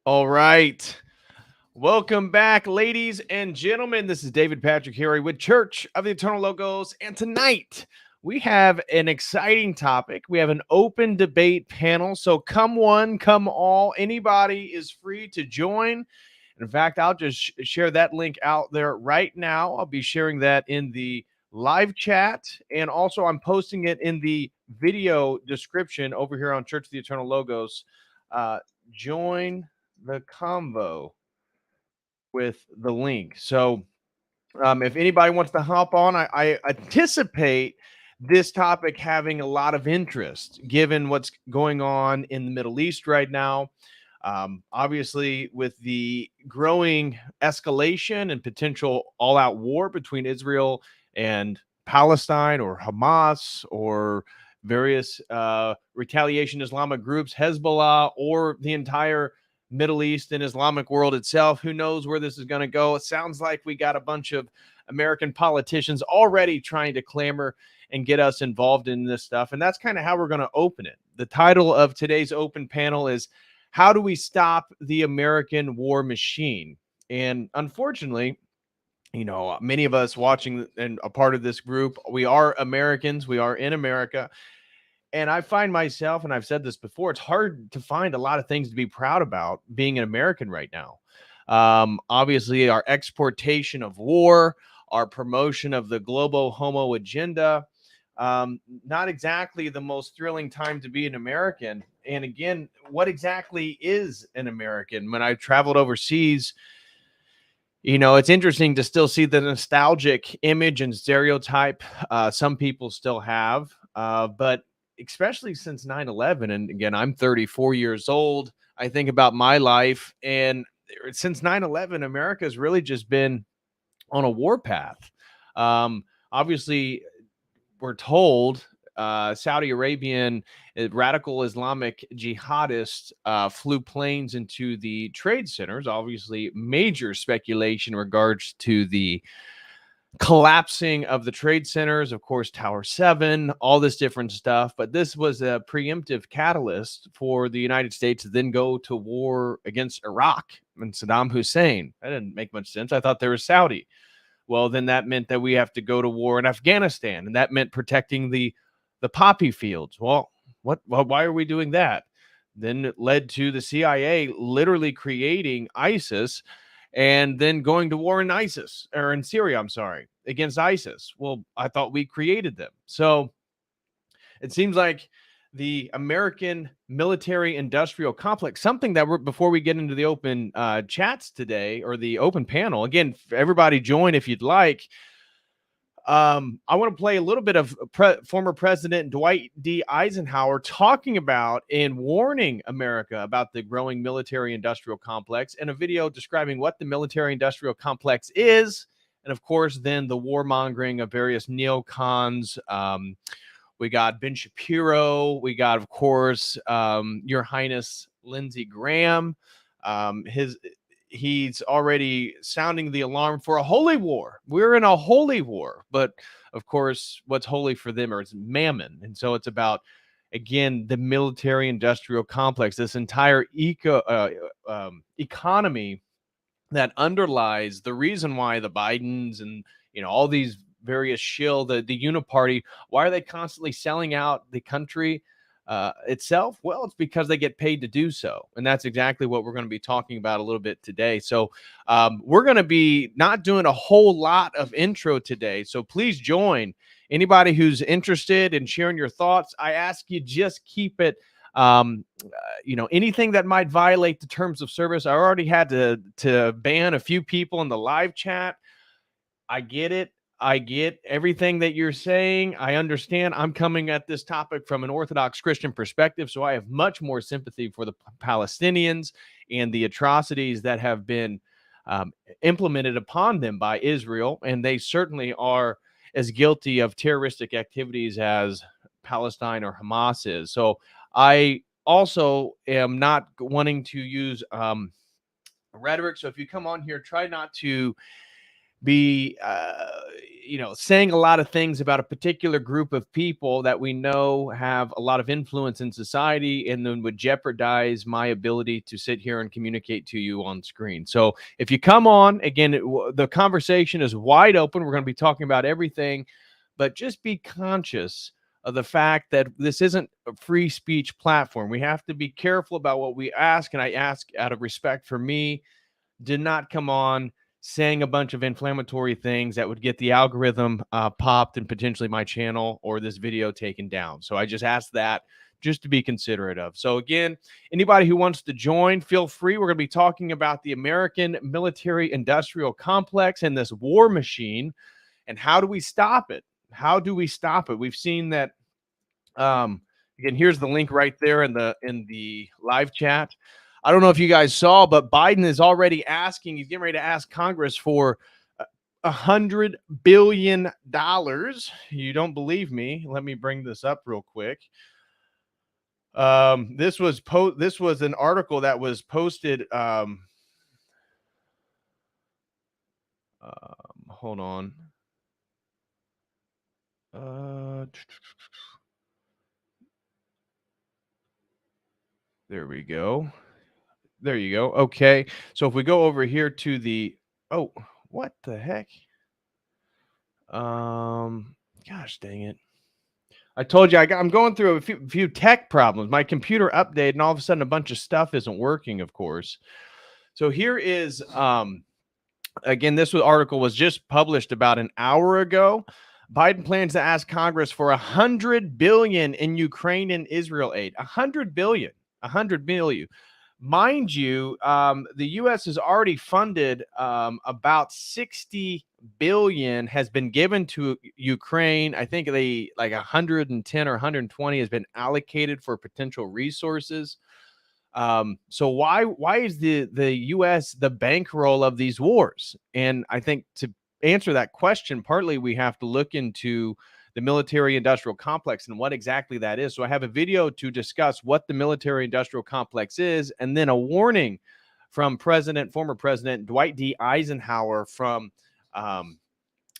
All right. Welcome back, ladies and gentlemen. This is David Patrick Harry with Church of the Eternal Logos. And tonight we have an exciting topic. We have an open debate panel. So come one, come all. Anybody is free to join. In fact, I'll just share that link out there right now. I'll be sharing that in the live chat. And also I'm posting it in the video description over here on Church of the Eternal Logos. Join the convo with the link. So if anybody wants to hop on, I anticipate this topic having a lot of interest given what's going on in the Middle East right now. Obviously, with the growing escalation and potential all-out war between Israel and Palestine, or Hamas, or various retaliation Islamic groups, Hezbollah, or the entire Middle East and Islamic world itself. Who knows where this is going to go? It sounds like we got a bunch of American politicians already trying to clamor and get us involved in this stuff. And that's kind of how we're going to open it. The title of today's open panel is "How Do We Stop the American War Machine?" And unfortunately, many of us watching and a part of this group, we are Americans. We are in America. And I find myself, and I've said this before, it's hard to find a lot of things to be proud about being an American right now. Obviously, our exportation of war, our promotion of the global homo agenda, not exactly the most thrilling time to be an American. And again, what exactly is an American? When I traveled overseas, it's interesting to still see the nostalgic image and stereotype some people still have, but especially since 9/11. And again, I'm 34 years old. I think about my life, and since 9/11, America has really just been on a war path. Obviously, we're told Saudi Arabian radical Islamic jihadists flew planes into the trade centers. Obviously, major speculation in regards to the collapsing of the trade centers, of course, Tower 7, all this different stuff. But this was a preemptive catalyst for the United States to then go to war against Iraq and Saddam Hussein. That didn't make much sense. I thought they were Saudi. Well, then that meant that we have to go to war in Afghanistan, and that meant protecting the poppy fields. Well, why are we doing that? Then it led to the CIA literally creating ISIS and then going to war in Syria, against ISIS. Well, I thought we created them. So it seems like the American military industrial complex, something that before we get into the open chats today, or the open panel, again, everybody join if you'd like. I want to play a little bit of former President Dwight D. Eisenhower talking about and warning America about the growing military-industrial complex, and a video describing what the military-industrial complex is, and of course, then the warmongering of various neocons. We got Ben Shapiro. We got, of course, Your Highness Lindsey Graham. He's already sounding the alarm for a holy war. We're in a holy war. But, of course, what's holy for them is mammon. And so it's about, again, the military-industrial complex, this entire economy that underlies the reason why the Bidens and, all these various the uniparty, why are they constantly selling out the country itself? Well, it's because they get paid to do so. And that's exactly what we're going to be talking about a little bit today. So we're going to be not doing a whole lot of intro today. So please join. Anybody who's interested in sharing your thoughts, I ask you just keep it, anything that might violate the terms of service. I already had to ban a few people in the live chat. I get it. I get everything that you're saying. I understand. I'm coming at this topic from an Orthodox Christian perspective, so I have much more sympathy for the Palestinians and the atrocities that have been um, implemented upon them by Israel, and they certainly are as guilty of terroristic activities as Palestine or Hamas is. So I also am not wanting to use rhetoric. So if you come on here, try not to be saying a lot of things about a particular group of people that we know have a lot of influence in society, and then would jeopardize my ability to sit here and communicate to you on screen. So if you come on again, the conversation is wide open. We're going to be talking about everything, but just be conscious of the fact that this isn't a free speech platform. We have to be careful about what we ask, and I ask out of respect for me, did not come on saying a bunch of inflammatory things that would get the algorithm popped and potentially my channel or this video taken down. So I just asked that just to be considerate of. So again, anybody who wants to join, feel free. We're going to be talking about the American military industrial complex and this war machine, and how do we stop it? How do we stop it? We've seen that. Again, here's the link right there in the live chat. I don't know if you guys saw, but Biden is already asking, he's getting ready to ask Congress for $100 billion. You don't believe me? Let me bring this up real quick. This was an article that was posted. Hold on. There we go. There you go. Okay. So if we go over here to the, oh, what the heck? Gosh dang it. I told you I'm going through a few tech problems. My computer updated, and all of a sudden a bunch of stuff isn't working, of course. So here is again, this article was just published about an hour ago. Biden plans to ask Congress for $100 billion in Ukraine and Israel aid. $100 billion. $100 billion. Mind you, the U.S. has already funded about 60 billion has been given to Ukraine. I think they like 110 or 120 has been allocated for potential resources. So why is the U.S. the bankroll of these wars? And I think to answer that question, partly we have to look into the military industrial complex and what exactly that is. So I have a video to discuss what the military industrial complex is, and then a warning from former President Dwight D. Eisenhower from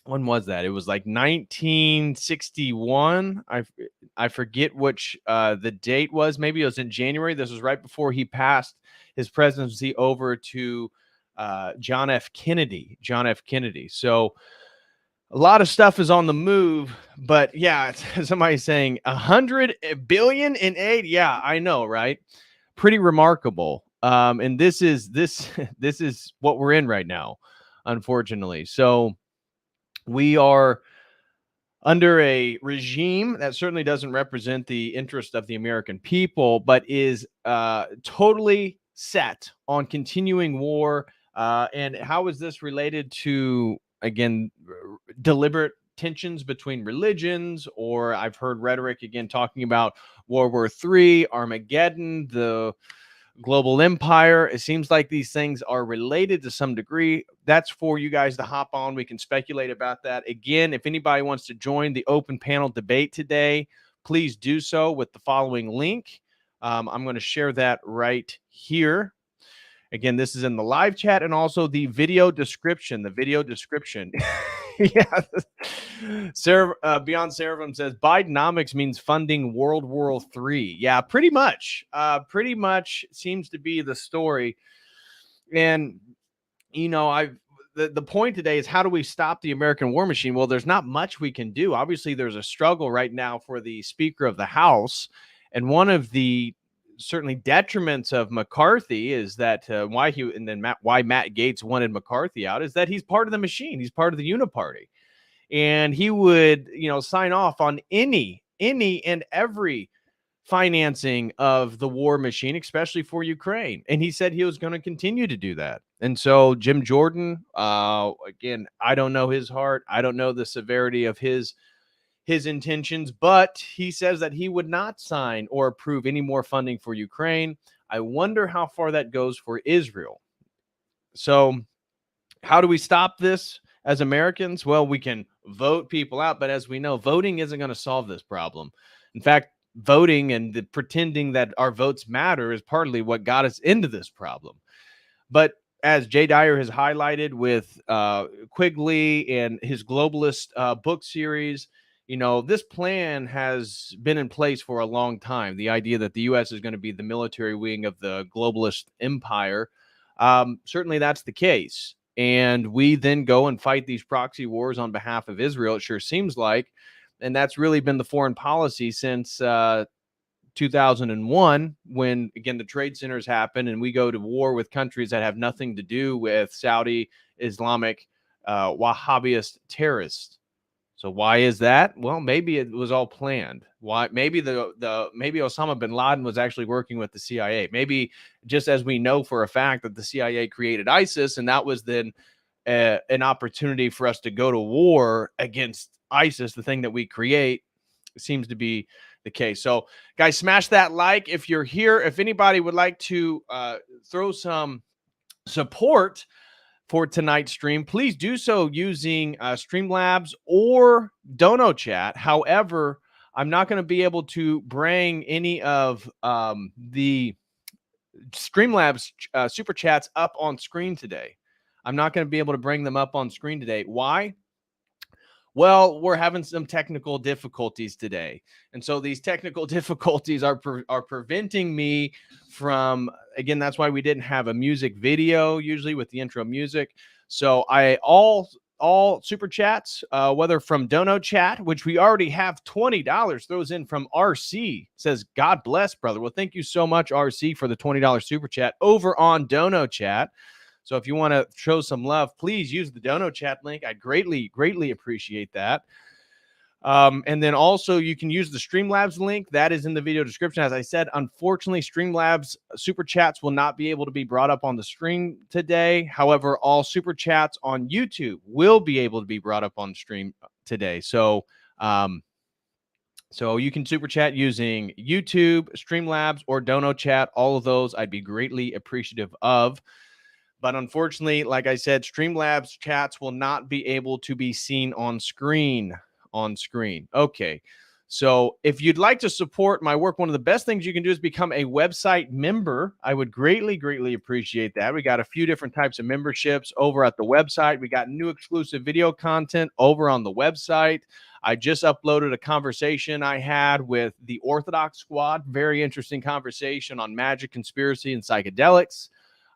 when was that? It was like 1961. I forget which the date was. Maybe it was in January. This was right before he passed his presidency over to John F. Kennedy. So a lot of stuff is on the move, but yeah, somebody saying 100 billion in aid. Yeah, I know, right? Pretty remarkable. And this is what we're in right now, unfortunately. So we are under a regime that certainly doesn't represent the interest of the American people, but is totally set on continuing war. And how is this related to, again, deliberate tensions between religions? Or I've heard rhetoric again talking about World War III, Armageddon, the global empire. It seems like these things are related to some degree. That's for you guys to hop on. We can speculate about that. Again, if anybody wants to join the open panel debate today, please do so with the following link. I'm going to share that right here. Again, this is in the live chat and also the video description. Yeah. Sarah, Beyond Seraphim says Bidenomics means funding World War III. Yeah, pretty much. Pretty much seems to be the story. And the point today is, how do we stop the American war machine? Well, there's not much we can do. Obviously, there's a struggle right now for the Speaker of the House, and one of the certainly detriments of McCarthy is that why Matt Gaetz wanted McCarthy out is that he's part of the machine. He's part of the uniparty, and he would sign off on any and every financing of the war machine, especially for Ukraine. And he said he was going to continue to do that. And so Jim Jordan, again, I don't know his heart. I don't know the severity of his intentions, but he says that he would not sign or approve any more funding for Ukraine. I wonder how far that goes for Israel. So how do we stop this as Americans? Well, we can vote people out, but as we know, voting isn't going to solve this problem. In fact, voting and the pretending that our votes matter is partly what got us into this problem. But as Jay Dyer has highlighted with Quigley and his globalist book series, this plan has been in place for a long time. The idea that the U.S. is going to be the military wing of the globalist empire, certainly that's the case. And we then go and fight these proxy wars on behalf of Israel, it sure seems like. And that's really been the foreign policy since 2001, when, again, the trade centers happen and we go to war with countries that have nothing to do with Saudi Islamic Wahhabist terrorists. So why is that? Well, maybe it was all planned. Why? Maybe maybe Osama bin Laden was actually working with the CIA. Maybe, just as we know for a fact that the CIA created ISIS, and that was then an opportunity for us to go to war against ISIS, the thing that we create, seems to be the case. So, guys, smash that like if you're here. If anybody would like to throw some support for tonight's stream, please do so using Streamlabs or Dono Chat. However, I'm not going to be able to bring any of the Streamlabs super chats up on screen today. I'm not going to be able to bring them up on screen today. Why? Well, we're having some technical difficulties today. And so these technical difficulties are preventing me from, again, that's why we didn't have a music video usually with the intro music. So all super chats, whether from Dono Chat, which we already have $20, throws in from RC, says, God bless, brother. Well, thank you so much, RC, for the $20 super chat over on Dono Chat. So if you want to show some love, please use the Dono Chat link. I'd greatly appreciate that. And then also you can use the Streamlabs link. That is in the video description. As I said, unfortunately, Streamlabs super chats will not be able to be brought up on the stream today. However, all super chats on YouTube will be able to be brought up on stream today. So, so you can super chat using YouTube, Streamlabs, or Dono Chat. All of those I'd be greatly appreciative of. But unfortunately, like I said, Streamlabs chats will not be able to be seen on screen. Okay. So if you'd like to support my work, one of the best things you can do is become a website member. I would greatly appreciate that. We got a few different types of memberships over at the website. We got new exclusive video content over on the website. I just uploaded a conversation I had with the Orthodox squad. Very interesting conversation on magic, conspiracy, and psychedelics.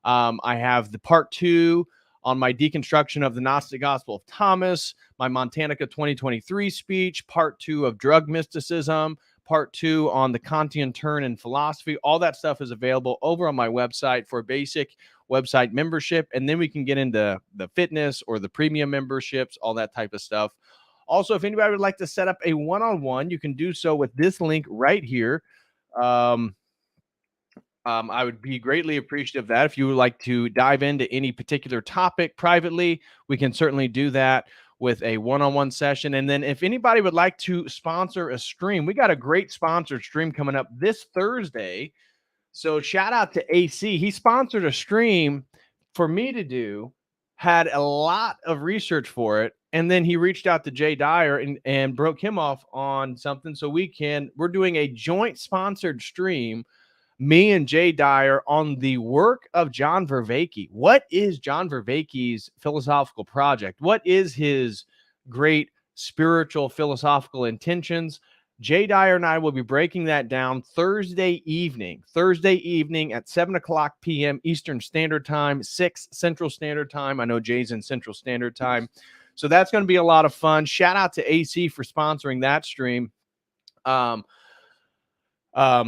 I have the part 2 on my deconstruction of the Gnostic Gospel of Thomas, my Montanica 2023 speech, part 2 of drug mysticism, part 2 on the Kantian turn in philosophy. All that stuff is available over on my website for basic website membership. And then we can get into the fitness or the premium memberships, all that type of stuff. Also, if anybody would like to set up a one-on-one, you can do so with this link right here. I would be greatly appreciative of that. If you would like to dive into any particular topic privately, we can certainly do that with a one-on-one session. And then if anybody would like to sponsor a stream, we got a great sponsored stream coming up this Thursday. So shout out to AC. He sponsored a stream for me to do, had a lot of research for it. And then he reached out to Jay Dyer and broke him off on something. So we're doing a joint sponsored stream, me and Jay Dyer, on the work of John Vervaeke. What is John Vervaeke's philosophical project? What is his great spiritual philosophical intentions? Jay Dyer and I will be breaking that down Thursday evening at 7:00 p.m. Eastern Standard Time, 6 Central Standard Time. I know Jay's in Central Standard Time. So that's going to be a lot of fun. Shout out to AC for sponsoring that stream.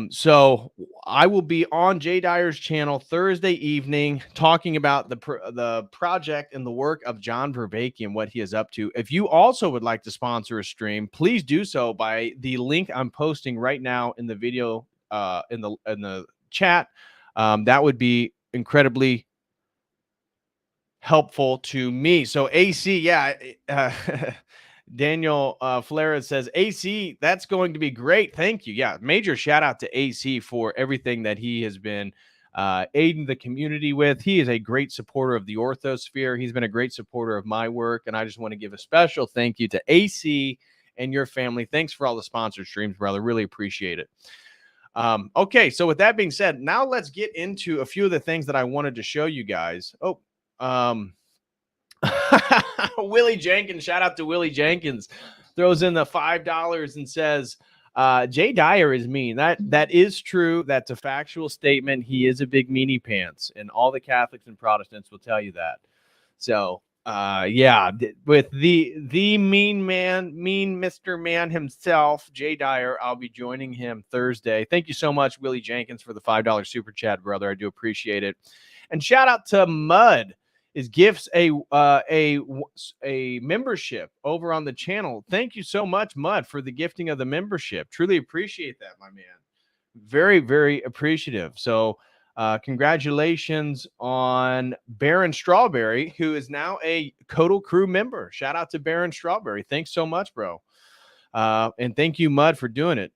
So I will be on Jay Dyer's channel Thursday evening talking about the project and the work of John Vervaeke and what he is up to. If you also would like to sponsor a stream, please do so by the link I'm posting right now in the video in the chat, that would be incredibly helpful to me. So AC, yeah, Daniel Flores says AC, that's going to be great. Thank you. Yeah, major shout out to AC for everything that he has been aiding the community with. He is a great supporter of the Orthosphere. He's been a great supporter of my work, and I just want to give a special thank you to AC and your family. Thanks for all the sponsored streams, brother. Really appreciate it. Okay, so with that being said, now let's get into a few of the things that I wanted to show you guys. Willie Jenkins, shout out to Willie Jenkins, throws in the $5 and says, Jay Dyer is mean. That is true. That's a factual statement. He is a big meanie pants, and all the Catholics and Protestants will tell you that. So yeah, with the mean Mr. Man himself, Jay Dyer, I'll be joining him Thursday. Thank you so much, Willie Jenkins, for the $5 super chat, brother. I do appreciate it. And shout out to Mud. Is gifts a membership over on the channel. Thank you so much, Mud, for the gifting of the membership. Truly appreciate that, my man. Very, very appreciative. So congratulations on Baron Strawberry, who is now a COTEL crew member. Shout out to Baron Strawberry. Thanks so much, bro. And thank you, Mud, for doing it.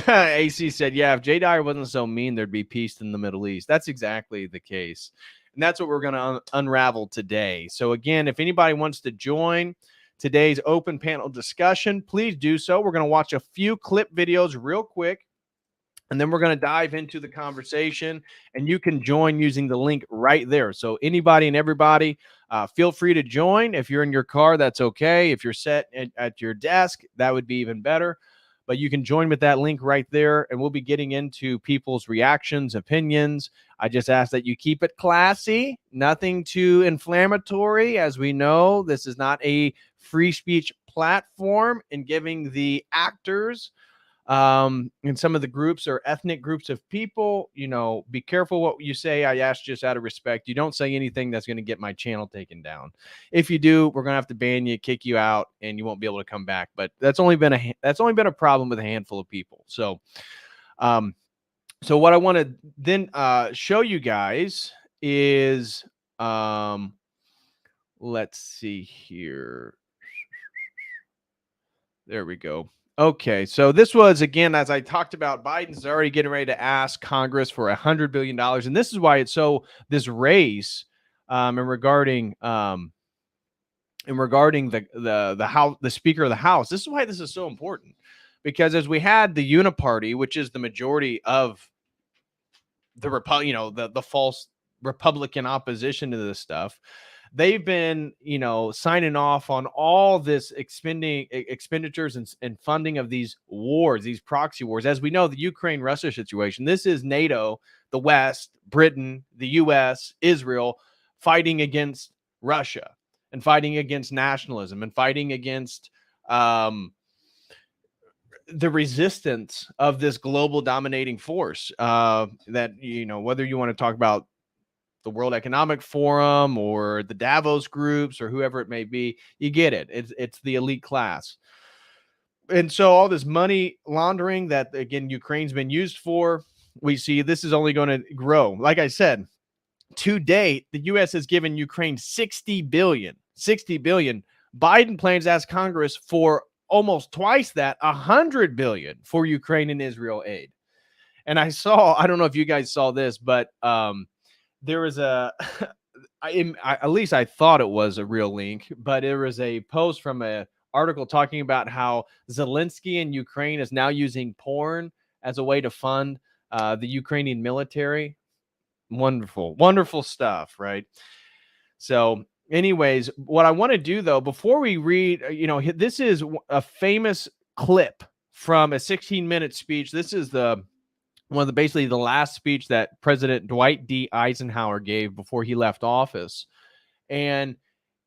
AC said, yeah, if Jay Dyer wasn't so mean, there'd be peace in the Middle East. That's exactly the case. And that's what we're going to unravel today. So again, if anybody wants to join today's open panel discussion, please do so. We're going to watch a few clip videos real quick, and then we're going to dive into the conversation, and you can join using the link right there. So anybody and everybody, feel free to join. If you're in your car, that's okay. If you're set at your desk, that would be even better. But you can join with that link right there, and we'll be getting into people's reactions, opinions. I just ask that you keep it classy, nothing too inflammatory. As we know, this is not a free speech platform, and giving the actors and some of the groups or ethnic groups of people, be careful what you say. I ask just out of respect. You don't say anything that's going to get my channel taken down. If you do, we're going to have to ban you, kick you out, and you won't be able to come back. But that's only been a problem with a handful of people. So so what I want to then show you guys is let's see here. There we go. Okay, so this was, again, as I talked about, Biden's already getting ready to ask Congress for $100 billion. And this is why it's so, this race regarding the House, the Speaker of the House, this is why this is so important. Because as we had the Uniparty, which is the majority of the the false Republican opposition to this stuff, they've been, signing off on all this expenditures and funding of these wars, these proxy wars. As we know, the Ukraine-Russia situation, this is NATO, the West, Britain, the US, Israel fighting against Russia and fighting against nationalism and fighting against the resistance of this global dominating force that, whether you want to talk about the World Economic Forum or the Davos groups or whoever it may be, you get it. It's the elite class. And so all this money laundering that, again, Ukraine's been used for, we see this is only going to grow. Like I said, to date, the U.S. has given Ukraine $60 billion. Biden plans to ask Congress for almost twice that, $100 billion for Ukraine and Israel aid. And I don't know if you guys saw this, but there was at least I thought it was a real link, but there was a post from an article talking about how Zelensky in Ukraine is now using porn as a way to fund the Ukrainian military. Wonderful, wonderful stuff, right? So anyways, what I want to do, though, before we read, this is a famous clip from a 16-minute speech. This is basically the last speech that President Dwight D. Eisenhower gave before he left office. And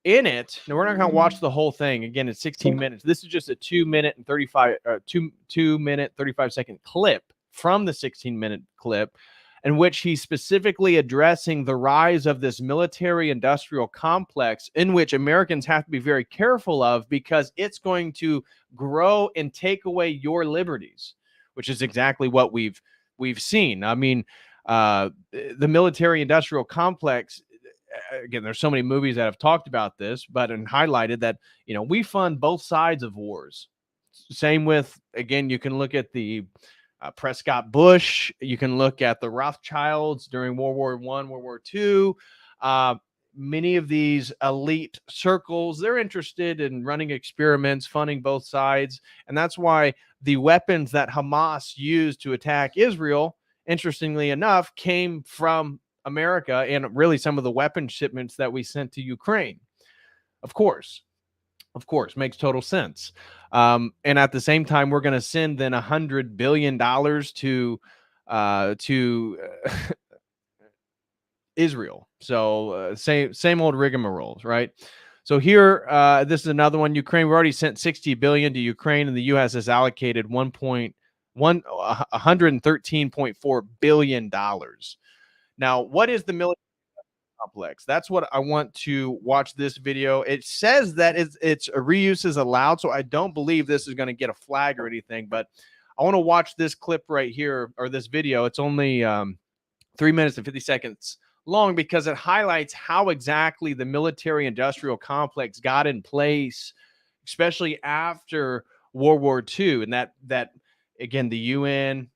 in it, now we're not going to watch the whole thing. Again, it's 16 minutes. This is just a 2-minute and 35-second clip from the 16-minute clip, in which he's specifically addressing the rise of this military-industrial complex, in which Americans have to be very careful of, because it's going to grow and take away your liberties. which is exactly what we've seen. I mean, the military-industrial complex. Again, there's so many movies that have talked about this, but and highlighted that we fund both sides of wars. Same with, again, you can look at the Prescott Bush. You can look at the Rothschilds during World War I, World War II. Many of these elite circles, they're interested in running experiments, funding both sides. And that's why the weapons that Hamas used to attack Israel, interestingly enough, came from America, and really some of the weapon shipments that we sent to Ukraine. Of course, makes total sense. And at the same time, we're going to send then $100 billion to Israel. So same old rigmaroles, right? So here, this is another one. Ukraine. We already sent $60 billion to Ukraine, and the U.S. has allocated $113.4 billion. Now, what is the military complex? That's what I want to watch this video. It says that it's a reuse is allowed, so I don't believe this is going to get a flag or anything, but I want to watch this clip right here, or this video. It's only 3 minutes and 50 seconds long, because it highlights how exactly the military-industrial complex got in place, especially after World War II, and that again, the UN,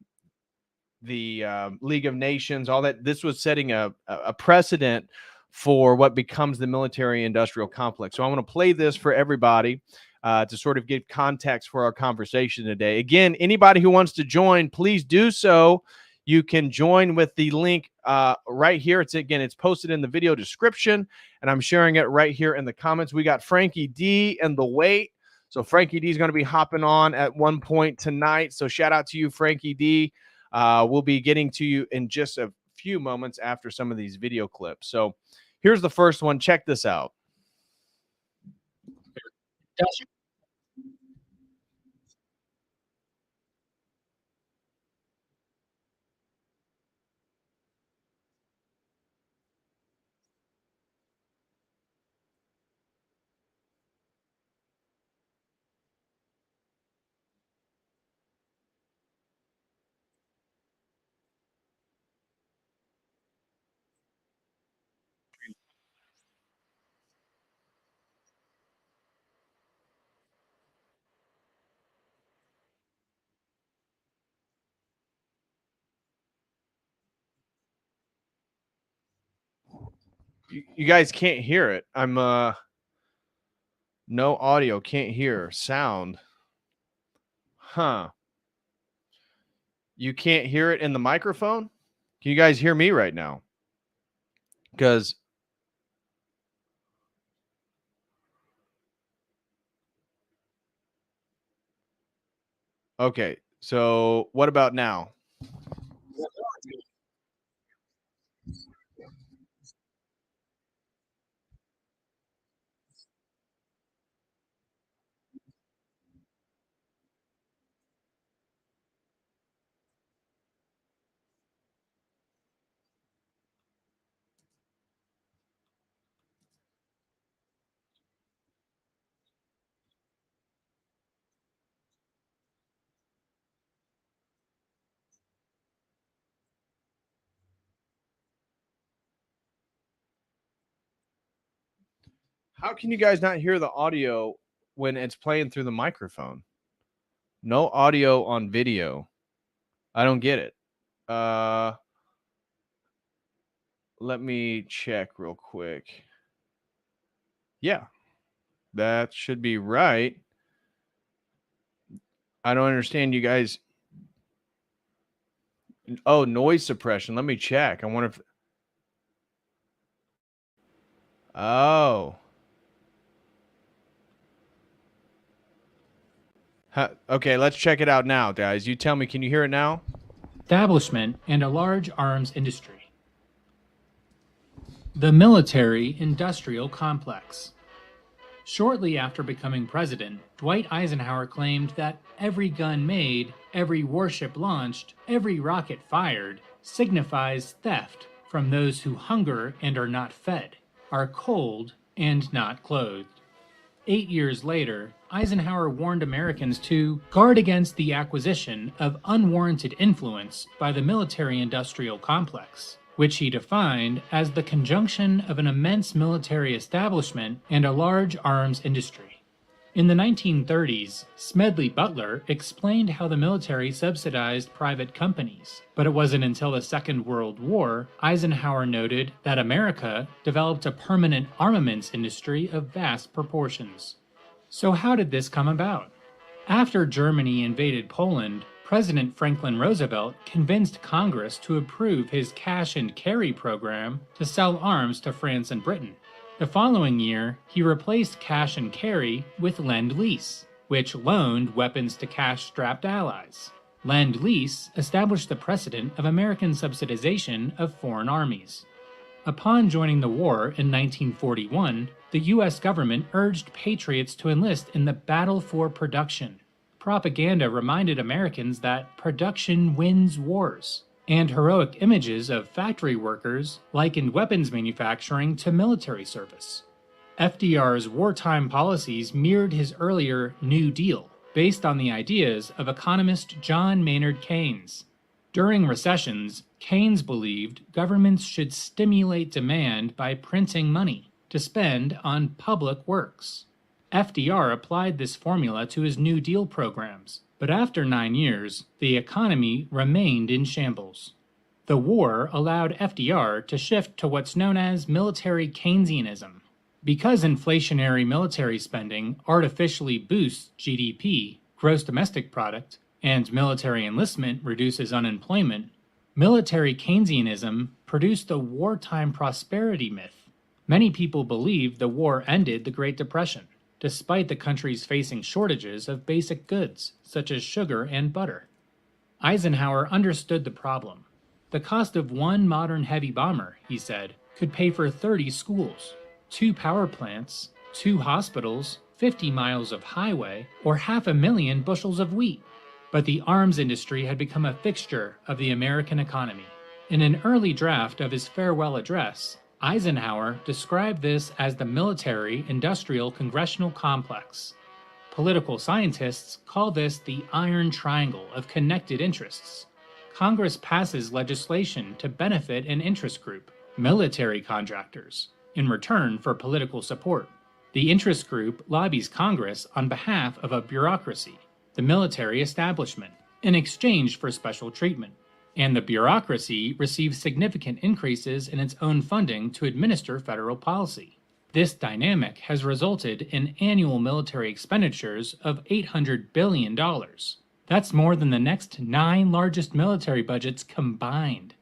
the League of Nations, all that. This was setting a precedent for what becomes the military-industrial complex. So I want to play this for everybody to sort of give context for our conversation today. Again, anybody who wants to join, please do so. You can join with the link right here. It's posted in the video description, and I'm sharing it right here in the comments. We got Frankie D and the wait. So Frankie D is going to be hopping on at one point tonight. So shout out to you, Frankie D. We'll be getting to you in just a few moments after some of these video clips. So here's the first one. Check this out. You guys can't hear it. I'm no audio, can't hear sound. Huh. You can't hear it in the microphone? Can you guys hear me right now? Because okay, so what about now? How can you guys not hear the audio when it's playing through the microphone? No audio on video. I don't get it. Let me check real quick. Yeah, that should be right. I don't understand you guys. Oh, noise suppression. Let me check. I wonder if. Oh. Okay, let's check it out now, guys. You tell me, can you hear it now? Establishment and a large arms industry. The military-industrial complex. Shortly after becoming president, Dwight Eisenhower claimed that every gun made, every warship launched, every rocket fired signifies theft from those who hunger and are not fed, are cold and not clothed. 8 years later, Eisenhower warned Americans to guard against the acquisition of unwarranted influence by the military-industrial complex, which he defined as the conjunction of an immense military establishment and a large arms industry. In the 1930s, Smedley Butler explained how the military subsidized private companies, but it wasn't until the Second World War Eisenhower noted that America developed a permanent armaments industry of vast proportions. So how did this come about? After Germany invaded Poland, President Franklin Roosevelt convinced Congress to approve his cash and carry program to sell arms to France and Britain. The following year, he replaced cash and carry with Lend-Lease, which loaned weapons to cash-strapped allies. Lend-Lease established the precedent of American subsidization of foreign armies. Upon joining the war in 1941, the U.S. government urged patriots to enlist in the battle for production. Propaganda reminded Americans that production wins wars, and heroic images of factory workers likened weapons manufacturing to military service. FDR's wartime policies mirrored his earlier New Deal, based on the ideas of economist John Maynard Keynes. During recessions, Keynes believed governments should stimulate demand by printing money to spend on public works. FDR applied this formula to his New Deal programs, but after 9 years, the economy remained in shambles. The war allowed FDR to shift to what's known as military Keynesianism. Because inflationary military spending artificially boosts GDP, gross domestic product, and military enlistment reduces unemployment, military Keynesianism produced the wartime prosperity myth. Many people believe the war ended the Great Depression, despite the countries facing shortages of basic goods, such as sugar and butter. Eisenhower understood the problem. The cost of one modern heavy bomber, he said, could pay for 30 schools, 2 power plants, 2 hospitals, 50 miles of highway, or 500,000 bushels of wheat. But the arms industry had become a fixture of the American economy. In an early draft of his farewell address, Eisenhower described this as the military-industrial congressional complex. Political scientists call this the iron triangle of connected interests. Congress passes legislation to benefit an interest group, military contractors, in return for political support. The interest group lobbies Congress on behalf of a bureaucracy, the military establishment, in exchange for special treatment. And the bureaucracy receives significant increases in its own funding to administer federal policy. This dynamic has resulted in annual military expenditures of $800 billion. That's more than the next 9 largest military budgets combined.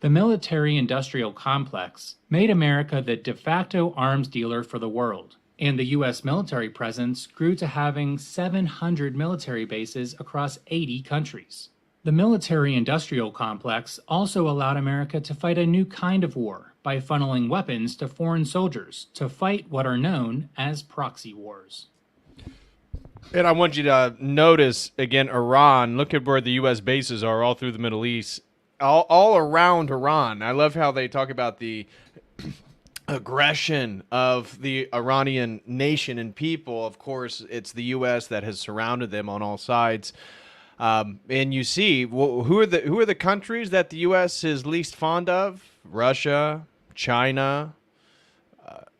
The military-industrial complex made America the de facto arms dealer for the world, and the U.S. military presence grew to having 700 military bases across 80 countries. The military-industrial complex also allowed America to fight a new kind of war by funneling weapons to foreign soldiers to fight what are known as proxy wars. And I want you to notice, again, Iran. Look at where the U.S. bases are all through the Middle East, all around Iran. I love how they talk about the aggression of the Iranian nation and people. Of course, it's the U.S. that has surrounded them on all sides. And you see, who are the countries that the U.S. is least fond of? Russia, China,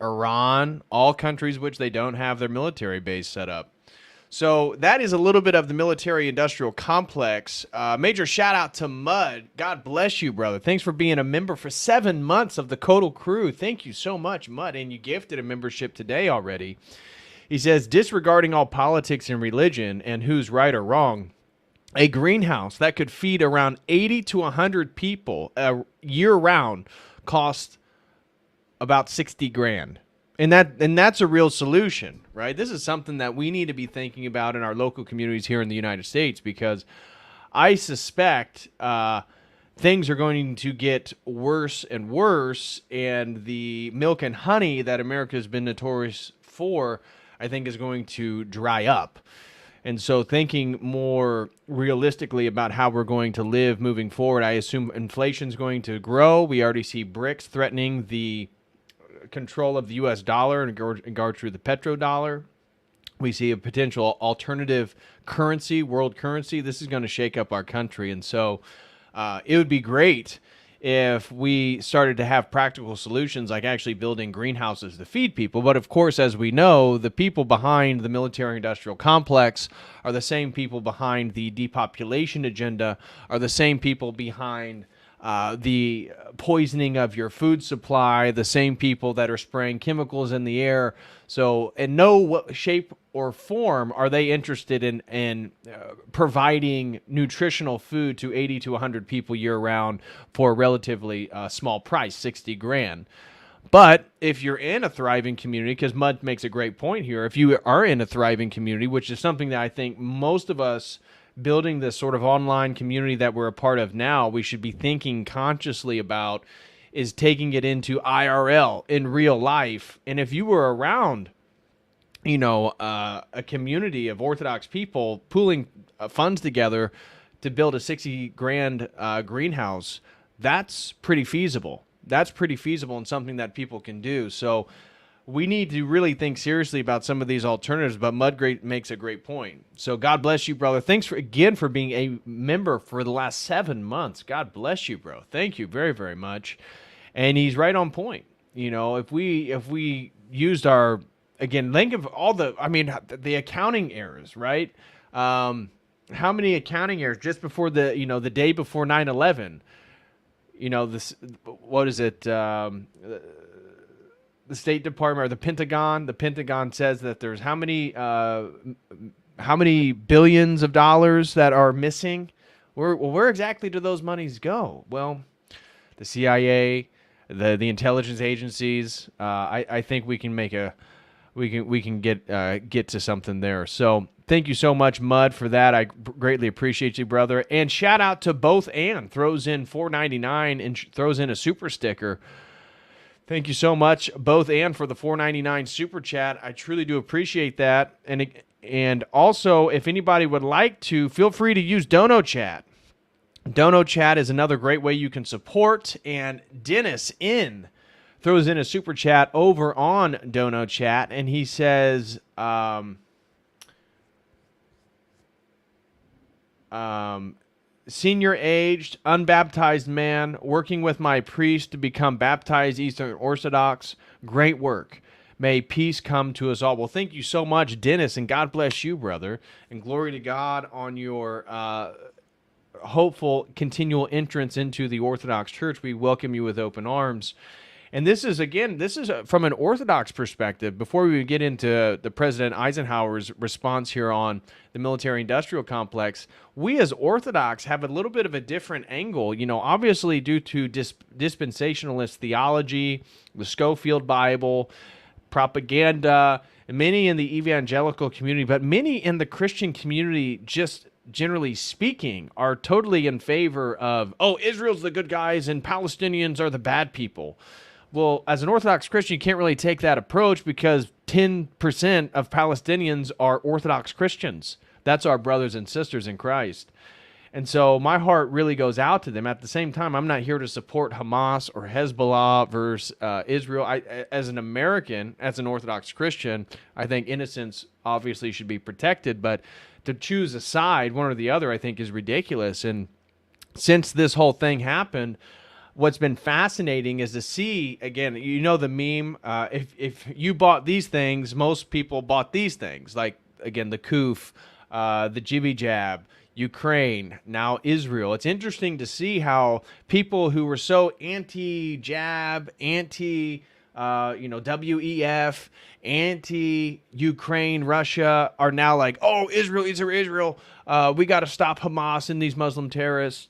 Iran, all countries which they don't have their military base set up. So that is a little bit of the military-industrial complex. Major shout-out to Mud. God bless you, brother. Thanks for being a member for 7 months of the COTEL crew. Thank you so much, Mud. And you gifted a membership today already. He says, disregarding all politics and religion and who's right or wrong, a greenhouse that could feed around 80 to 100 people year-round costs about 60 grand. And that's a real solution, right? This is something that we need to be thinking about in our local communities here in the United States, because I suspect things are going to get worse and worse, and the milk and honey that America has been notorious for, I think, is going to dry up. And so thinking more realistically about how we're going to live moving forward, I assume inflation is going to grow. We already see BRICS threatening the control of the U.S. dollar in regard to the petrodollar. We see a potential alternative currency, world currency. This is going to shake up our country. And so it would be great if we started to have practical solutions like actually building greenhouses to feed people. But of course, as we know, the people behind the military-industrial complex are the same people behind the depopulation agenda, are the same people behind the poisoning of your food supply, the same people that are spraying chemicals in the air. So in no shape or form are they interested in providing nutritional food to 80 to 100 people year round for a relatively small price, 60 grand. But if you're in a thriving community, because Mud makes a great point here, if you are in a thriving community, which is something that I think most of us building this sort of online community that we're a part of now, we should be thinking consciously about, is taking it into IRL, in real life. And if you were around, a community of Orthodox people pooling funds together to build a 60 grand greenhouse, that's pretty feasible. That's pretty feasible and something that people can do. So we need to really think seriously about some of these alternatives, but Mud makes a great point. So God bless you, brother. Thanks again for being a member for the last 7 months. God bless you, bro. Thank you very, very much. And he's right on point. If we used our, again, think of all the accounting errors, right? How many accounting errors just before the day before 9/11? What is it? The State Department or the Pentagon says that there's how many billions of dollars that are missing. Where exactly do those monies go? Well, the CIA, the intelligence agencies. I think we can get to something there. So thank you so much, Mud, for that. I greatly appreciate you, brother. And shout out to both Ann. Throws in $4.99 and throws in a super sticker. Thank you so much, both Ann, for the $4.99 super chat. I truly do appreciate that. And also, if anybody would like to, feel free to use Dono Chat. Dono Chat is another great way you can support. And Dennis throws in a super chat over on Dono Chat, and he says, senior aged, unbaptized man, working with my priest to become baptized Eastern Orthodox. Great work. May peace come to us all. Well, thank you so much, Dennis, and God bless you, brother. And glory to God on your hopeful continual entrance into the Orthodox Church. We welcome you with open arms. And this is from an Orthodox perspective. Before we get into the President Eisenhower's response here on the military-industrial complex, we as Orthodox have a little bit of a different angle. Obviously due to dispensationalist theology, the Schofield Bible, propaganda, and many in the evangelical community, but many in the Christian community, just generally speaking, are totally in favor of, Israel's the good guys and Palestinians are the bad people. Well, as an Orthodox Christian, you can't really take that approach because 10% of Palestinians are Orthodox Christians. That's our brothers and sisters in Christ. And so my heart really goes out to them. At the same time, I'm not here to support Hamas or Hezbollah versus Israel. As an American, as an Orthodox Christian, I think innocence obviously should be protected, but to choose a side, one or the other, I think is ridiculous. And since this whole thing happened, what's been fascinating is to see, again, the meme, if you bought these things, most people bought these things. Like, again, the Kuf, the Jibby Jab, Ukraine, now Israel. It's interesting to see how people who were so anti-jab, WEF, anti-Ukraine, Russia, are now like, Israel, we got to stop Hamas and these Muslim terrorists.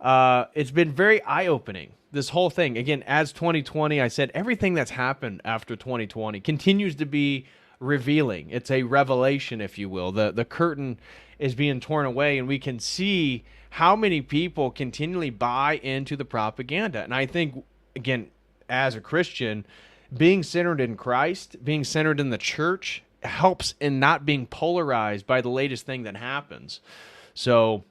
It's been very eye-opening, this whole thing. Again, as 2020, I said, everything that's happened after 2020 continues to be revealing. It's a revelation, if you will. The curtain is being torn away, and we can see how many people continually buy into the propaganda. And I think, again, as a Christian, being centered in Christ, being centered in the church, helps in not being polarized by the latest thing that happens. So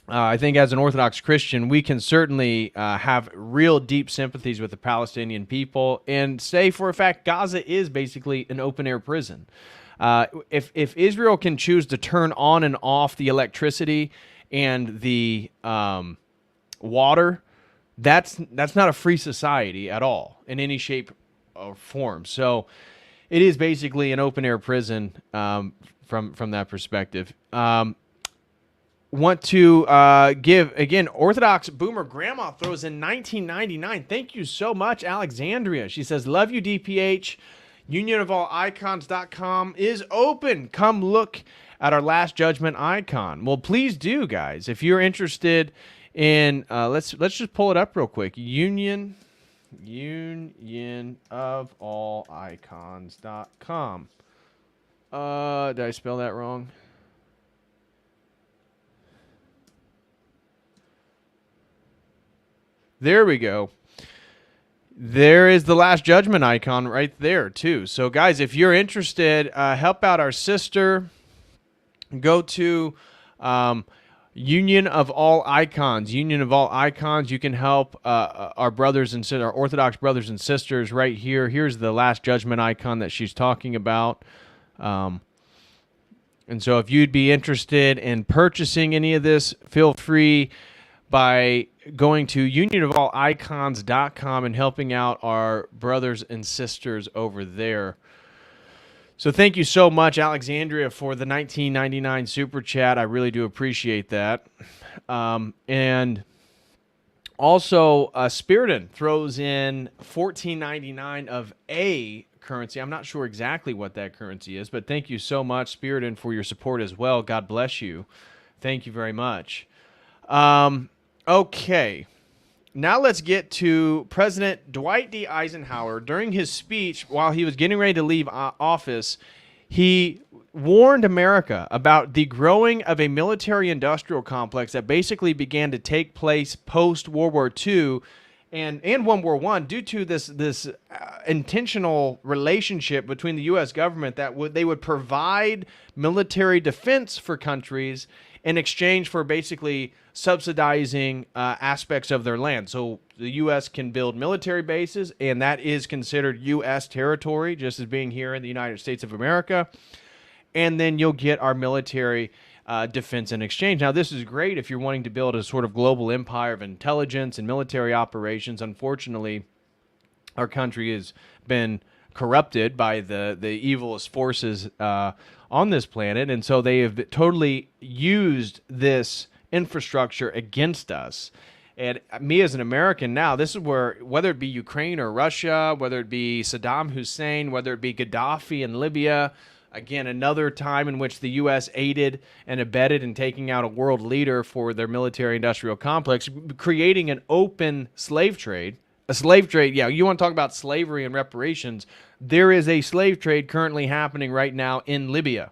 I think as an Orthodox Christian, we can certainly have real deep sympathies with the Palestinian people and say for a fact Gaza is basically an open-air prison. If Israel can choose to turn on and off the electricity and the water, that's not a free society at all in any shape or form. So it is basically an open air prison from that perspective. Want to give again, Orthodox Boomer Grandma throws in 1999. Thank you so much, Alexandria. She says, love you, DPH. Unionofallicons.com is open. Come look at our Last Judgment icon. Well, please do, guys. If you're interested in, let's just pull it up real quick. Unionofallicons.com. Did I spell that wrong? There we go. There is the Last Judgment icon right there, too. So, guys, if you're interested, help out our sister. Go to Union of All Icons. Union of All Icons. You can help our brothers and our Orthodox brothers and sisters right here. Here's the Last Judgment icon that she's talking about. And so if you'd be interested in purchasing any of this, feel free by going to unionofallicons.com and helping out our brothers and sisters over there. So thank you so much, Alexandria, for the 1999 super chat. I really do appreciate that. And also, Spiridon throws in $14.99 of a currency. I'm not sure exactly what that currency is, but thank you so much, Spiridon, for your support as well. God bless you. Thank you very much. Okay, now let's get to President Dwight D. Eisenhower. During his speech, while he was getting ready to leave office, he warned America about the growing of a military-industrial complex that basically began to take place post-World War II and World War I due to this intentional relationship between the U.S. government that they would provide military defense for countries in exchange for basically subsidizing aspects of their land. So the U.S. can build military bases, and that is considered U.S. territory, just as being here in the United States of America. And then you'll get our military defense in exchange. Now, this is great if you're wanting to build a sort of global empire of intelligence and military operations. Unfortunately, our country has been corrupted by the evilest forces on this planet, and so they have totally used this infrastructure against us. And me as an American now, this is where, whether it be Ukraine or Russia, whether it be Saddam Hussein, whether it be Gaddafi in Libya, again, another time in which the U.S. aided and abetted in taking out a world leader for their military-industrial complex, creating an open slave trade. A slave trade, yeah, you want to talk about slavery and reparations. There is a slave trade currently happening right now in Libya.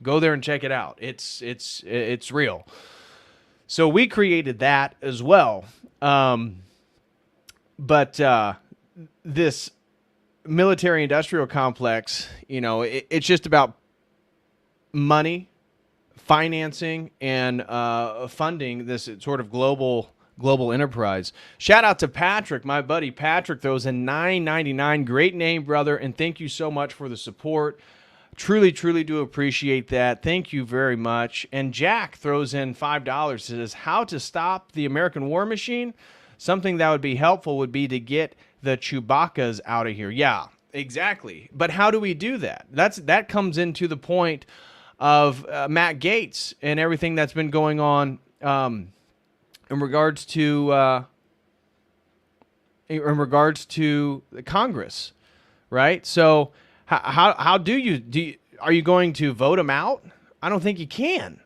Go there and check it out. It's real. So we created that as well. But this military-industrial complex, it's just about money, financing, and funding this sort of global enterprise. Shout out to Patrick, my buddy Patrick throws in $9.99. Great name, brother, and thank you so much for the support. Truly do appreciate that. Thank you very much. And Jack throws in $5. Says, how to stop the American war machine? Something that would be helpful would be to get the Chewbacca's out of here. Yeah, exactly. But how do we do that? That comes into the point of Matt Gaetz and everything that's been going on in regards to Congress, right? So how do you are you going to vote him out? I don't think you can.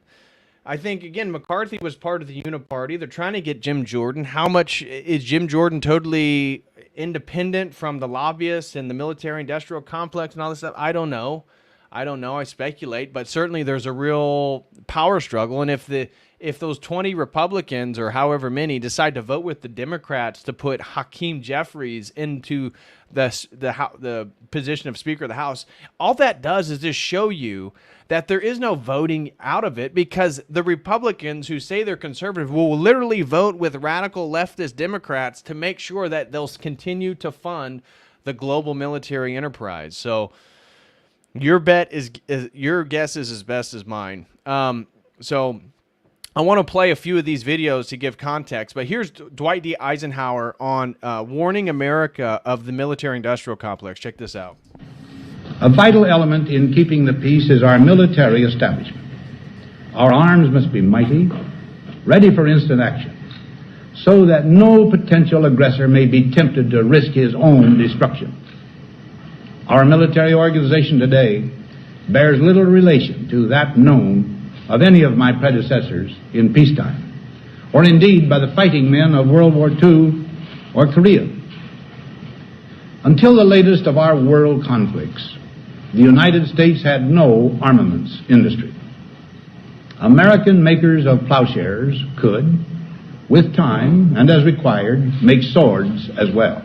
I think, again, McCarthy was part of the Uniparty. They're trying to get Jim Jordan. How much is Jim Jordan totally independent from the lobbyists and the military-industrial complex and all this stuff? I don't know. I speculate. But certainly there's a real power struggle. And if those 20 Republicans or however many decide to vote with the Democrats to put Hakeem Jeffries into the position of Speaker of the House, all that does is just show you that there is no voting out of it, because the Republicans who say they're conservative will literally vote with radical leftist Democrats to make sure that they'll continue to fund the global military enterprise. So Your bet is your guess is as best as mine. So I want to play a few of these videos to give context, but here's Dwight D. Eisenhower on warning America of the military-industrial complex. Check this out. A vital element in keeping the peace is our military establishment. Our arms must be mighty, ready for instant action, so that no potential aggressor may be tempted to risk his own destruction. Our military organization today bears little relation to that known of any of my predecessors in peacetime, or indeed by the fighting men of World War II or Korea. Until the latest of our world conflicts, the United States had no armaments industry. American makers of plowshares could, with time and as required, make swords as well.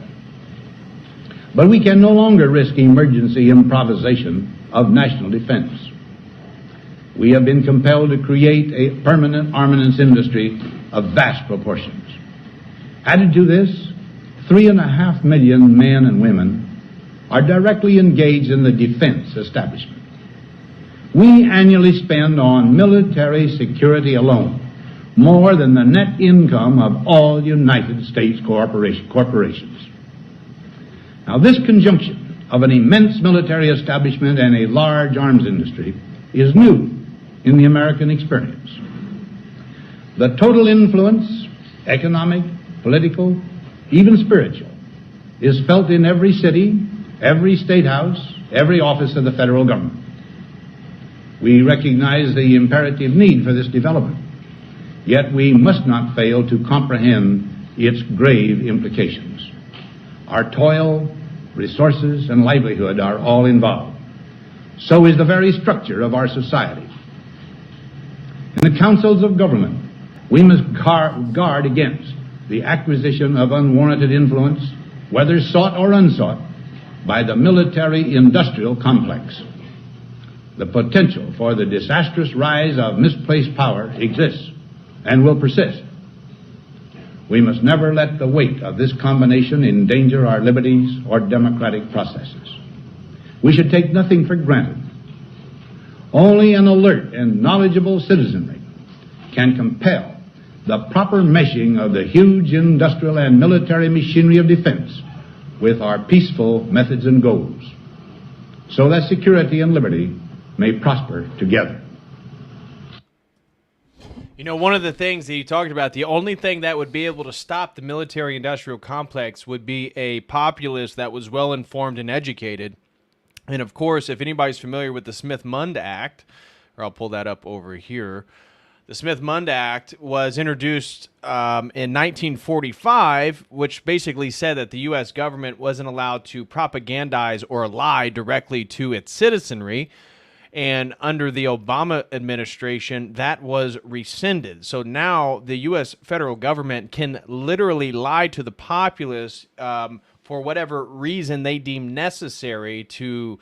But we can no longer risk emergency improvisation of national defense. We have been compelled to create a permanent armaments industry of vast proportions. Added to this, 3.5 million men and women are directly engaged in the defense establishment. We annually spend on military security alone more than the net income of all United States corporations. Now, this conjunction of an immense military establishment and a large arms industry is new in the American experience. The total influence, economic, political, even spiritual, is felt in every city, every state house, every office of the federal government. We recognize the imperative need for this development, yet we must not fail to comprehend its grave implications. Our toil, resources, and livelihood are all involved. So is the very structure of our society. In the councils of government, we must guard against the acquisition of unwarranted influence, whether sought or unsought, by the military-industrial complex. The potential for the disastrous rise of misplaced power exists and will persist. We must never let the weight of this combination endanger our liberties or democratic processes. We should take nothing for granted. Only an alert and knowledgeable citizenry can compel the proper meshing of the huge industrial and military machinery of defense with our peaceful methods and goals, so that security and liberty may prosper together. You know, one of the things that you talked about, the only thing that would be able to stop the military-industrial complex would be a populace that was well-informed and educated. And, of course, if anybody's familiar with the Smith-Mundt Act, or I'll pull that up over here, the Smith-Mundt Act was introduced in 1945, which basically said that the U.S. government wasn't allowed to propagandize or lie directly to its citizenry. And under the Obama administration, that was rescinded. So now the U.S. federal government can literally lie to the populace for whatever reason they deem necessary to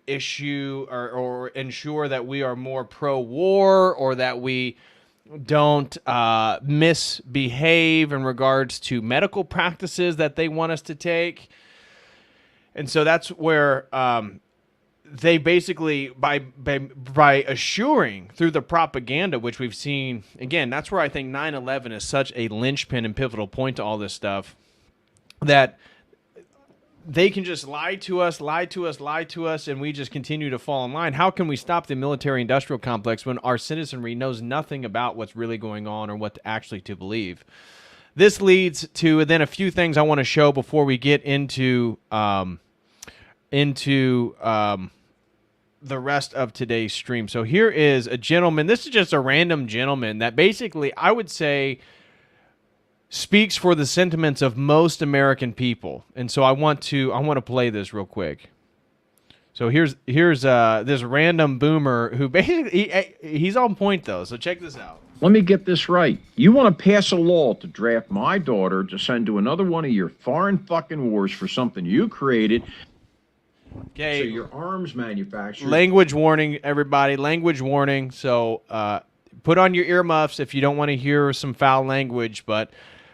issue or ensure that we are more pro-war or that we don't misbehave in regards to medical practices that they want us to take. And so that's where they basically, by assuring through the propaganda, which we've seen, again, that's where I think 9/11 is such a linchpin and pivotal point to all this stuff, that they can just lie to us, and we just continue to fall in line. How can we stop the military-industrial complex when our citizenry knows nothing about what's really going on or what actually to believe? This leads to then a few things I want to show before we get into the rest of today's stream. So here is a gentleman. This is just a random gentleman that basically, I would say, speaks for the sentiments of most American people. And so I want to play this real quick. So here's this random boomer who basically he's on point though. So check this out. Let me get this right. You want to pass a law to draft my daughter to send to another one of your foreign fucking wars for something you created. Okay. So your arms manufacturer. Language warning, everybody. Language warning. So put on your earmuffs if you don't want to hear some foul language. But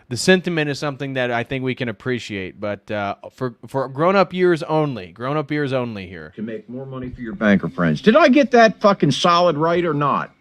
the sentiment is something that I think we can appreciate. But for grown-up years only here. To make more money for your banker friends. Did I get that fucking solid right or not?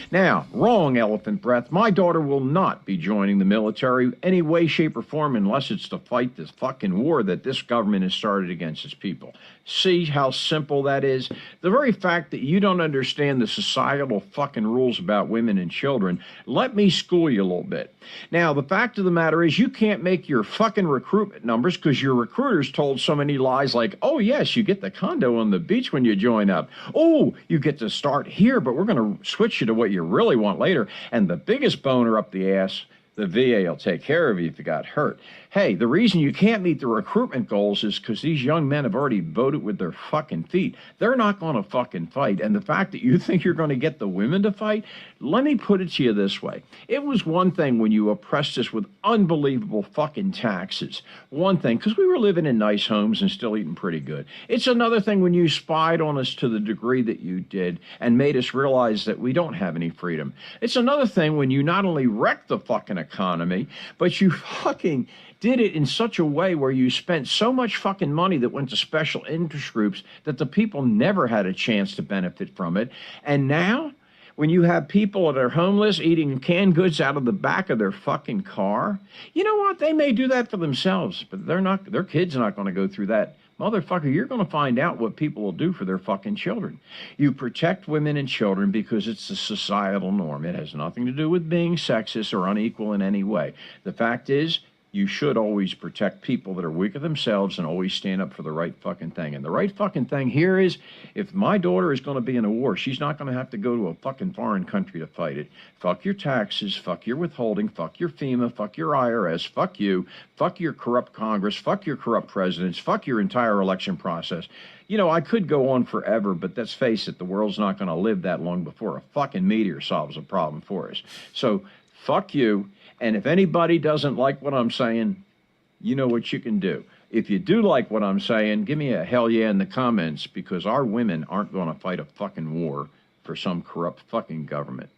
Now, wrong, elephant breath. My daughter will not be joining the military any way, shape, or form unless it's to fight this fucking war that this government has started against its people. See how simple that is? The very fact that you don't understand the societal fucking rules about women and children, let me school you a little bit. Now, the fact of the matter is you can't make your fucking recruitment numbers because your recruiters told so many lies like, oh, yes, you get the condo on the beach when you join up. Oh, you get to start here, but we're going to switch you to what you really want later. And the biggest boner up the ass, the VA will take care of you if you got hurt. Hey, the reason you can't meet the recruitment goals is because these young men have already voted with their fucking feet. They're not going to fucking fight. And the fact that you think you're going to get the women to fight, let me put it to you this way. It was one thing when you oppressed us with unbelievable fucking taxes. One thing, because we were living in nice homes and still eating pretty good. It's another thing when you spied on us to the degree that you did and made us realize that we don't have any freedom. It's another thing when you not only wrecked the fucking economy, but you fucking did it in such a way where you spent so much fucking money that went to special interest groups that the people never had a chance to benefit from it. And now, when you have people that are homeless eating canned goods out of the back of their fucking car, you know what? They may do that for themselves, but their kids are not going to go through that. Motherfucker, you're going to find out what people will do for their fucking children. You protect women and children because it's a societal norm. It has nothing to do with being sexist or unequal in any way. The fact is, you should always protect people that are weak of themselves and always stand up for the right fucking thing. And the right fucking thing here is, if my daughter is going to be in a war, she's not going to have to go to a fucking foreign country to fight it. Fuck your taxes, fuck your withholding, fuck your FEMA, fuck your IRS, fuck you, fuck your corrupt Congress, fuck your corrupt presidents, fuck your entire election process. You know, I could go on forever, but let's face it, the world's not going to live that long before a fucking meteor solves a problem for us. So, fuck you. And if anybody doesn't like what I'm saying, you know what you can do. If you do like what I'm saying, give me a hell yeah in the comments, because our women aren't going to fight a fucking war for some corrupt fucking government.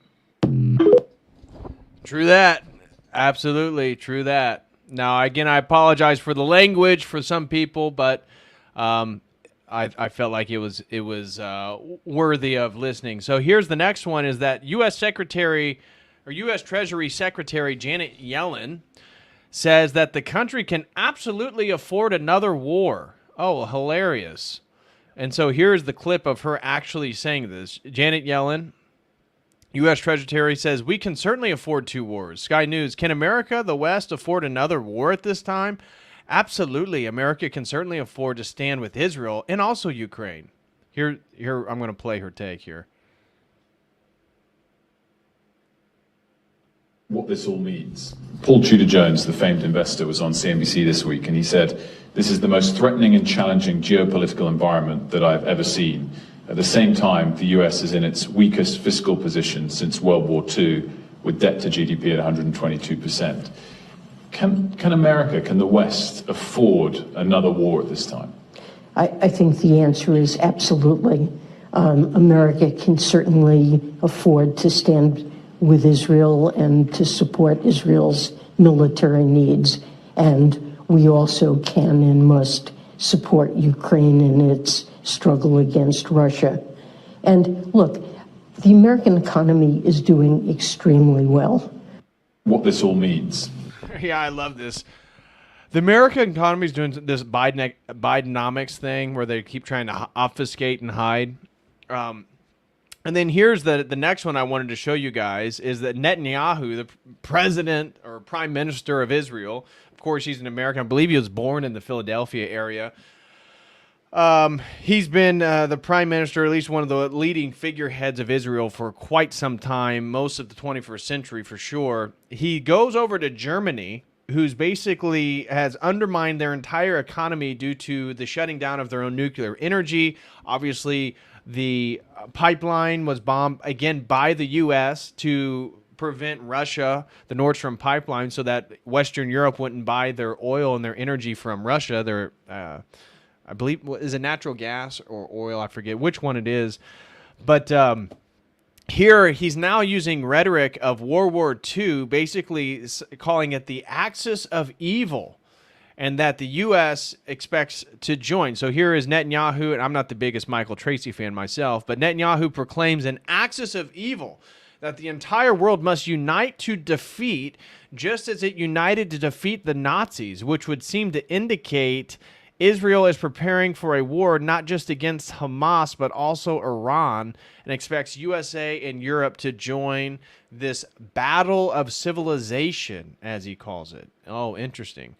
True that. Absolutely true that. Now, again, I apologize for the language for some people, but I felt like it was worthy of listening. So here's the next one: is that U.S. Treasury Secretary Janet Yellen says that the country can absolutely afford another war. Oh, hilarious. And so here's the clip of her actually saying this. Janet Yellen, U.S. Treasury, says, "We can certainly afford two wars." Sky News, "Can America, the West, afford another war at this time?" Absolutely. America can certainly afford to stand with Israel and also Ukraine. Here I'm going to play her take here. What this all means. Paul Tudor-Jones, the famed investor, was on CNBC this week, and he said, "This is the most threatening and challenging geopolitical environment that I've ever seen. At the same time, the US is in its weakest fiscal position since World War II, with debt to GDP at 122%. Can America, can the West afford another war at this time?" I think the answer is absolutely. America can certainly afford to stand with Israel and to support Israel's military needs. And we also can and must support Ukraine in its struggle against Russia. And look, the American economy is doing extremely well. What this all means. Yeah, I love this. The American economy is doing this Bidenomics thing where they keep trying to obfuscate and hide. And then here's the next one I wanted to show you guys, is that Netanyahu, the president or prime minister of Israel, of course, he's an American. I believe he was born in the Philadelphia area. He's been the prime minister, at least one of the leading figureheads of Israel for quite some time, most of the 21st century for sure. He goes over to Germany, who's basically has undermined their entire economy due to the shutting down of their own nuclear energy. Obviously, the pipeline was bombed again by the U.S. to prevent Russia, the Nord Stream pipeline, so that Western Europe wouldn't buy their oil and their energy from Russia. Their, I believe, is it natural gas or oil? I forget which one it is. But here he's now using rhetoric of World War II, basically calling it the axis of evil, and that the U.S. expects to join. So here is Netanyahu, and I'm not the biggest Michael Tracy fan myself, but Netanyahu proclaims an axis of evil that the entire world must unite to defeat, just as it united to defeat the Nazis, which would seem to indicate Israel is preparing for a war not just against Hamas, but also Iran, and expects USA and Europe to join this battle of civilization, as he calls it. Oh, interesting.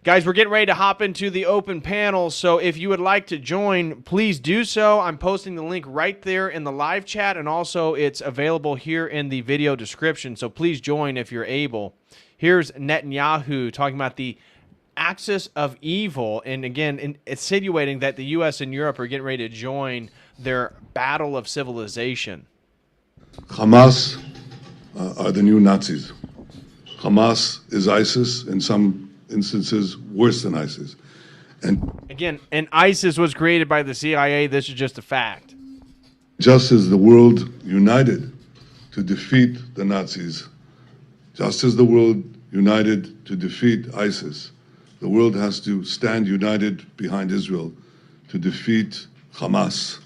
Guys, we're getting ready to hop into the open panel, so if you would like to join, please do so. I'm posting the link right there in the live chat, and also it's available here in the video description, so please join if you're able. Here's Netanyahu talking about the axis of evil, and again, insinuating that the U.S. and Europe are getting ready to join their battle of civilization. Hamas are the new Nazis. Hamas is ISIS, in some instances worse than ISIS. And again, and ISIS was created by the CIA. This is just a fact. Just as the world united to defeat the Nazis, just as the world united to defeat ISIS, the world has to stand united behind Israel to defeat Hamas.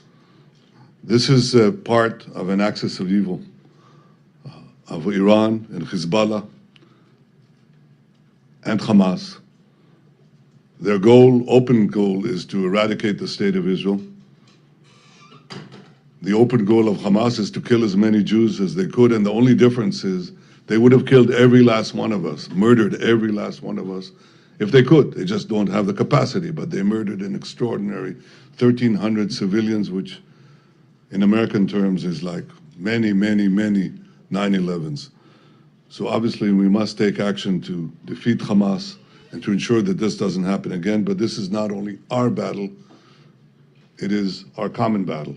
This is part of an axis of evil of Iran and Hezbollah and Hamas. Their goal, open goal, is to eradicate the state of Israel. The open goal of Hamas is to kill as many Jews as they could, and the only difference is they would have killed every last one of us, murdered every last one of us, if they could. They just don't have the capacity, but they murdered an extraordinary 1,300 civilians, which in American terms is like many, many, many 9/11s. So obviously we must take action to defeat Hamas and to ensure that this doesn't happen again. But this is not only our battle, it is our common battle,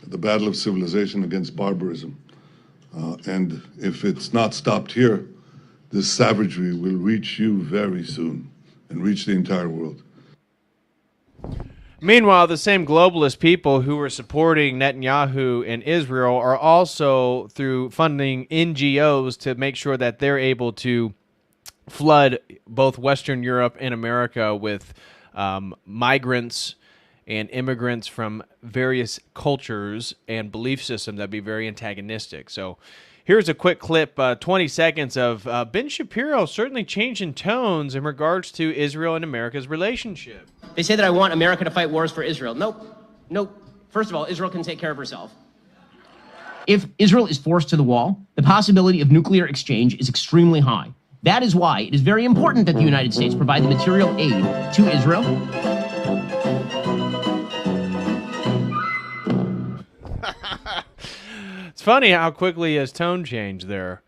the battle of civilization against barbarism. And if it's not stopped here, this savagery will reach you very soon and reach the entire world. Meanwhile, the same globalist people who were supporting Netanyahu and Israel are also through funding NGOs to make sure that they're able to flood both Western Europe and America with migrants and immigrants from various cultures and belief systems that be very antagonistic. So here's a quick clip, 20 seconds of Ben Shapiro certainly changing tones in regards to Israel and America's relationship. They say that I want America to fight wars for Israel. Nope. Nope. First of all, Israel can take care of herself. If Israel is forced to the wall, the possibility of nuclear exchange is extremely high. That is why it is very important that the United States provide the material aid to Israel. It's funny how quickly his tone changed there.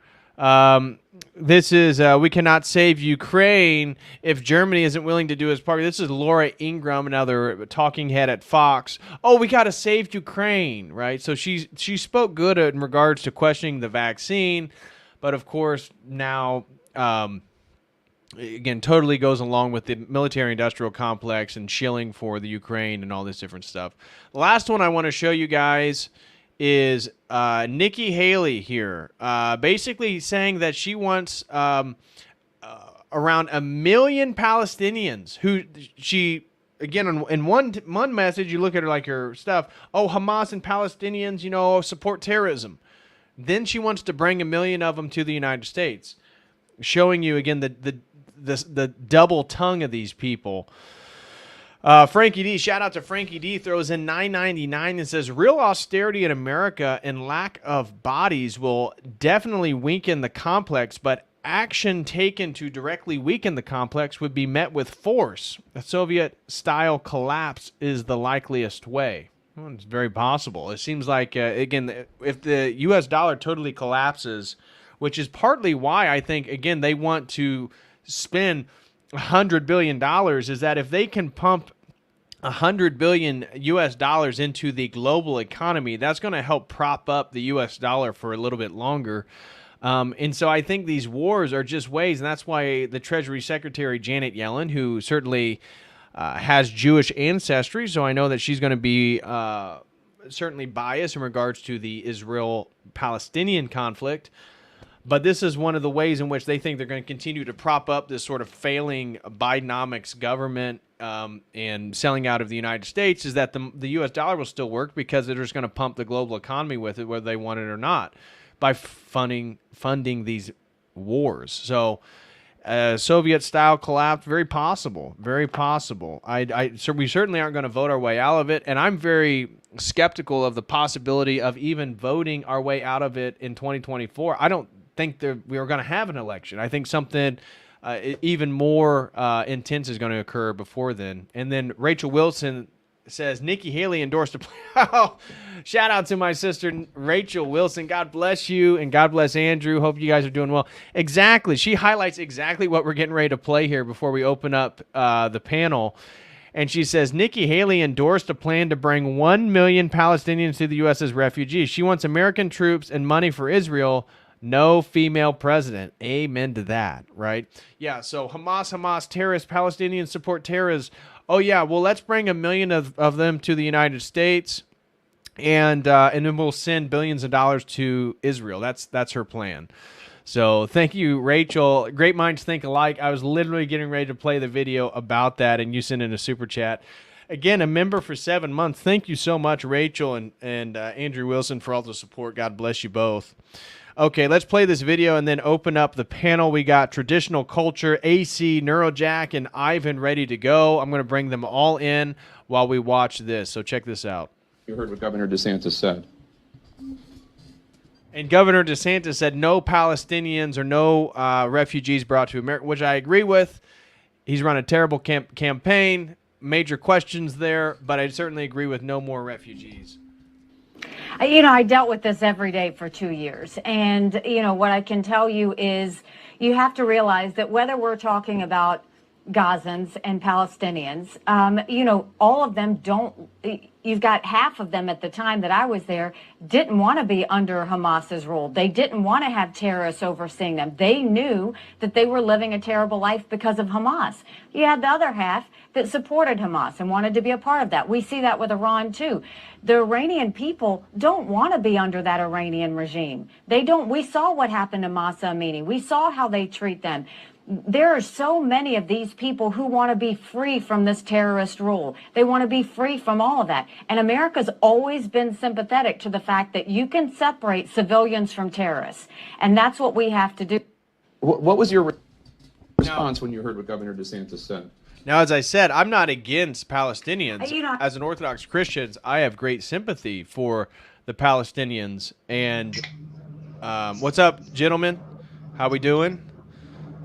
This is, we cannot save Ukraine if Germany isn't willing to do its part. This is Laura Ingraham, another talking head at Fox. Oh, we got to save Ukraine, right? So she spoke good in regards to questioning the vaccine, but of course now, again, totally goes along with the military-industrial complex and shilling for the Ukraine and all this different stuff. The last one I want to show you guys is Nikki Haley here, basically saying that she wants around 1 million Palestinians who she, again, in one message, you look at her like her stuff, oh, Hamas and Palestinians, you know, support terrorism. Then she wants to bring 1 million of them to the United States, showing you, again, the double tongue of these people. Frankie D, shout out to Frankie D, throws in $9.99 and says, real austerity in America and lack of bodies will definitely weaken the complex, but action taken to directly weaken the complex would be met with force. A Soviet-style collapse is the likeliest way. Well, it's very possible. It seems like, again, if the U.S. dollar totally collapses, which is partly why I think, again, they want to spend $100 billion, is that if they can pump $100 billion US dollars into the global economy, that's going to help prop up the US dollar for a little bit longer. And so I think these wars are just ways, and that's why the Treasury Secretary Janet Yellen, who certainly has Jewish ancestry, so I know that she's going to be certainly biased in regards to the Israel-Palestinian conflict, but this is one of the ways in which they think they're going to continue to prop up this sort of failing Bidenomics government and selling out of the United States, is that the U.S. dollar will still work because they're just going to pump the global economy with it, whether they want it or not, by funding these wars. So Soviet-style collapse, very possible, very possible. So we certainly aren't going to vote our way out of it, and I'm very skeptical of the possibility of even voting our way out of it in 2024. I don't think we are going to have an election. I think something even more intense is going to occur before then. And then Rachel Wilson says, Nikki Haley endorsed a plan. Shout out to my sister, Rachel Wilson. God bless you, and God bless Andrew. Hope you guys are doing well. Exactly. She highlights exactly what we're getting ready to play here before we open up the panel. And she says, Nikki Haley endorsed a plan to bring 1 million Palestinians to the U.S. as refugees. She wants American troops and money for Israel. No female president. Amen to that, right? Yeah, so Hamas, terrorists, Palestinians support terrorists. Oh, yeah, well, let's bring 1 million of them to the United States, and then we'll send billions of dollars to Israel. That's her plan. So thank you, Rachel. Great minds think alike. I was literally getting ready to play the video about that, and you sent in a super chat. Again, a member for 7 months. Thank you so much, Rachel and Andrew Wilson, for all the support. God bless you both. Okay, let's play this video and then open up the panel. We got Traditional Culture, AC, Neurojack, and Ivan ready to go. I'm going to bring them all in while we watch this. So check this out. You heard what Governor DeSantis said. And Governor DeSantis said no Palestinians or no refugees brought to America, which I agree with. He's run a terrible campaign, major questions there, but I certainly agree with no more refugees. You know, I dealt with this every day for 2 years. And, you know, what I can tell you is you have to realize that whether we're talking about Gazans and Palestinians, you know, all of them don't, you've got half of them at the time that I was there didn't want to be under Hamas's rule. They didn't want to have terrorists overseeing them. They knew that they were living a terrible life because of Hamas. You had the other half that supported Hamas and wanted to be a part of that. We see that with Iran too. The Iranian people don't want to be under that Iranian regime. They don't. We saw what happened to Masa Amini. We saw how they treat them. There are so many of these people who want to be free from this terrorist rule. They want to be free from all of that. And America's always been sympathetic to the fact that you can separate civilians from terrorists. And that's what we have to do. What was your response when you heard what Governor DeSantis said? Now, as I said, I'm not against Palestinians. You know, as an Orthodox Christian, I have great sympathy for the Palestinians. And what's up, gentlemen? How we doing?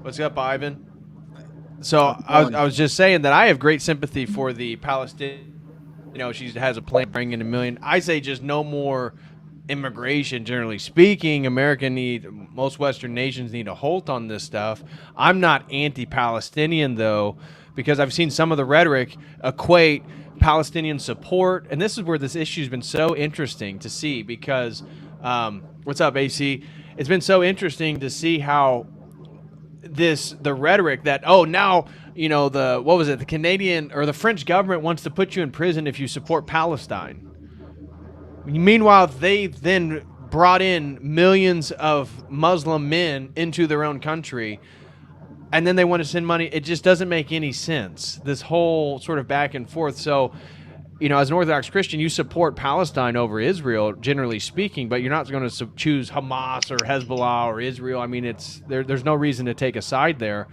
What's up, Ivan? So I was just saying that I have great sympathy for the Palestinian. You know, she has a plan to bring in 1 million. I say just no more immigration, generally speaking. Most Western nations need a halt on this stuff. I'm not anti-Palestinian, though, because I've seen some of the rhetoric equate Palestinian support. And this is where this issue has been so interesting to see because, what's up, AC? It's been so interesting to see how the rhetoric that, oh, now, you know, the Canadian or the French government wants to put you in prison if you support Palestine. Meanwhile, they then brought in millions of Muslim men into their own country, and then they want to send money. It just doesn't make any sense, this whole sort of back and forth. So, you know, as an Orthodox Christian, you support Palestine over Israel, generally speaking, but you're not going to choose Hamas or Hezbollah or Israel. I mean, there's no reason to take a side there.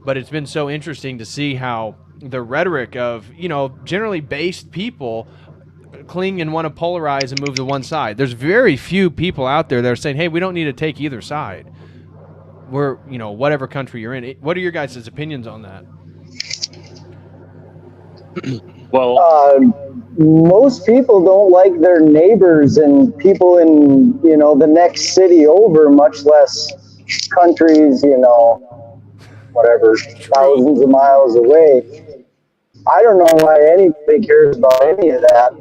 But it's been so interesting to see how the rhetoric of, you know, generally based people cling and want to polarize and move to one side. There's very few people out there that are saying, hey, we don't need to take either side. We're, you know, whatever country you're in. What are your guys' opinions on that? Well, most people don't like their neighbors and people in, you know, the next city over, much less countries, you know, whatever, thousands of miles away. I don't know why anybody cares about any of that.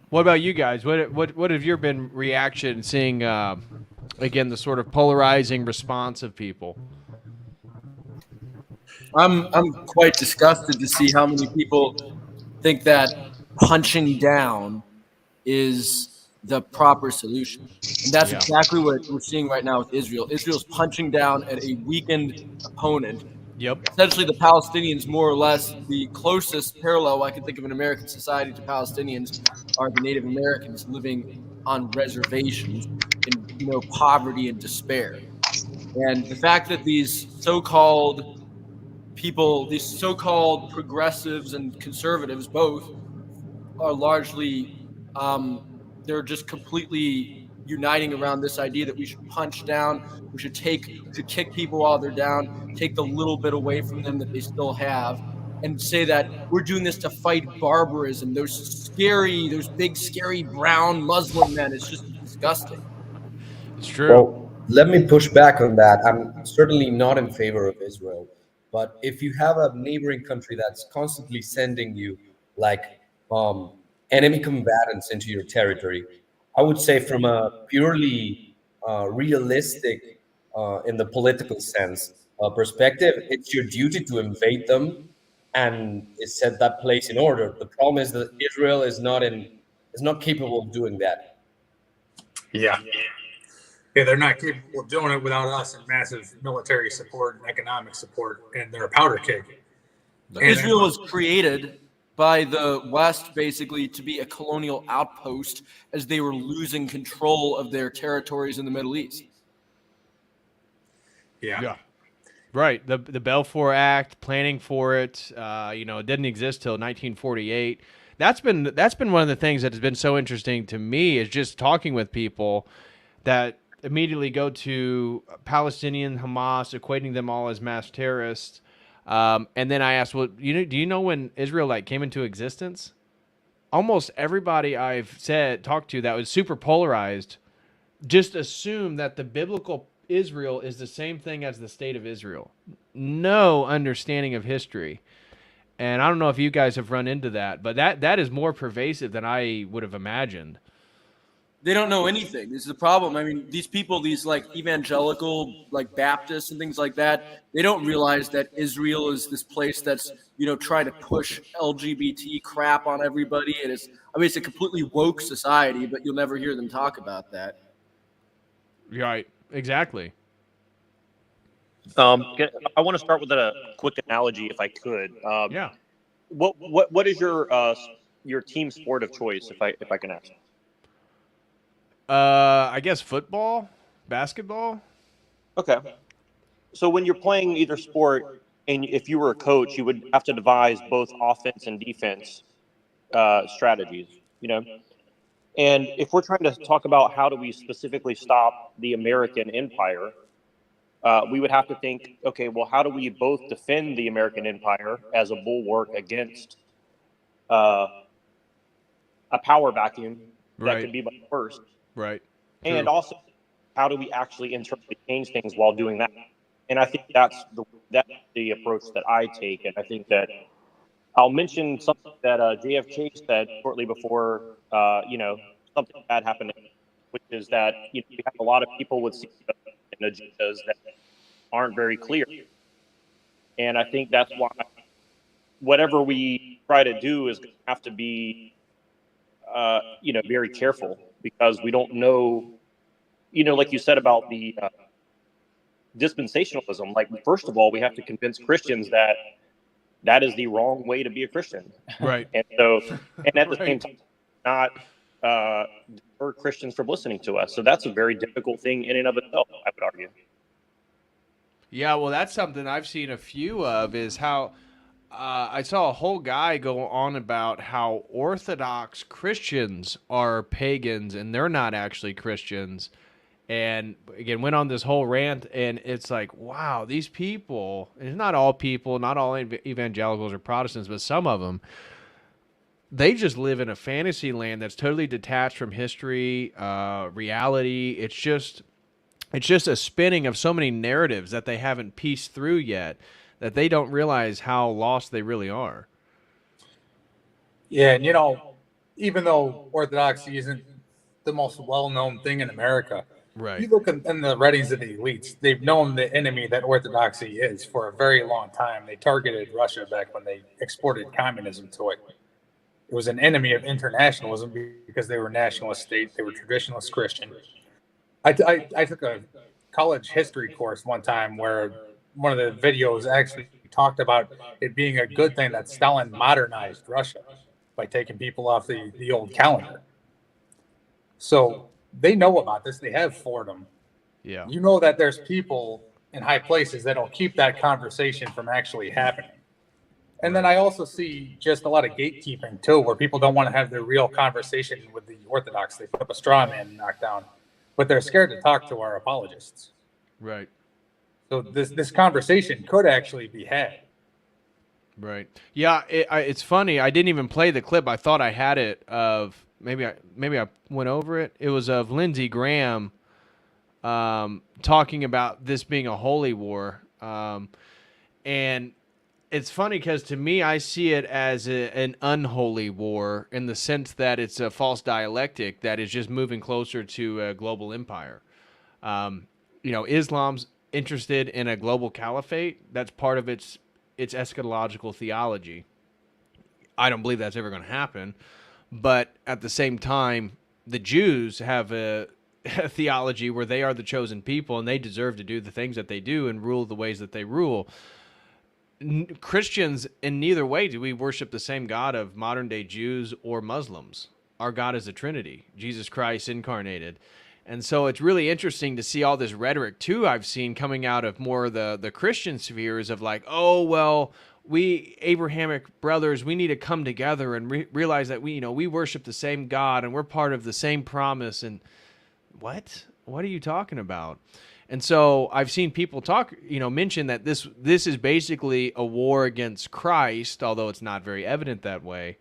What about you guys? What have your been reaction seeing again, the sort of polarizing response of people. I'm quite disgusted to see how many people think that punching down is the proper solution. And that's exactly what we're seeing right now with Israel. Israel's punching down at a weakened opponent. Yep. Essentially, the Palestinians, more or less, the closest parallel I can think of in American society to Palestinians are the Native Americans living on reservations in poverty and despair. And the fact that these so-called people, these so-called progressives and conservatives, both, are largely they're just completely uniting around this idea that we should punch down, we should kick people while they're down, take the little bit away from them that they still have, and say that we're doing this to fight barbarism. Those big, scary brown Muslim men. It's just disgusting. It's true. Well, let me push back on that. I'm certainly not in favor of Israel, but if you have a neighboring country that's constantly sending you like enemy combatants into your territory, I would say from a purely realistic, in the political sense, perspective, it's your duty to invade them and set that place in order. The problem is that Israel is not capable of doing that. Yeah, they're not capable of doing it without us and massive military support and economic support, and they're a powder keg. Israel was created by the West basically to be a colonial outpost as they were losing control of their territories in the Middle East. Yeah. Right. The Balfour Act, planning for it, it didn't exist till 1948. That's been one of the things that has been so interesting to me, is just talking with people that immediately go to Palestinian, Hamas, equating them all as mass terrorists. And then I asked, well, do you know when Israel came into existence? Almost everybody I've talked to that was super polarized just assume that the biblical Israel is the same thing as the state of Israel. No understanding of history. And I don't know if you guys have run into that, but that is more pervasive than I would have imagined. They don't know anything. This is the problem. I mean, these people, these evangelical, Baptists and things like that, they don't realize that Israel is this place that's, trying to push LGBT crap on everybody. And it's a completely woke society, but you'll never hear them talk about that. Right. Exactly. I want to start with a quick analogy, if I could. Yeah. What is your team sport of choice, if I can ask? I guess football, basketball. Okay. So when you're playing either sport, and if you were a coach, you would have to devise both offense and defense strategies, And if we're trying to talk about how do we specifically stop the American empire, we would have to think, okay, well, how do we both defend the American empire as a bulwark against a power vacuum that could be much worse? Right. And also, how do we actually internally change things while doing that? And I think that's the approach that I take. And I think that I'll mention something that JFK said shortly before, something bad happened, which is that we have a lot of people with agendas that aren't very clear. And I think that's why whatever we try to do is going to have to be, very careful, because we don't know, like you said about the dispensationalism. First of all, we have to convince Christians that is the wrong way to be a Christian. Right. And at the same time, not deter Christians from listening to us. So that's a very difficult thing in and of itself, I would argue. Yeah, well, that's something I've seen a few of, is how I saw a whole guy go on about how Orthodox Christians are pagans and they're not actually Christians. And again, went on this whole rant, and it's like, wow, these people, and it's not all people, not all evangelicals or Protestants, but some of them, they just live in a fantasy land that's totally detached from history, reality. It's just a spinning of so many narratives that they haven't pieced through yet, that they don't realize how lost they really are. Yeah, and even though Orthodoxy isn't the most well-known thing in America, Right. You look in the writings of the elites, they've known the enemy that orthodoxy is for a very long time. They targeted Russia back when they exported communism to it. It was an enemy of internationalism because they were nationalist state. They were traditionalist Christian. I took a college history course one time where one of the videos actually talked about it being a good thing that Stalin modernized Russia by taking people off the old calendar. So they know about this. They have forwarded them. Yeah. You know that there's people in high places that'll keep that conversation from actually happening. And then I also see just a lot of gatekeeping too, where people don't want to have their real conversation with the Orthodox. They put up a straw man and knock down, but they're scared to talk to our apologists. Right. So this conversation could actually be had. Right. Yeah. It's funny. I didn't even play the clip. I thought I had it of maybe I went over it. It was of Lindsey Graham talking about this being a holy war. And it's funny because to me, I see it as an unholy war in the sense that it's a false dialectic that is just moving closer to a global empire. Islam's interested in a global caliphate. That's part of its eschatological theology. I don't believe that's ever going to happen. But at the same time, the Jews have a theology where they are the chosen people and they deserve to do the things that they do and rule the ways that they rule. Christians, in neither way do we worship the same God of modern-day Jews or Muslims. Our God is a Trinity, Jesus Christ incarnated. And so it's really interesting to see all this rhetoric, too, I've seen coming out of more of the Christian spheres of like, oh, well, we Abrahamic brothers, we need to come together and realize that we worship the same God and we're part of the same promise. And what are you talking about? And so I've seen people mention that this is basically a war against Christ, although it's not very evident that way.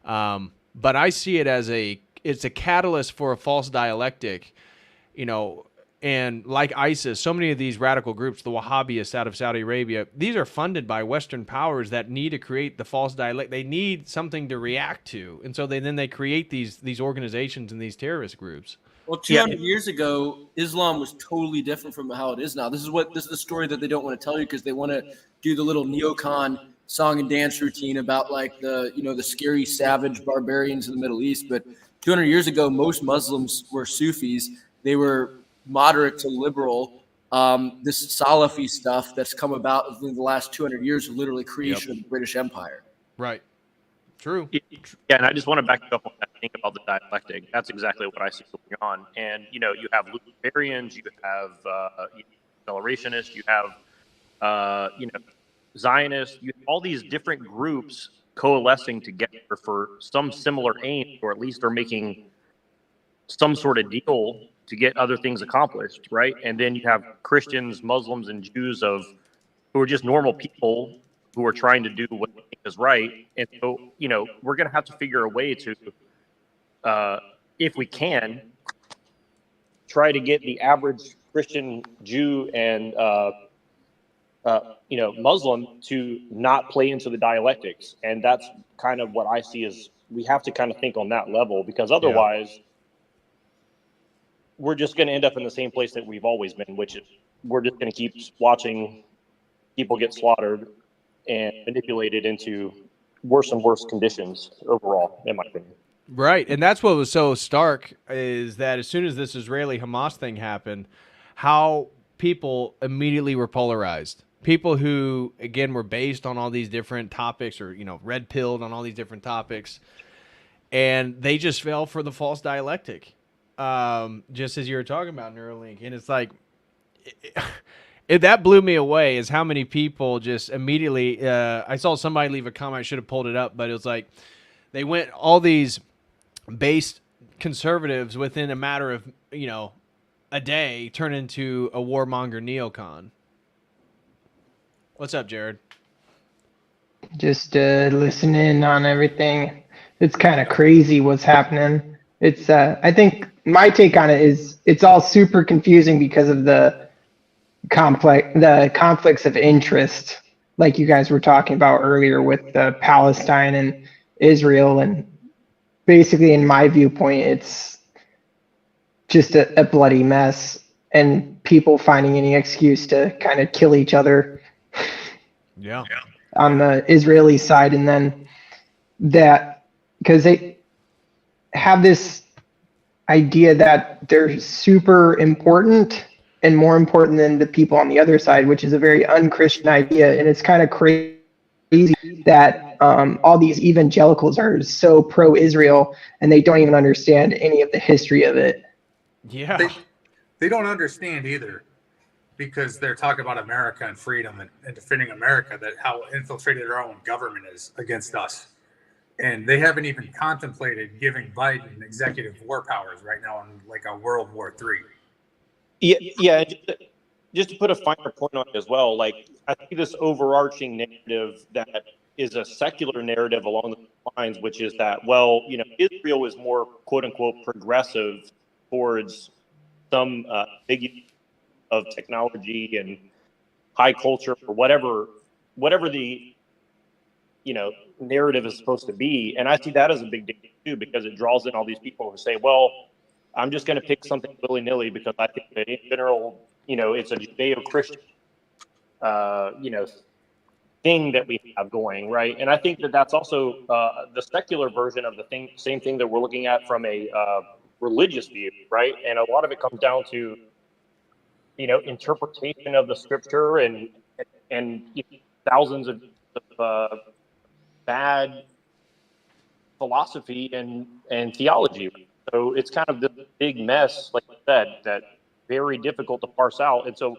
But I see it as it's a catalyst for a false dialectic, and like ISIS, so many of these radical groups, the Wahhabis out of Saudi Arabia, these are funded by Western powers that need to create the false dialect. They need something to react to. And so they create these organizations and these terrorist groups. Well, 200 years ago, Islam was totally different from how it is now. This is the story that they don't want to tell you because they want to do the little neocon song and dance routine about like the scary savage barbarians in the Middle East. But 200 years ago, most Muslims were Sufis. They were moderate to liberal. This Salafi stuff that's come about within the last 200 years, literally creation of the British Empire. Right. True. Yeah, and I just want to back up on that thing about the dialectic. That's exactly what I see going on. And you have Luciferians, you have accelerationists, you have Zionists, you have all these different groups coalescing together for some similar aim, or at least they're making some sort of deal to get other things accomplished, right? And then you have Christians, Muslims, and Jews who are just normal people who are trying to do what they think is right. And so, we're going to have to figure a way to, if we can, try to get the average Christian, Jew, and, Muslim to not play into the dialectics. And that's kind of what I see as we have to kind of think on that level, because otherwise we're just going to end up in the same place that we've always been, which is we're just going to keep watching people get slaughtered and manipulated into worse and worse conditions overall, in my opinion. Right. And that's what was so stark is that as soon as this Israeli-Hamas thing happened, how people immediately were polarized. People who, again, were based on all these different topics or, red-pilled on all these different topics, and they just fell for the false dialectic, just as you were talking about, Neuralink. And it's like... that blew me away is how many people just immediately I saw somebody leave a comment, I should have pulled it up, but it was like they went all these based conservatives within a matter of a day turn into a warmonger neocon. What's up, Jared? Just listening on everything. It's kind of crazy what's happening. It's I think my take on it is it's all super confusing because of the conflicts of interest, like you guys were talking about earlier with Palestine and Israel. And basically, in my viewpoint, it's just a bloody mess, and people finding any excuse to kind of kill each other Yeah. on the Israeli side. And then that, because they have this idea that they're super important and more important than the people on the other side, which is a very unchristian idea. And it's kind of crazy that all these evangelicals are so pro-Israel and they don't even understand any of the history of it. Yeah. They don't understand either, because they're talking about America and freedom and defending America, that how infiltrated our own government is against us. And they haven't even contemplated giving Biden executive war powers right now in like a World War III. Yeah. Just to put a finer point on it as well, like I think this overarching narrative that is a secular narrative along the lines, which is that, well, you know, Israel is more quote unquote progressive towards some big of technology and high culture or whatever the, you know, narrative is supposed to be. And I see that as a big deal too, because it draws in all these people who say, well, I'm just going to pick something willy-nilly because I think that in general, you know, it's a Judeo-Christian, you know, thing that we have going, right? And I think that that's also the secular version of the same thing that we're looking at from a religious view, right? And a lot of it comes down to, you know, interpretation of the scripture and you know, thousands of bad philosophy and theology. So it's kind of this big mess, like I said, that very difficult to parse out. And so,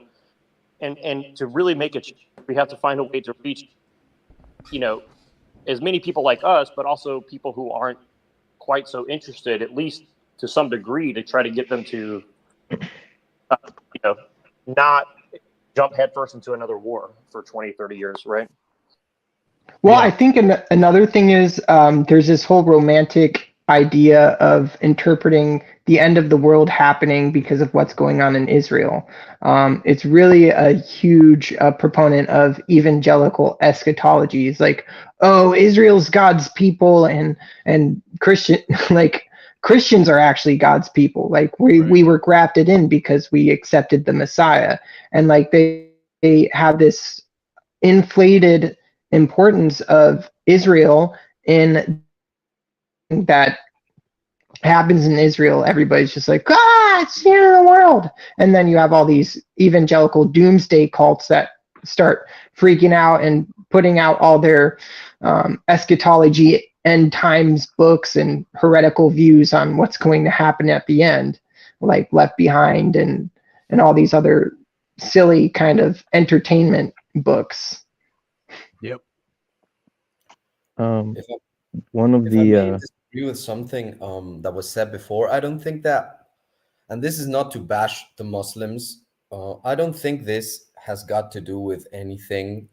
and to really make it, we have to find a way to reach, you know, as many people like us, but also people who aren't quite so interested, at least to some degree, to try to get them to, you know, not jump headfirst into another war for 20, 30 years, right? Well, I think another thing is there's this whole romantic idea of interpreting the end of the world happening because of what's going on in Israel. It's really a huge proponent of evangelical eschatology. It's like, oh, Israel's God's people, and Christian like Christians are actually God's people. Like we were grafted in because we accepted the Messiah, and like they have this inflated importance of Israel in that happens in Israel. Everybody's just like, it's the end of the world. And then you have all these evangelical doomsday cults that start freaking out and putting out all their eschatology end times books and heretical views on what's going to happen at the end, like Left Behind and all these other silly kind of entertainment books. Yep. One of If the I may disagree with something that was said before, I don't think that, and this is not to bash the Muslims, I don't think this has got to do with anything,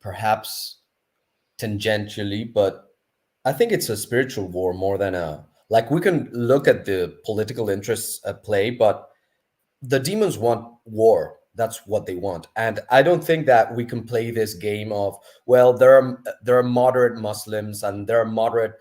perhaps tangentially, but I think it's a spiritual war more than like we can look at the political interests at play, but the demons want war. That's what they want. And I don't think that we can play this game of, well, there are moderate Muslims and there are moderate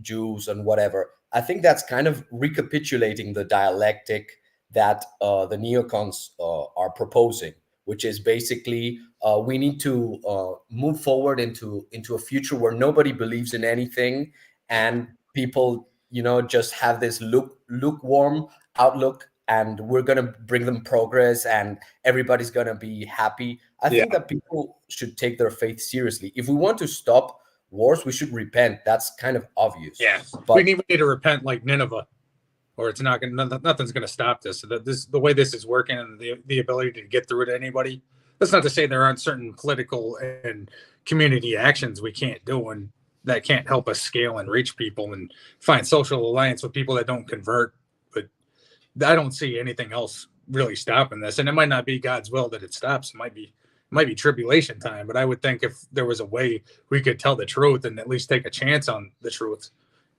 Jews and whatever. I think that's kind of recapitulating the dialectic that the neocons are proposing, which is basically we need to move forward into a future where nobody believes in anything and people, you know, just have this lukewarm outlook, and we're going to bring them progress and everybody's going to be happy. I think that people should take their faith seriously. If we want to stop wars, we should repent. That's kind of obvious. Yeah, but we need to repent like Nineveh, or it's not going. Nothing's going to stop this. So that the way this is working, and the ability to get through to anybody. That's not to say there aren't certain political and community actions we can't do, and that can't help us scale and reach people and find social alliance with people that don't convert. But I don't see anything else really stopping this, and it might not be God's will that it stops. It might be tribulation time, but I would think if there was a way we could tell the truth and at least take a chance on the truth,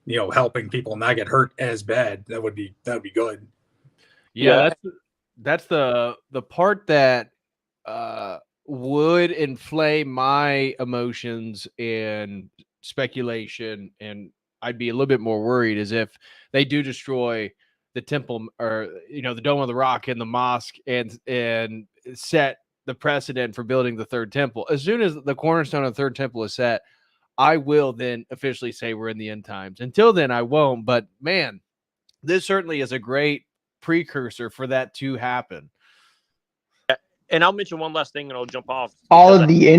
you know, helping people not get hurt as bad, that would be good. Yeah, that's the part that would inflame my emotions and speculation, and I'd be a little bit more worried is if they do destroy the temple, or the Dome of the Rock and the mosque, and set the precedent for building the third temple. As soon as the cornerstone of the third temple is set, I will then officially say we're in the end times. Until then, I won't. But man, this certainly is a great precursor for that to happen. And I'll mention one last thing, and I'll jump off. All of the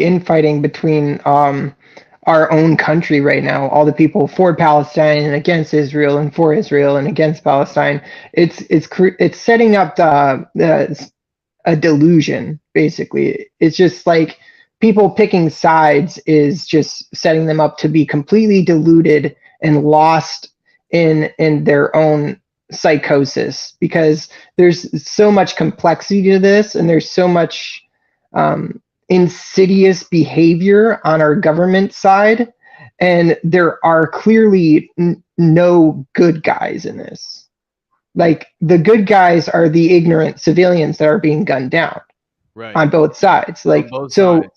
infighting between our own country right now, all the people for Palestine and against Israel, and for Israel and against Palestine, it's setting up a delusion. Basically, it's just like people picking sides is just setting them up to be completely deluded and lost in their own psychosis, because there's so much complexity to this, and there's so much insidious behavior on our government side, and there are clearly no good guys in this. Like, the good guys are the ignorant civilians that are being gunned down, right, on both sides. Like, both sides.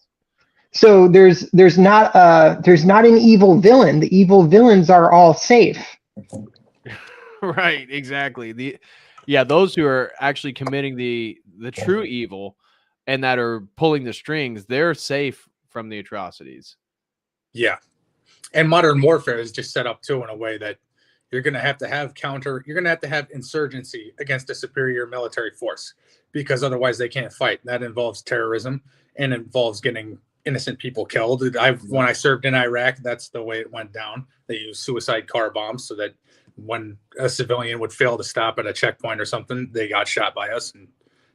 So there's not an evil villain. The evil villains are all safe. Right, exactly. Those who are actually committing the true evil and that are pulling the strings, they're safe from the atrocities. Yeah. And modern warfare is just set up too in a way that you're going to have you're going to have insurgency against a superior military force, because otherwise they can't fight. That involves terrorism and involves getting innocent people killed. When I served in Iraq, that's the way it went down. They used suicide car bombs so that when a civilian would fail to stop at a checkpoint or something, they got shot by us, and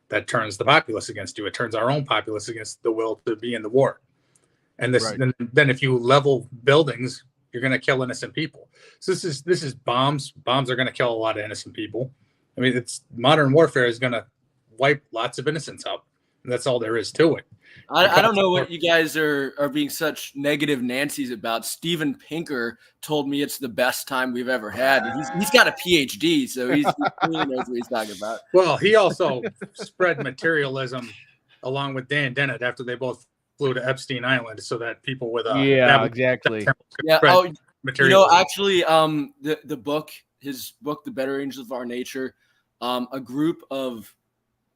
that turns the populace against you. It turns our own populace against the will to be in the war. And then if you level buildings, you're going to kill innocent people. So this is bombs. Bombs are going to kill a lot of innocent people. I mean, modern warfare is going to wipe lots of innocents out. And that's all there is to it. I don't know what you guys are being such negative Nancy's about. Steven Pinker told me it's the best time we've ever had. He's got a PhD, so he really knows what he's talking about. Well, he also spread materialism along with Dan Dennett after they both flew to Epstein Island, so that people with exactly. Actually, the book, his book, The Better Angels of Our Nature, a group of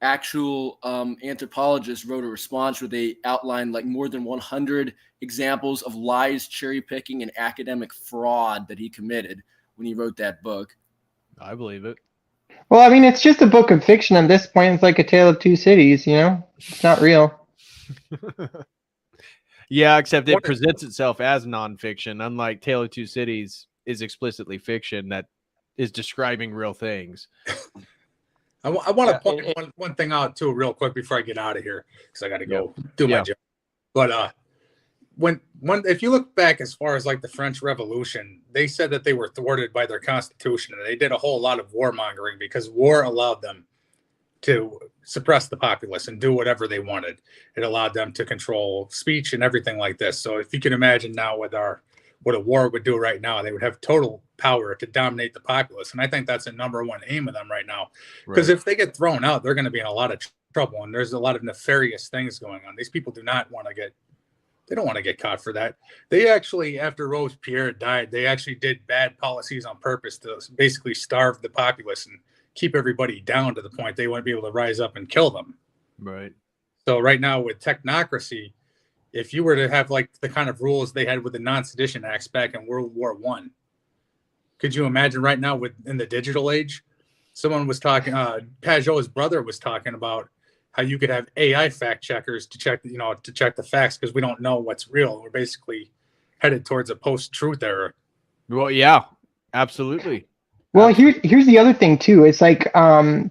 actual anthropologists wrote a response where they outlined like more than 100 examples of lies, cherry picking, and academic fraud that he committed when he wrote that book. I believe it. Well, I mean, it's just a book of fiction at this point. It's like A Tale of Two Cities, It's not real. Yeah, except it presents itself as nonfiction, unlike Tale of Two Cities is explicitly fiction that is describing real things. I want to point one thing out too, real quick before I get out of here, because I got to go do my job. But if you look back as far as like the French Revolution, they said that they were thwarted by their constitution, and they did a whole lot of warmongering because war allowed them to suppress the populace and do whatever they wanted. It allowed them to control speech and everything like this. So if you can imagine now what a war would do right now, they would have total power to dominate the populace. And I think that's the number one aim of them right now. Because if they get thrown out, they're going to be in a lot of trouble. And there's a lot of nefarious things going on. These people don't want to get caught for that. They actually, after Robespierre died, they actually did bad policies on purpose to basically starve the populace and keep everybody down to the point they wouldn't be able to rise up and kill them. Right. So right now with technocracy, if you were to have like the kind of rules they had with the non-sedition acts back in World War I, could you imagine right now in the digital age? Someone was talking, Pajot's brother was talking about how you could have AI fact checkers to check the facts, because we don't know what's real. We're basically headed towards a post-truth era. Well, yeah, absolutely. Well, here's the other thing too. It's like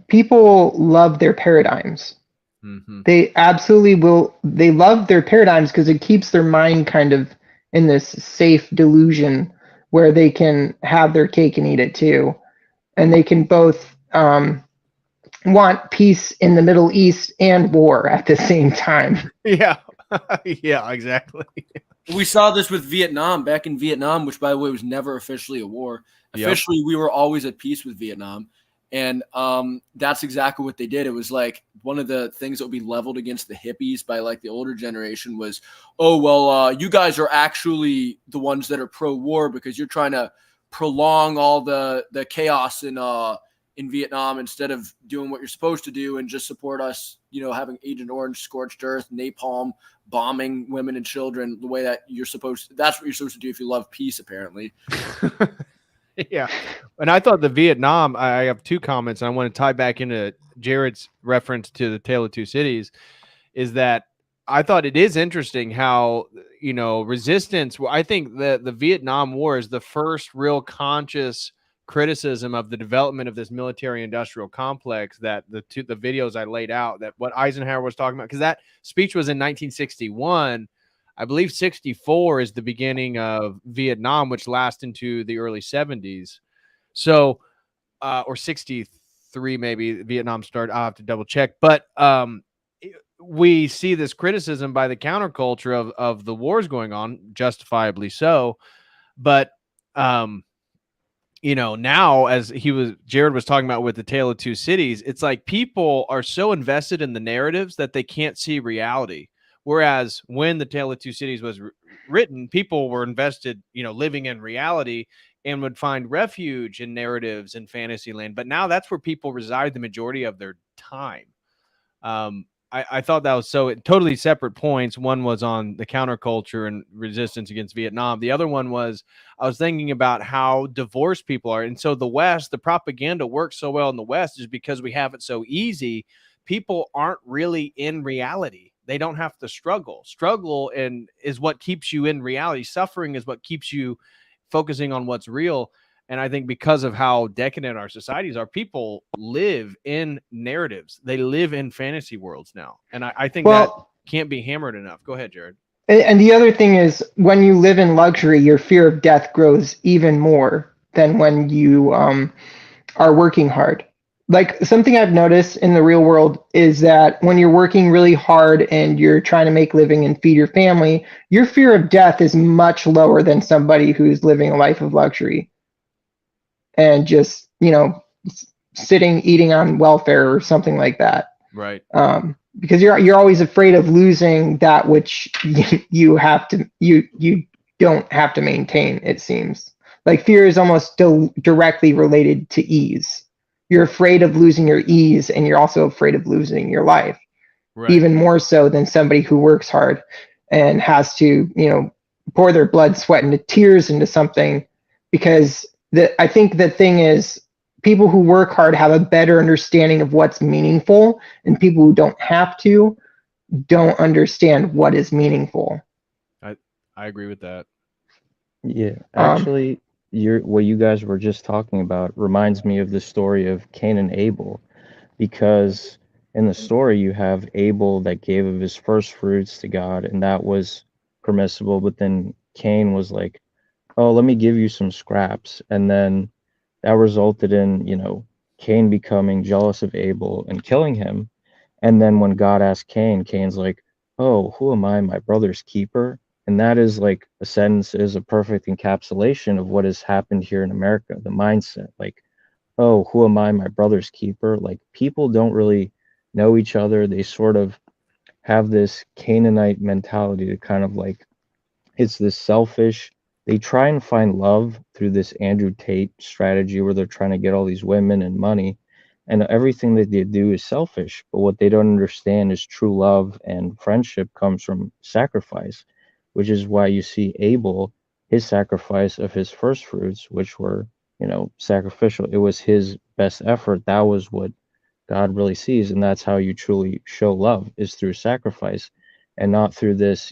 people love their paradigms. Mm-hmm. They absolutely will. They love their paradigms because it keeps their mind kind of in this safe delusion where they can have their cake and eat it too. And they can both want peace in the Middle East and war at the same time. Yeah. Yeah, exactly. We saw this with Vietnam, back in Vietnam, which, by the way, was never officially a war. Officially, we were always at peace with Vietnam. And that's exactly what they did. It was like one of the things that would be leveled against the hippies by like the older generation was, oh, well, you guys are actually the ones that are pro-war because you're trying to prolong all the chaos in Vietnam instead of doing what you're supposed to do and just support us, having Agent Orange, scorched earth, napalm, bombing women and children the way that that's what you're supposed to do if you love peace, apparently. Yeah. And I thought the Vietnam, I have two comments, and I want to tie back into Jared's reference to the Tale of Two Cities, is that I thought it is interesting how, resistance, I think the Vietnam War is the first real conscious criticism of the development of this military industrial complex, that the videos I laid out, that what Eisenhower was talking about, because that speech was in 1961. I believe 64 is the beginning of Vietnam, which lasts into the early 70s. So, or 63, maybe Vietnam started. I'll have to double check. But we see this criticism by the counterculture of the wars going on, justifiably so. But, now, as Jared was talking about with the Tale of Two Cities, it's like people are so invested in the narratives that they can't see reality. Whereas when the Tale of Two Cities was written, people were invested, living in reality and would find refuge in narratives and fantasy land. But now that's where people reside the majority of their time. I thought that was totally separate points. One was on the counterculture and resistance against Vietnam. The other one was, I was thinking about how divorced people are. And so the West, the propaganda works so well in the West is because we have it so easy. People aren't really in reality. They don't have to struggle. Struggle is what keeps you in reality. Suffering is what keeps you focusing on what's real. And I think because of how decadent our societies are, people live in narratives. They live in fantasy worlds now. And I think that can't be hammered enough. Go ahead, Jared. And the other thing is, when you live in luxury, your fear of death grows even more than when you are working hard. Like, something I've noticed in the real world is that when you're working really hard and you're trying to make a living and feed your family, your fear of death is much lower than somebody who's living a life of luxury and just, sitting, eating on welfare or something like that. Right. Because you're always afraid of losing that which you don't have to maintain, it seems. Like, fear is almost directly related to ease. You're afraid of losing your ease, and you're also afraid of losing your life, even more so than somebody who works hard and has to, pour their blood, sweat, and tears into something. Because I think the thing is, people who work hard have a better understanding of what's meaningful, and people who don't have to don't understand what is meaningful. I agree with that. Yeah, actually, what you guys were just talking about reminds me of the story of Cain and Abel, because in the story you have Abel that gave of his first fruits to God, and that was permissible, but then Cain was like, oh, let me give you some scraps, and then that resulted in, Cain becoming jealous of Abel and killing him. And then when God asked Cain, Cain's like, oh, who am I, my brother's keeper? And that is like a sentence, is a perfect encapsulation of what has happened here in America, the mindset. Like, oh, who am I, my brother's keeper? Like, people don't really know each other. They sort of have this Canaanite mentality to kind of like, it's this selfish, they try and find love through this Andrew Tate strategy where they're trying to get all these women and money, and everything that they do is selfish. But what they don't understand is true love and friendship comes from sacrifice, which is why you see Abel, his sacrifice of his first fruits, which were, sacrificial. It was his best effort. That was what God really sees. And that's how you truly show love, is through sacrifice, and not through this,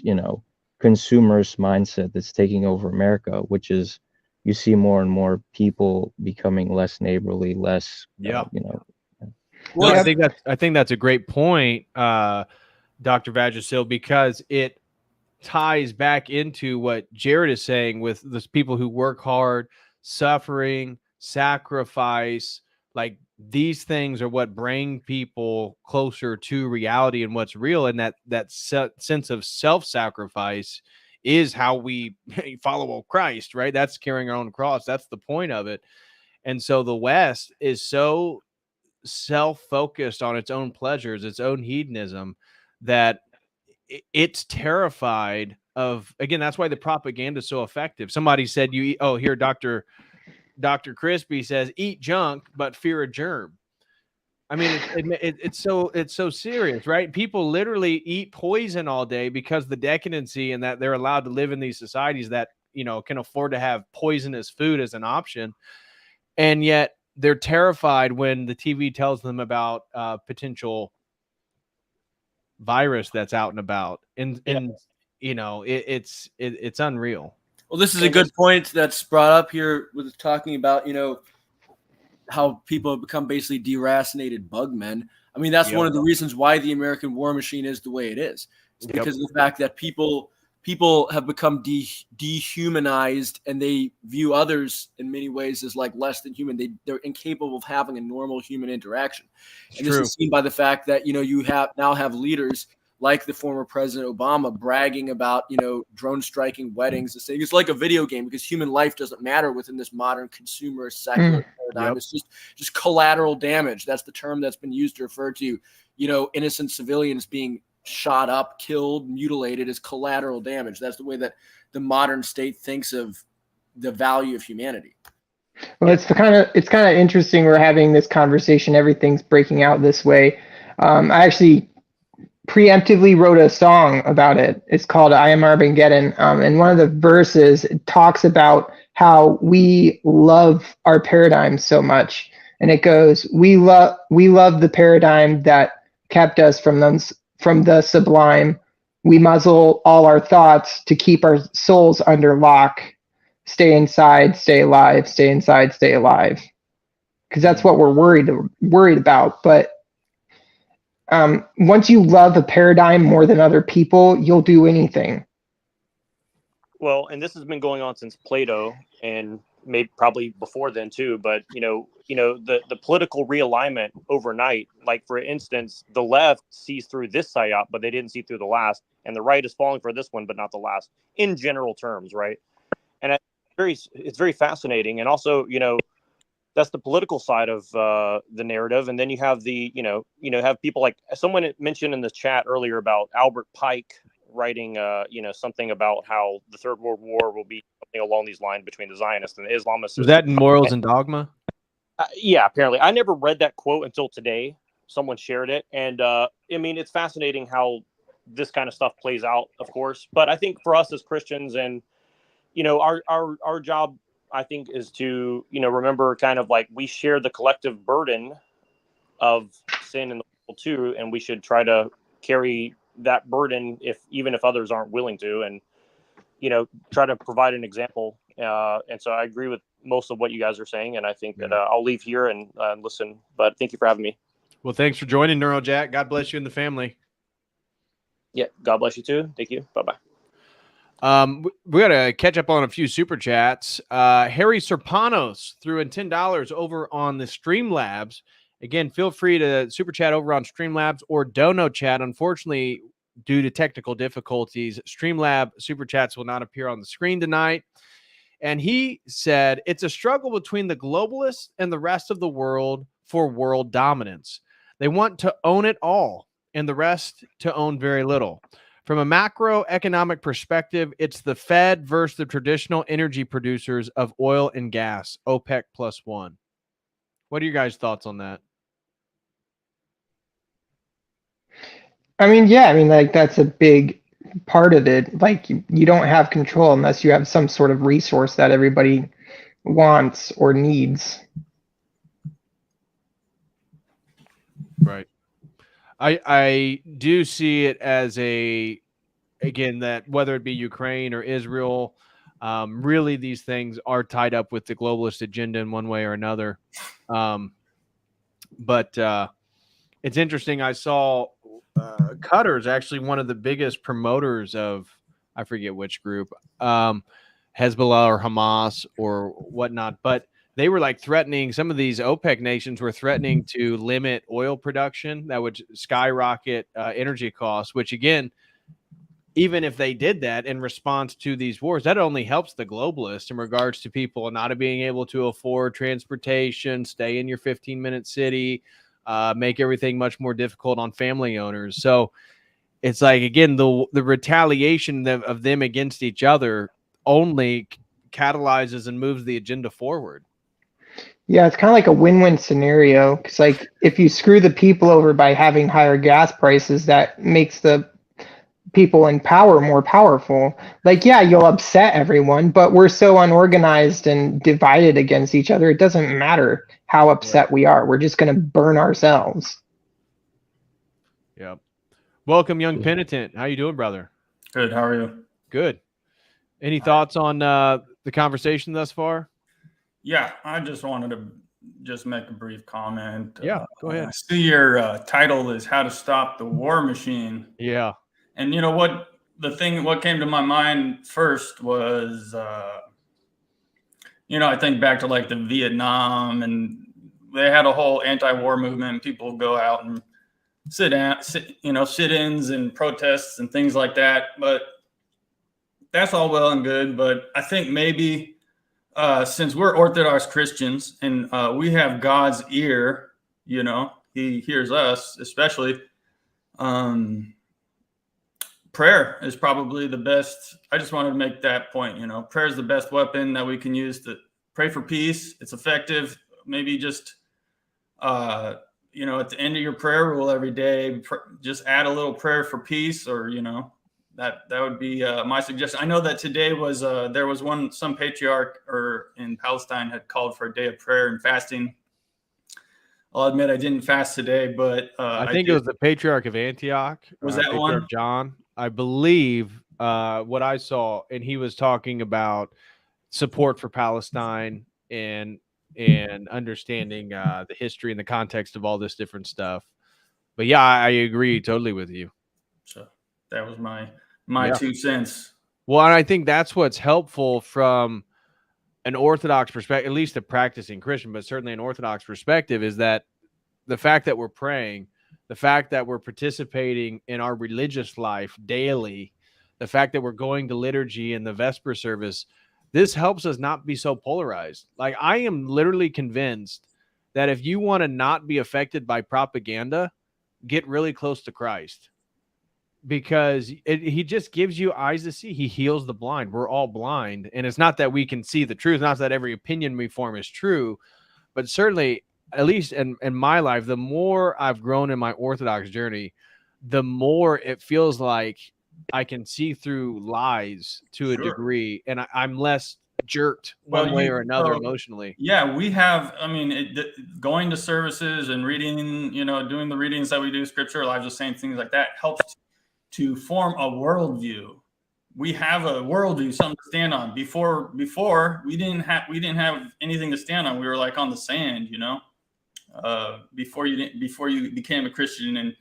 consumerist mindset that's taking over America, which is, you see more and more people becoming less neighborly, less, Well, I think that's a great point, Dr. Vagisil, because it ties back into what Jared is saying with those people who work hard, suffering, sacrifice. Like, these things are what bring people closer to reality and what's real. And that sense of self-sacrifice is how we follow Christ, right? That's carrying our own cross. That's the point of it. And so the West is so self-focused on its own pleasures, its own hedonism, that it's terrified of, again, that's why the propaganda is so effective. Somebody said, here, Dr. Dr. Crispy says, eat junk, but fear a germ. I mean, it's so serious, right? People literally eat poison all day because the decadency and that they're allowed to live in these societies that, can afford to have poisonous food as an option. And yet they're terrified when the TV tells them about potential virus that's out and about. And it's unreal. Well, this is a good point that's brought up here with talking about, how people have become basically deracinated bug men. I mean, that's one of the reasons why the American war machine is the way it is. It's because of the fact that people have become dehumanized, and they view others in many ways as like less than human. They're incapable of having a normal human interaction. And this is seen by the fact that, you now have leaders like the former President Obama bragging about, drone striking weddings and saying it's like a video game because human life doesn't matter within this modern consumer secular paradigm. It's just collateral damage. That's the term that's been used to refer to, innocent civilians being shot up, killed, mutilated as collateral damage. That's the way that the modern state thinks of the value of humanity. Well, it's kind of interesting we're having this conversation. Everything's breaking out this way. I actually preemptively wrote a song about it. It's called I Am Armageddon. And one of the verses talks about how we love our paradigm so much. And it goes, we love the paradigm that kept us from the sublime. We muzzle all our thoughts to keep our souls under lock. Stay inside, stay alive, stay inside, stay alive. Because that's what we're worried about. But once you love a paradigm more than other people, you'll do anything. Well, and this has been going on since Plato, and maybe probably before then too. But the political realignment overnight, like for instance, the left sees through this psyop, but they didn't see through the last, and the right is falling for this one, but not the last, in general terms, right? And it's very fascinating, and also that's the political side of the narrative. And then you have have people like someone mentioned in the chat earlier about Albert Pike writing, something about how the Third World War will be something along these lines between the Zionists and the Islamists. Was that in Morals and Dogma? Yeah, apparently. I never read that quote until today. Someone shared it. And it's fascinating how this kind of stuff plays out, of course. But I think for us as Christians and, our job, I think, is to, remember kind of like we share the collective burden of sin in the world too, and we should try to carry that burden even if others aren't willing to, and try to provide an example. And so I agree with most of what you guys are saying, and I think that I'll leave here and listen. But thank you for having me. Well, thanks for joining, Neurojack. God bless you and the family. Yeah, God bless you too. Thank you. Bye-bye. We got to catch up on a few super chats. Harry Serpanos threw in $10 over on the Streamlabs. Again, feel free to super chat over on Streamlabs or Dono chat. Unfortunately, due to technical difficulties, Streamlab super chats will not appear on the screen tonight. And he said, it's a struggle between the globalists and the rest of the world for world dominance. They want to own it all and the rest to own very little. From a macroeconomic perspective, it's the Fed versus the traditional energy producers of oil and gas, OPEC +1. What are your guys' thoughts on that? Like that's a big part of it. Like you don't have control unless you have some sort of resource that everybody wants or needs. Right. I do see it as again, that whether it be Ukraine or Israel, really these things are tied up with the globalist agenda in one way or another. But it's interesting. I saw Qatar is actually one of the biggest promoters of, I forget which group, Hezbollah or Hamas or whatnot, but they were like threatening, some of these OPEC nations were threatening to limit oil production that would skyrocket energy costs, which again, even if they did that in response to these wars, that only helps the globalists in regards to people not being able to afford transportation, stay in your 15-minute city, make everything much more difficult on family owners. So it's like, again, the retaliation of them against each other only catalyzes and moves the agenda forward. Yeah, it's kind of like a win-win scenario. Because like if you screw the people over by having higher gas prices, that makes the people in power more powerful. Like, yeah, you'll upset everyone, but we're so unorganized and divided against each other. It doesn't matter how upset we are. We're just going to burn ourselves. Yep. Welcome, young penitent. How you doing, brother? Good. How are you? Good. Any thoughts on the conversation thus far? Yeah, I just wanted to just make a brief comment. Yeah, go ahead. I see your title is "How to Stop the War Machine." Yeah. And you know what? What came to my mind first was, I think back to like the Vietnam, and they had a whole anti-war movement. People go out and sit-ins and protests and things like that. But that's all well and good. But I think maybe since we're Orthodox Christians and we have God's ear, He hears us, especially. Prayer is probably the best. I just wanted to make that point. Prayer is the best weapon that we can use to pray for peace. It's effective. Maybe just, at the end of your prayer rule every day, just add a little prayer for peace, or, that would be my suggestion. I know that today was, there was some patriarch in Palestine had called for a day of prayer and fasting. I'll admit I didn't fast today, but I think it was the Patriarch of Antioch. Was that Patriarch one? John, I believe, what I saw, and he was talking about support for Palestine and understanding the history and the context of all this different stuff. But yeah, I agree totally with you. So that was my 2 cents. Well, and I think that's what's helpful from an Orthodox perspective, at least a practicing Christian, but certainly an Orthodox perspective, is that the fact that we're praying, the fact that we're participating in our religious life daily, the fact that we're going to liturgy and the Vesper service, this helps us not be so polarized. Like, I am literally convinced that if you want to not be affected by propaganda, get really close to Christ. Because he just gives you eyes to see. He heals the blind. We're all blind. And it's not that we can see the truth. Not that every opinion we form is true. But certainly, at least in my life, the more I've grown in my Orthodox journey, the more it feels like I can see through lies to a degree. And I'm less jerked one way or another emotionally. Yeah, we have, going to services and reading, doing the readings that we do, scripture, lives of saints, things like that, helps to form a worldview. We have a worldview, something to stand on. Before we didn't have anything to stand on. We were like on the sand, before you became a Christian, and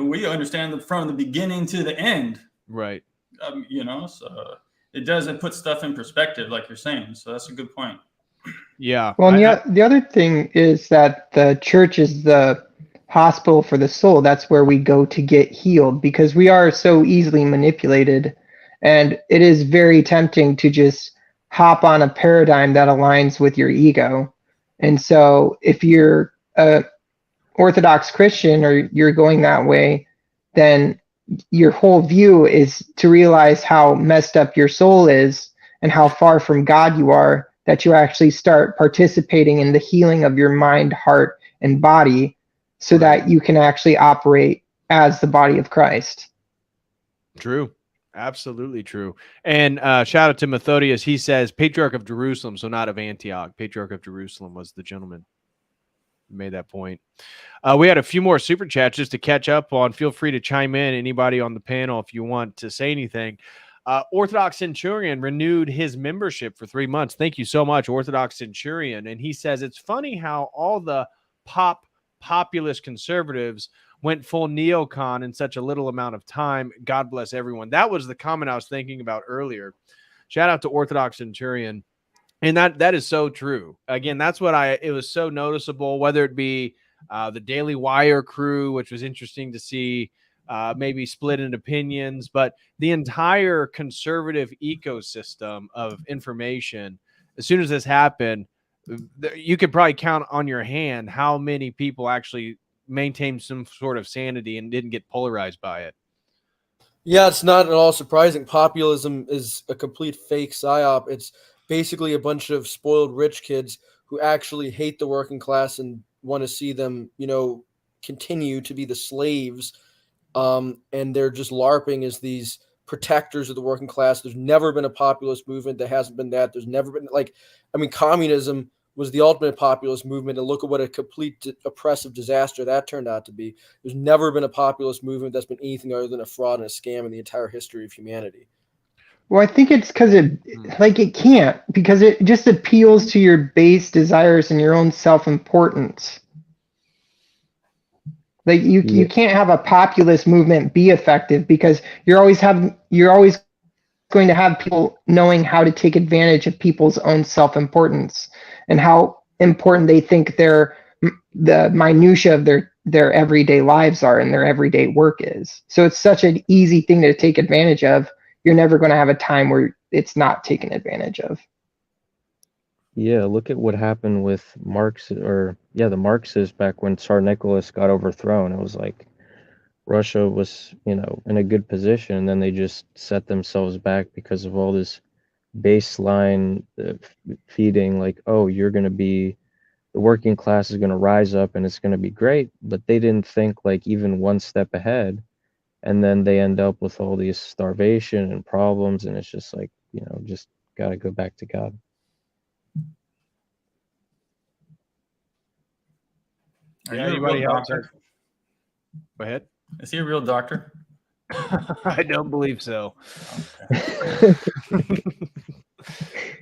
we understand from the beginning to the end, right? So it puts stuff in perspective, like you're saying. So that's a good point. Yeah. Well, the other thing is that the church is the hospital for the soul. That's where we go to get healed, because we are so easily manipulated, and it is very tempting to just hop on a paradigm that aligns with your ego. And so if you're a Orthodox Christian or you're going that way, then your whole view is to realize how messed up your soul is and how far from God you are, that you actually start participating in the healing of your mind, heart, and body, so that you can actually operate as the body of Christ. True. Absolutely true. And shout out to Methodius. He says Patriarch of Jerusalem, so not of Antioch. Patriarch of Jerusalem was the gentleman who made that point. We had a few more super chats just to catch up on. Feel free to chime in, anybody on the panel, if you want to say anything. Orthodox Centurion renewed his membership for 3 months. Thank you so much, Orthodox Centurion. And he says, it's funny how all the populist conservatives went full neocon in such a little amount of time. God bless everyone. That was the comment I was thinking about earlier. Shout out to Orthodox Centurion. And that is so true. Again, that's what it was so noticeable, whether it be the Daily Wire crew, which was interesting to see, maybe split in opinions, but the entire conservative ecosystem of information, as soon as this happened, you could probably count on your hand how many people actually maintained some sort of sanity and didn't get polarized by it. Yeah, it's not at all surprising. Populism is a complete fake psyop. It's basically a bunch of spoiled rich kids who actually hate the working class and want to see them, continue to be the slaves. And they're just LARPing as these protectors of the working class. There's never been a populist movement that hasn't been that. There's never been communism was the ultimate populist movement, and look at what a complete oppressive disaster that turned out to be. There's never been a populist movement that's been anything other than a fraud and a scam in the entire history of humanity. Well, I think it's because it can't, because it just appeals to your base desires and your own self-importance. Like you can't have a populist movement be effective because you're always going to have people knowing how to take advantage of people's own self-importance and how important they think the minutia of their everyday lives are and their everyday work is. So it's such an easy thing to take advantage of. You're never going to have a time where it's not taken advantage of. Yeah, look at what happened with the Marxists back when Tsar Nicholas got overthrown. It was like Russia was, in a good position, and then they just set themselves back because of all this baseline feeding, like, oh, the working class is going to rise up and it's going to be great, but they didn't think like even one step ahead, and then they end up with all these starvation and problems, and it's just like, just got to go back to God. Anybody else? Go ahead. Is he a real doctor? I don't believe so.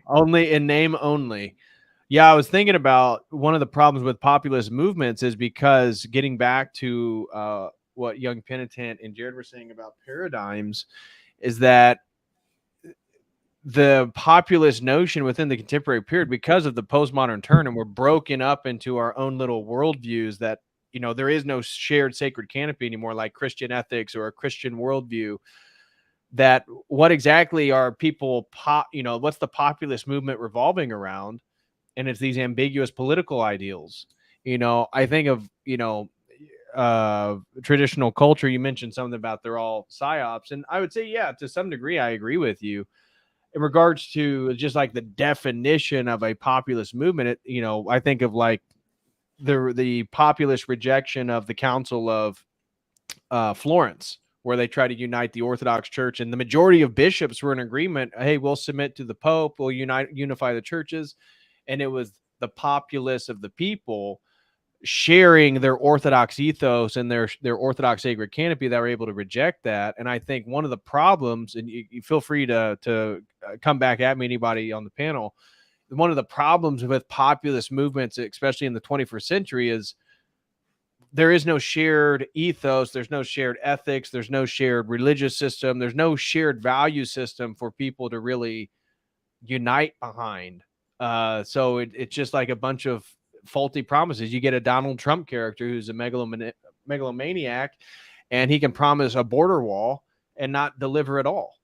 Only in name only. Yeah, I was thinking about one of the problems with populist movements is because getting back to what Young Penitent and Jared were saying about paradigms is that the populist notion within the contemporary period, because of the postmodern turn, and we're broken up into our own little worldviews that, there is no shared sacred canopy anymore, like Christian ethics or a Christian worldview, that what exactly are people, what's the populist movement revolving around? And it's these ambiguous political ideals. I think of, traditional culture. You mentioned something about they're all psyops. And I would say, yeah, to some degree, I agree with you. In regards to just like the definition of a populist movement, I think of like the populist rejection of the Council of Florence, where they try to unite the Orthodox Church, and the majority of bishops were in agreement. Hey, we'll submit to the Pope. We'll unify the churches, and it was the populace of the people sharing their Orthodox ethos and their Orthodox sacred canopy that were able to reject that. And I think one of the problems, and you feel free to come back at me, anybody on the panel, one of the problems with populist movements, especially in the 21st century, is there is no shared ethos, there's no shared ethics, there's no shared religious system, there's no shared value system for people to really unite behind. So it's just like a bunch of faulty promises. You get a Donald Trump character who's a megalomaniac, and he can promise a border wall and not deliver at all.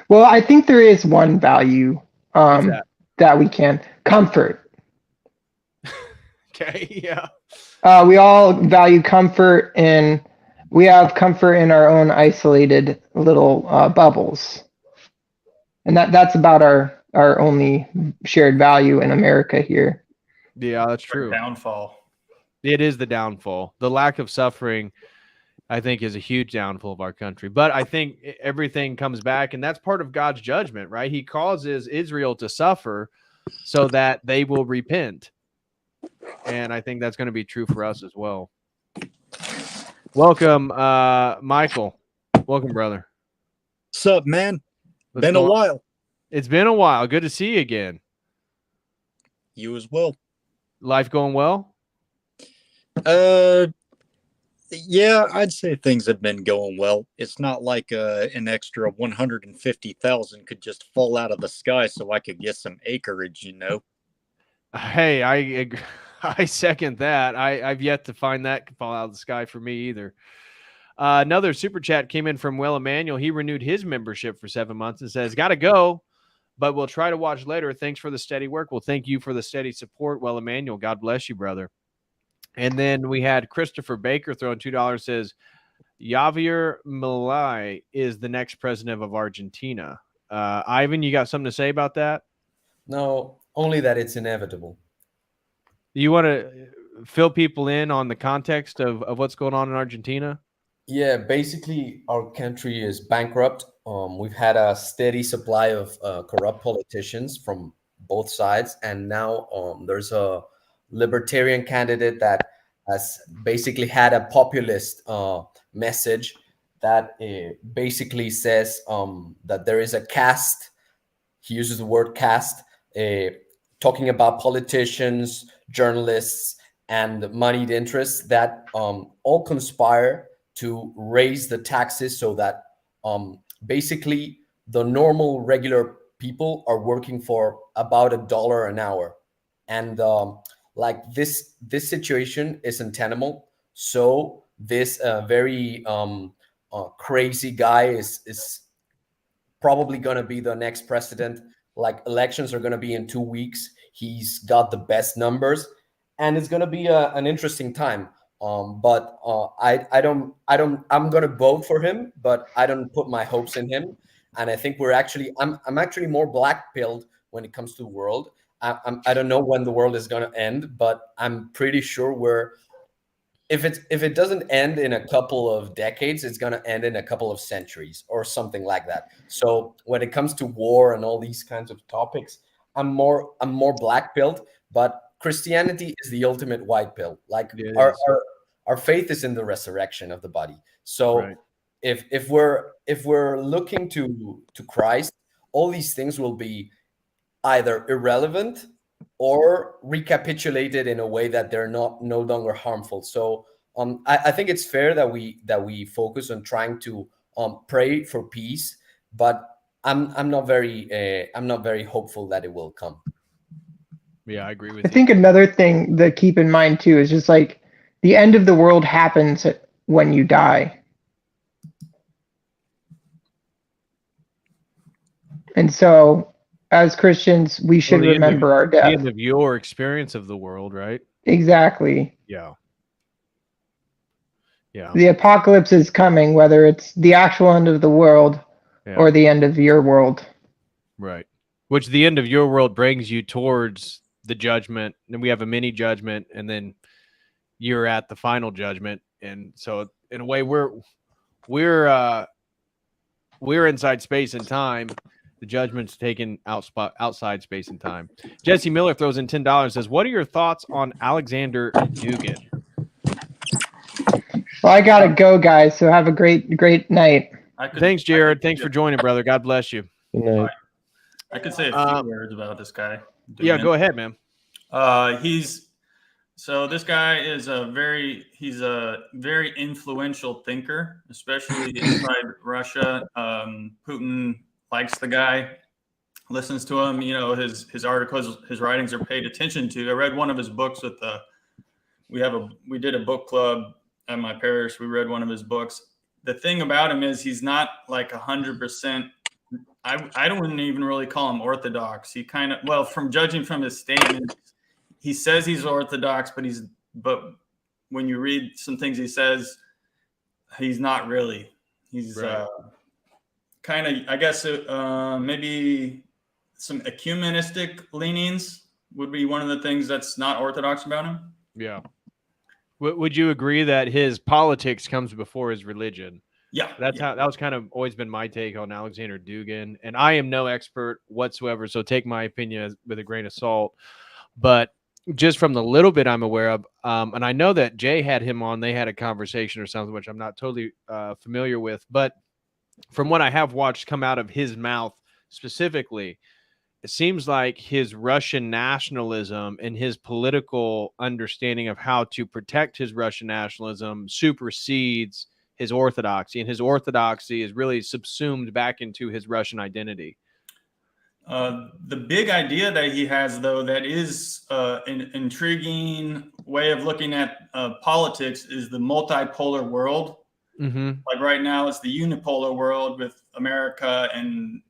Well, I think there is one value that we can comfort. Okay, yeah. We all value comfort, and we have comfort in our own isolated little bubbles, and that's about our only shared value in America here. Yeah, that's true. Downfall. It is the downfall. The lack of suffering, I think, is a huge downfall of our country. But I think everything comes back, and that's part of God's judgment, right? He causes Israel to suffer so that they will repent. And I think that's going to be true for us as well. Welcome, Michael. Welcome, brother. What's up, man? Been a while. It's been a while. Good to see you again. You as well. Life going well? Yeah, I'd say things have been going well. It's not like an extra 150,000 could just fall out of the sky so I could get some acreage, Hey, I second that. I've yet to find that fall out of the sky for me either. Another super chat came in from Will Emmanuel. He renewed his membership for 7 months and says, "Gotta go, but we'll try to watch later. Thanks for the steady work." Well, thank you for the steady support, Will Emmanuel. God bless you, brother. And then we had Christopher Baker throwing $2, says, Javier Milei is the next president of Argentina. Ivan, you got something to say about that? No, only that it's inevitable. You want to fill people in on the context of what's going on in Argentina? Yeah, basically, our country is bankrupt. We've had a steady supply of corrupt politicians from both sides, and now there's a libertarian candidate that has basically had a populist message that basically says that there is a caste. He uses the word caste, talking about politicians, journalists, and moneyed interests that all conspire to raise the taxes so that basically the normal regular people are working for about $1 an hour, and like this situation is untenable. So this very crazy guy is probably going to be the next president. Like, elections are going to be in 2 weeks. He's got the best numbers, and it's going to be an interesting time. But I'm going to vote for him, but I don't put my hopes in him. And I think I'm actually more black-pilled when it comes to the world. I don't know when the world is going to end, but I'm pretty sure if it doesn't end in a couple of decades, it's going to end in a couple of centuries or something like that. So when it comes to war and all these kinds of topics, I'm more black-pilled, but Christianity is the ultimate white pill. Like, our faith is in the resurrection of the body. So Right. if we're looking to Christ, all these things will be either irrelevant or recapitulated in a way that they're no longer harmful. So I think it's fair that we focus on trying to pray for peace, but I'm not very hopeful that it will come. Yeah, I agree with I you. think another thing to keep in mind too is just like the end of the world happens when you die. And so as Christians, we should remember our The death. end of your experience of the world, right? Exactly. Yeah. Yeah. The apocalypse is coming, whether it's the actual end of the world or the end of your world. Right. Which the end of your world brings you towards the judgment. And we have a mini judgment, and then you're at the final judgment. And so in a way we're inside space and time. The judgment's taken outside space and time. Jesse Miller throws in $10 and says, what are your thoughts on Alexander Dugan? Well, I gotta go, guys. So have a great night. Thanks, Jared. Thanks for joining, brother. God bless you. Good night. I could say a few words about this guy. Yeah, go ahead, man. This guy is a very influential thinker, especially inside Russia. Putin likes the guy, listens to him. You know, his articles, his writings are paid attention to. I read one of his books with we did a book club at my parish. We read one of his books. The thing about him is he's not like 100%. I don't even really call him Orthodox. He from judging from his statements, he says he's Orthodox, but when you read some things he says, he's not really. He's right. I guess maybe some ecumenistic leanings would be one of the things that's not Orthodox about him. Yeah. Would you agree that his politics comes before his religion? Yeah. That was kind of always been my take on Alexander Dugan. And I am no expert whatsoever, so take my opinion with a grain of salt. But just from the little bit I'm aware of, and I know that Jay had him on, they had a conversation or something, which I'm not totally familiar with. But from what I have watched come out of his mouth specifically, it seems like his Russian nationalism and his political understanding of how to protect his Russian nationalism supersedes his orthodoxy, and his orthodoxy is really subsumed back into his Russian identity. The big idea that he has, though, that is an intriguing way of looking at politics is the multipolar world. Mm-hmm. Like right now, it's the unipolar world with America and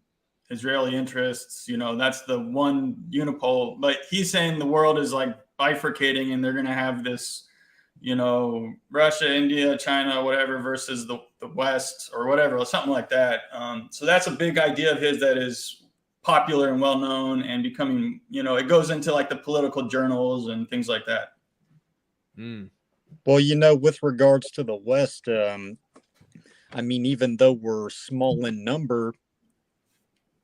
Israeli interests. You know, that's the one unipole. But he's saying the world is like bifurcating, and they're going to have this, you know, Russia, India, China, whatever, versus the West or whatever, or something like that. So that's a big idea of his that is popular and well known and becoming, it goes into like the political journals and things like that. Well, with regards to the West, I mean, even though we're small in number,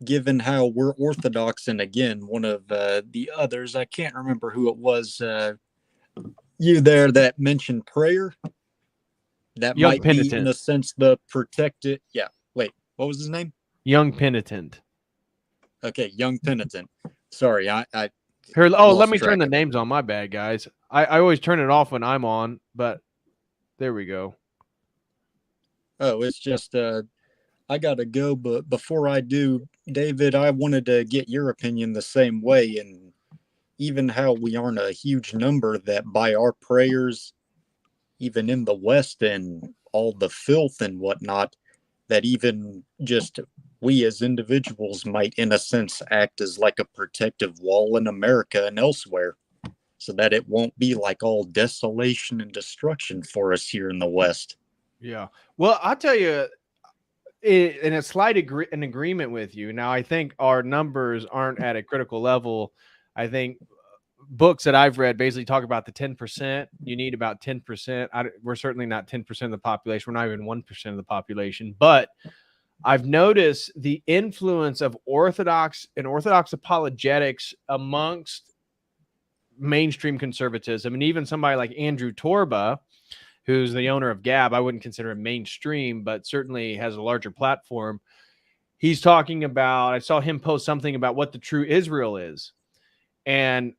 given how we're Orthodox, and again, one of the others, I can't remember who it was, you there that mentioned prayer. That Young might Penitent. be, in a sense, the protected. Yeah. Wait, what was his name? Young Penitent. Okay, Young Penitent. Sorry, I Here, lost let me track turn the of it. names on. My bad, guys. I always turn it off when I'm on, but there we go. Oh, it's just I gotta go, but before I do, David, I wanted to get your opinion the same way, and even how we aren't a huge number, that by our prayers, even in the West and all the filth and whatnot, that even just we as individuals might, in a sense, act as like a protective wall in America and elsewhere, so that it won't be like all desolation and destruction for us here in the West. Yeah. Well, I'll tell you, in a slight an agreement with you. Now, I think our numbers aren't at a critical level. I think books that I've read basically talk about the 10%. You need about 10%. We're certainly not 10% of the population. We're not even 1% of the population. But I've noticed the influence of Orthodox and Orthodox apologetics amongst mainstream conservatism, and even somebody like Andrew Torba, who's the owner of Gab. I wouldn't consider him mainstream, but certainly has a larger platform. He's talking about, I saw him post something about what the true Israel is, and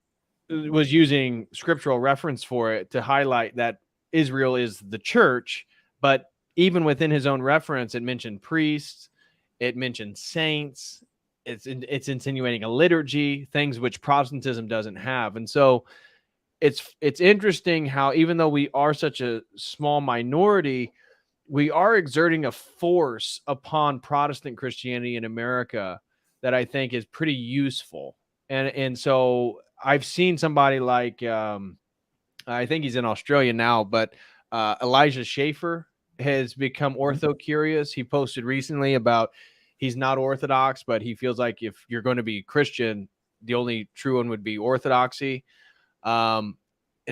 was using scriptural reference for it to highlight that Israel is the church. But even within his own reference, it mentioned priests, it mentioned saints, it's insinuating a liturgy, things which Protestantism doesn't have. And so it's interesting how, even though we are such a small minority, we are exerting a force upon Protestant Christianity in America that I think is pretty useful. And so I've seen somebody like, I think he's in Australia now, but Elijah Schaefer has become ortho curious. He posted recently about he's not Orthodox, but he feels like if you're going to be Christian, the only true one would be Orthodoxy. And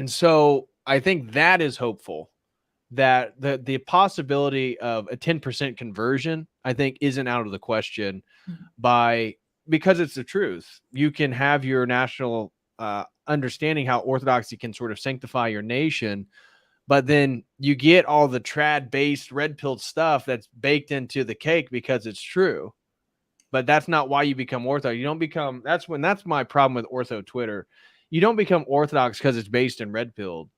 so I think that is hopeful, that the possibility of a 10% conversion, I think, isn't out of the question because it's the truth. You can have your national understanding how Orthodoxy can sort of sanctify your nation, but then you get all the trad-based red-pilled stuff that's baked into the cake because it's true. But that's not why you become Orthodox. You don't become, that's my problem with Ortho Twitter. You don't become Orthodox because it's based in red-pilled.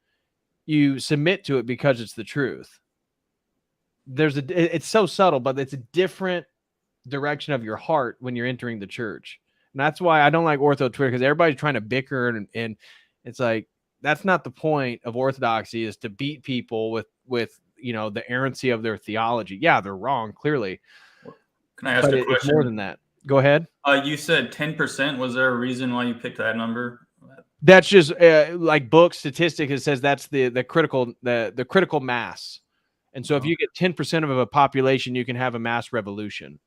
You submit to it because it's the truth. It's so subtle, but it's a different direction of your heart when you're entering the church. And that's why I don't like Ortho Twitter, because everybody's trying to bicker, and it's like, that's not the point of Orthodoxy, is to beat people with the errancy of their theology. Yeah, they're wrong, clearly. Can I ask a question? It's more than that. Go ahead. You said 10%. Was there a reason why you picked that number? That's just like book statistics. It says that's the critical mass. And so if you get 10% of a population, you can have a mass revolution.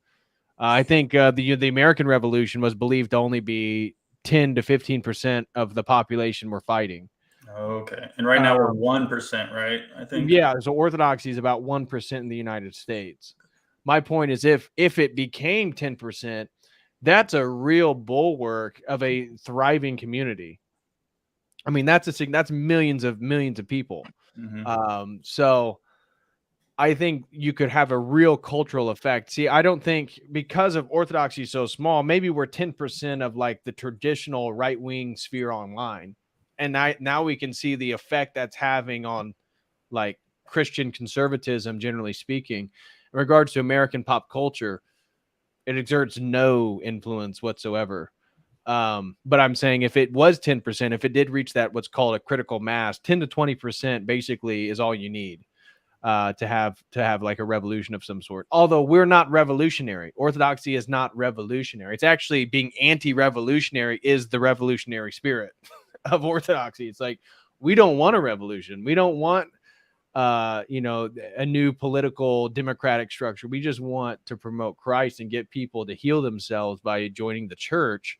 I think the American Revolution was believed to only be 10 to 15% of the population were fighting. Okay. And right now we're 1%, right? I think. Yeah. So Orthodoxy is about 1% in the United States. My point is, if it became 10%, that's a real bulwark of a thriving community. I mean, that's millions of people. Mm-hmm. So I think you could have a real cultural effect. See, I don't think, because of Orthodoxy so small, maybe we're 10% of like the traditional right-wing sphere online. And now we can see the effect that's having on like Christian conservatism, generally speaking. In regards to American pop culture, it exerts no influence whatsoever. But I'm saying if it was 10%, if it did reach that what's called a critical mass, 10 to 20% basically is all you need to have like a revolution of some sort. Although we're not revolutionary. Orthodoxy is not revolutionary. It's actually being anti-revolutionary is the revolutionary spirit of Orthodoxy. It's like, we don't want a revolution. We don't want you know, a new political democratic structure. We just want to promote Christ and get people to heal themselves by joining the church.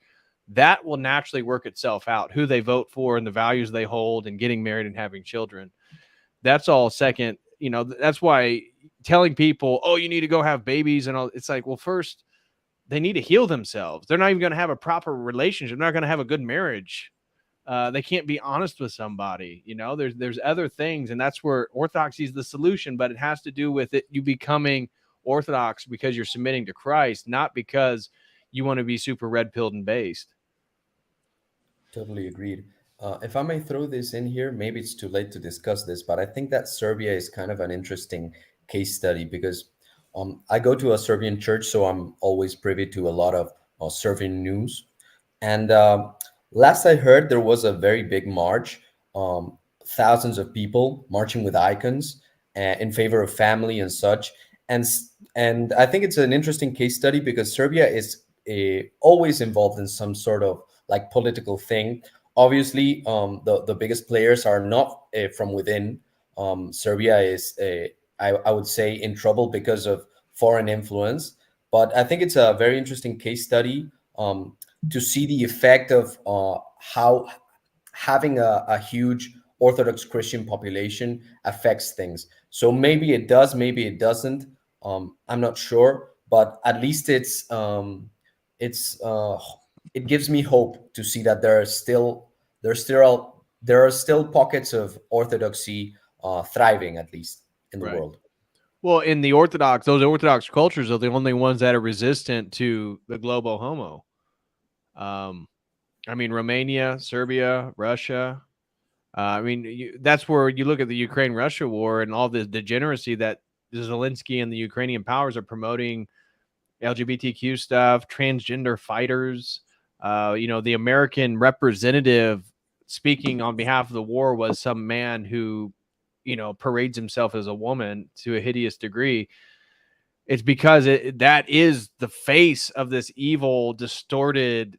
That will naturally work itself out, who they vote for and the values they hold and getting married and having children. That's all second. You know, that's why telling people, oh, you need to go have babies and all, it's like, well, first they need to heal themselves. They're not even going to have a proper relationship. They're not going to have a good marriage. They can't be honest with somebody. You know, there's other things, and that's where orthodoxy is the solution, but it has to do with it, you becoming Orthodox because you're submitting to Christ, not because you want to be super red-pilled and based. Totally agreed. If I may throw this in here, maybe it's too late to discuss this, but I think that Serbia is kind of an interesting case study because I go to a Serbian church, so I'm always privy to a lot of Serbian news. And last I heard, there was a very big march, thousands of people marching with icons in favor of family and such. And I think it's an interesting case study because Serbia is always involved in some sort of like political thing. Obviously, the biggest players are not from within. Serbia is, I would say, in trouble because of foreign influence. But I think it's a very interesting case study to see the effect of how having a huge Orthodox Christian population affects things. So maybe it does, maybe it doesn't. I'm not sure, but at least it gives me hope to see that there are still pockets of orthodoxy thriving, at least in the world. Well, in the Orthodox, those Orthodox cultures are the only ones that are resistant to the global homo. I mean, Romania, Serbia, Russia. I mean, that's where you look at the Ukraine-Russia war and all the degeneracy that Zelensky and the Ukrainian powers are promoting, LGBTQ stuff, transgender fighters. You know, the American representative speaking on behalf of the war was some man who, you know, parades himself as a woman to a hideous degree. It's because that is the face of this evil, distorted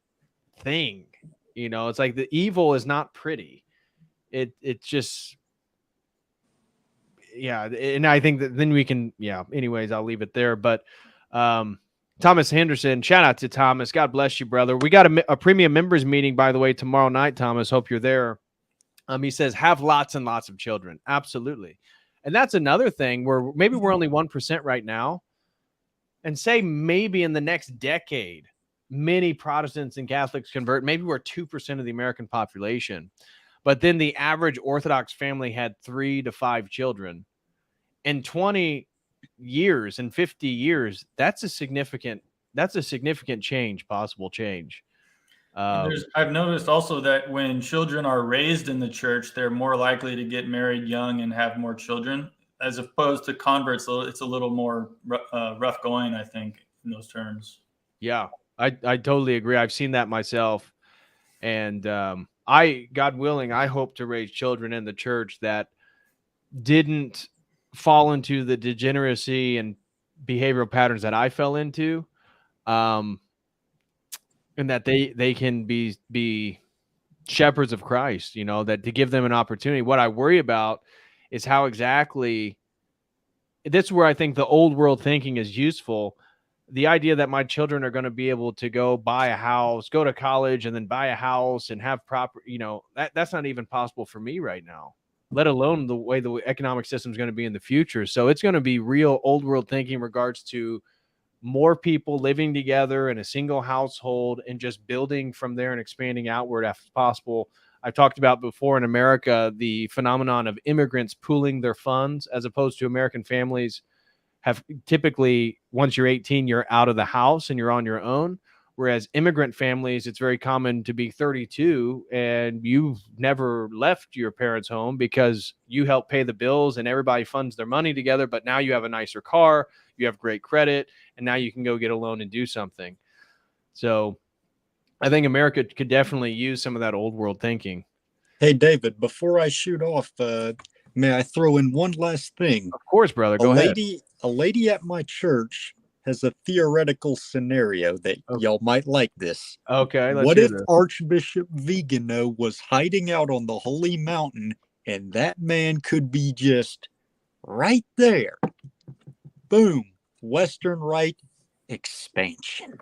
thing. You know, it's like the evil is not pretty. It's just, yeah. And I think that then we can, yeah. Anyways, I'll leave it there. But Thomas Henderson, shout out to Thomas. God bless you, brother. We got a premium members meeting, by the way, tomorrow night, Thomas. Hope you're there. He says, have lots and lots of children. Absolutely. And that's another thing where maybe we're only 1% right now. And say maybe in the next decade, many Protestants and Catholics convert. Maybe we're 2% of the American population. But then the average Orthodox family had 3 to 5 children. In 20 years and 50 years, that's a significant change, possible change. I've noticed also that when children are raised in the church, they're more likely to get married young and have more children, as opposed to converts. It's a little more rough going, I think, in those terms. Yeah, I totally agree. I've seen that myself. And God willing, I hope to raise children in the church that didn't fall into the degeneracy and behavioral patterns that I fell into. And that they can be shepherds of Christ, you know, that to give them an opportunity. What I worry about is how exactly, this is where I think the old world thinking is useful. The idea that my children are going to be able to go buy a house, go to college, and then buy a house and have proper, you know, that's not even possible for me right now, let alone the way the economic system is going to be in the future. So it's going to be real old world thinking in regards to more people living together in a single household and just building from there and expanding outward if possible. I've talked about before in America, the phenomenon of immigrants pooling their funds, as opposed to American families have typically, once you're 18, you're out of the house and you're on your own. Whereas immigrant families, it's very common to be 32 and you've never left your parents' home because you help pay the bills and everybody funds their money together. But now you have a nicer car, you have great credit, and now you can go get a loan and do something. So I think America could definitely use some of that old world thinking. Hey, David, before I shoot off, may I throw in one last thing? Of course, brother. Go ahead. A lady at my church has a theoretical scenario that y'all might like this. Okay. What if Archbishop Vigano was hiding out on the Holy Mountain and that man could be just right there. Boom. Western right expansion.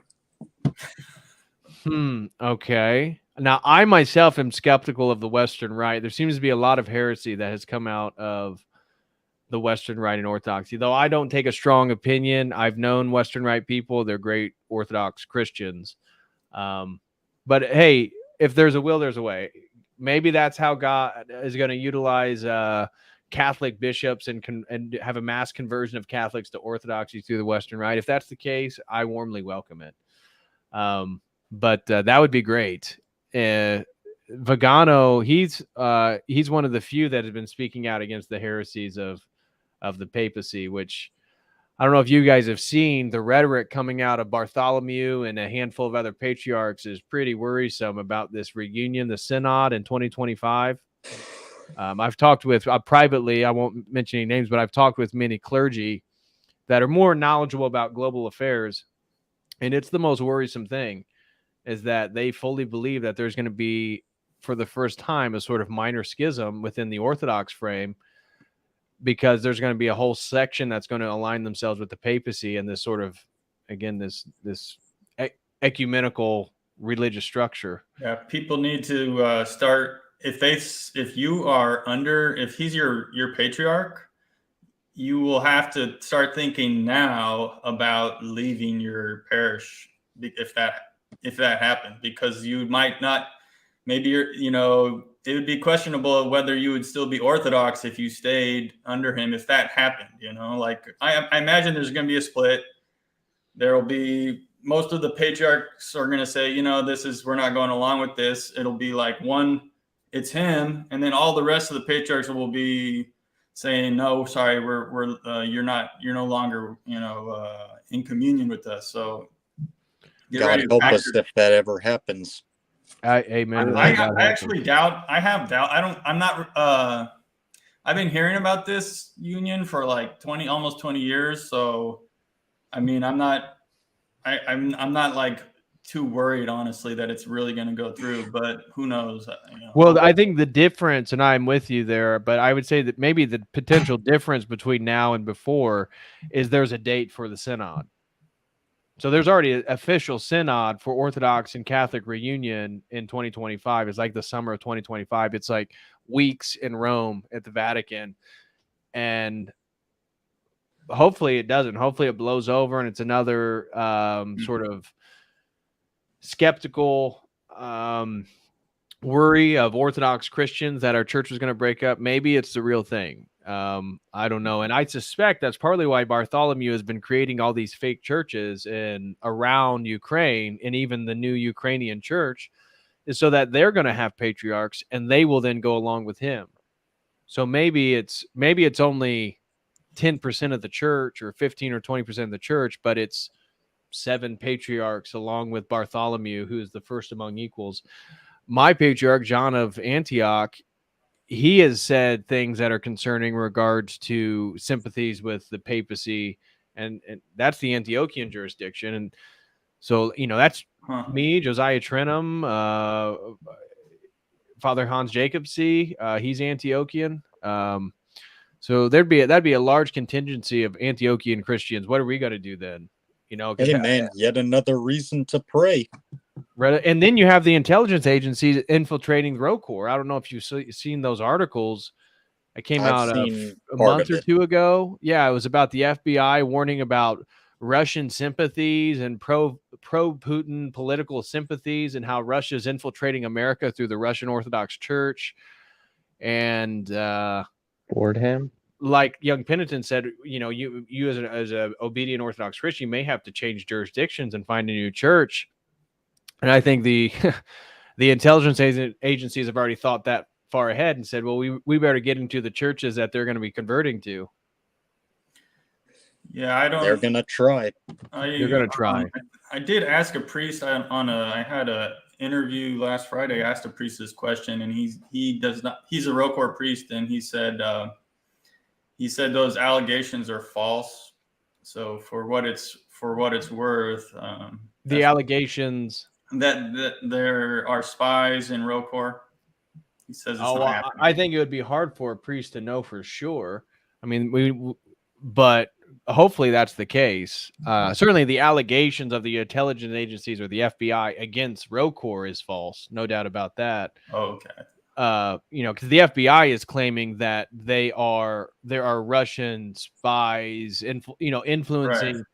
Okay. Now, I myself am skeptical of the Western right. There seems to be a lot of heresy that has come out of the Western right and Orthodoxy, though I don't take a strong opinion. I've known Western right people. They're great Orthodox Christians. But hey, if there's a will, there's a way. Maybe that's how God is going to utilize Catholic bishops and have a mass conversion of Catholics to Orthodoxy through the Western right. If that's the case, I warmly welcome it. But that would be great. Vagano, he's one of the few that have been speaking out against the heresies of the papacy, which I don't know if you guys have seen. The rhetoric coming out of Bartholomew and a handful of other patriarchs is pretty worrisome about this reunion, the synod in 2025. I've talked with privately, I won't mention any names, but I've talked with many clergy that are more knowledgeable about global affairs. And it's the most worrisome thing is that they fully believe that there's going to be, for the first time, a sort of minor schism within the Orthodox frame, because there's going to be a whole section that's going to align themselves with the papacy and this sort of, again, this ecumenical religious structure. Yeah, people need to start, if he's your patriarch, you will have to start thinking now about leaving your parish if that happened, because you might not, maybe it would be questionable whether you would still be Orthodox if you stayed under him, if that happened, like I imagine there's going to be a split. There will be, most of the patriarchs are going to say, we're not going along with this. It'll be like one, it's him. And then all the rest of the patriarchs will be saying, no, sorry, you're no longer, in communion with us. So God help us if that ever happens. Amen. I actually doubt. I have doubt. I've been hearing about this union for like almost 20 years. So, I mean, I'm not like too worried, honestly, that it's really going to go through, but who knows? Well, I think the difference, and I'm with you there, but I would say that maybe the potential difference between now and before is there's a date for the synod. So there's already an official synod for Orthodox and Catholic reunion in 2025. It's like the summer of 2025. It's like weeks in Rome at the Vatican. And hopefully it doesn't. Hopefully it blows over and it's another sort of skeptical worry of Orthodox Christians that our church was going to break up. Maybe it's the real thing. I don't know. And I suspect that's partly why Bartholomew has been creating all these fake churches around Ukraine, and even the new Ukrainian church, is so that they're going to have patriarchs and they will then go along with him. So maybe it's only 10% of the church or 15 or 20% of the church, but it's 7 patriarchs along with Bartholomew, who is the first among equals. My patriarch, John of Antioch, he has said things that are concerning in regards to sympathies with the papacy, and that's the Antiochian jurisdiction. And so, that's me, Josiah Trenum, Father Hans Jacobsy, he's Antiochian. So that'd be a large contingency of Antiochian Christians. What are we going to do then? Hey man, yet another reason to pray. And then you have the intelligence agencies infiltrating ROCOR. I don't know if you've seen those articles. It came out a month or two ago. Yeah, it was about the FBI warning about Russian sympathies and pro-Putin political sympathies, and how Russia is infiltrating America through the Russian Orthodox Church. And Fordham, like Young Penitent said, you as a obedient Orthodox Christian, you may have to change jurisdictions and find a new church. And I think the intelligence agencies have already thought that far ahead and said, well, we better get into the churches that they're going to be converting to. Yeah, They're going to try. They're going to try. I did ask a priest I had a interview last Friday. I asked a priest this question, and he's a ROCOR priest, and he said those allegations are false. So for what it's worth, the allegations that there are spies in ROCOR. He says it's not happening. I think it would be hard for a priest to know for sure. I mean, but hopefully that's the case. Certainly the allegations of the intelligence agencies or the FBI against Rocor is false. No doubt about that. Oh, okay. Because the FBI is claiming that there are Russian spies, influencing, Right.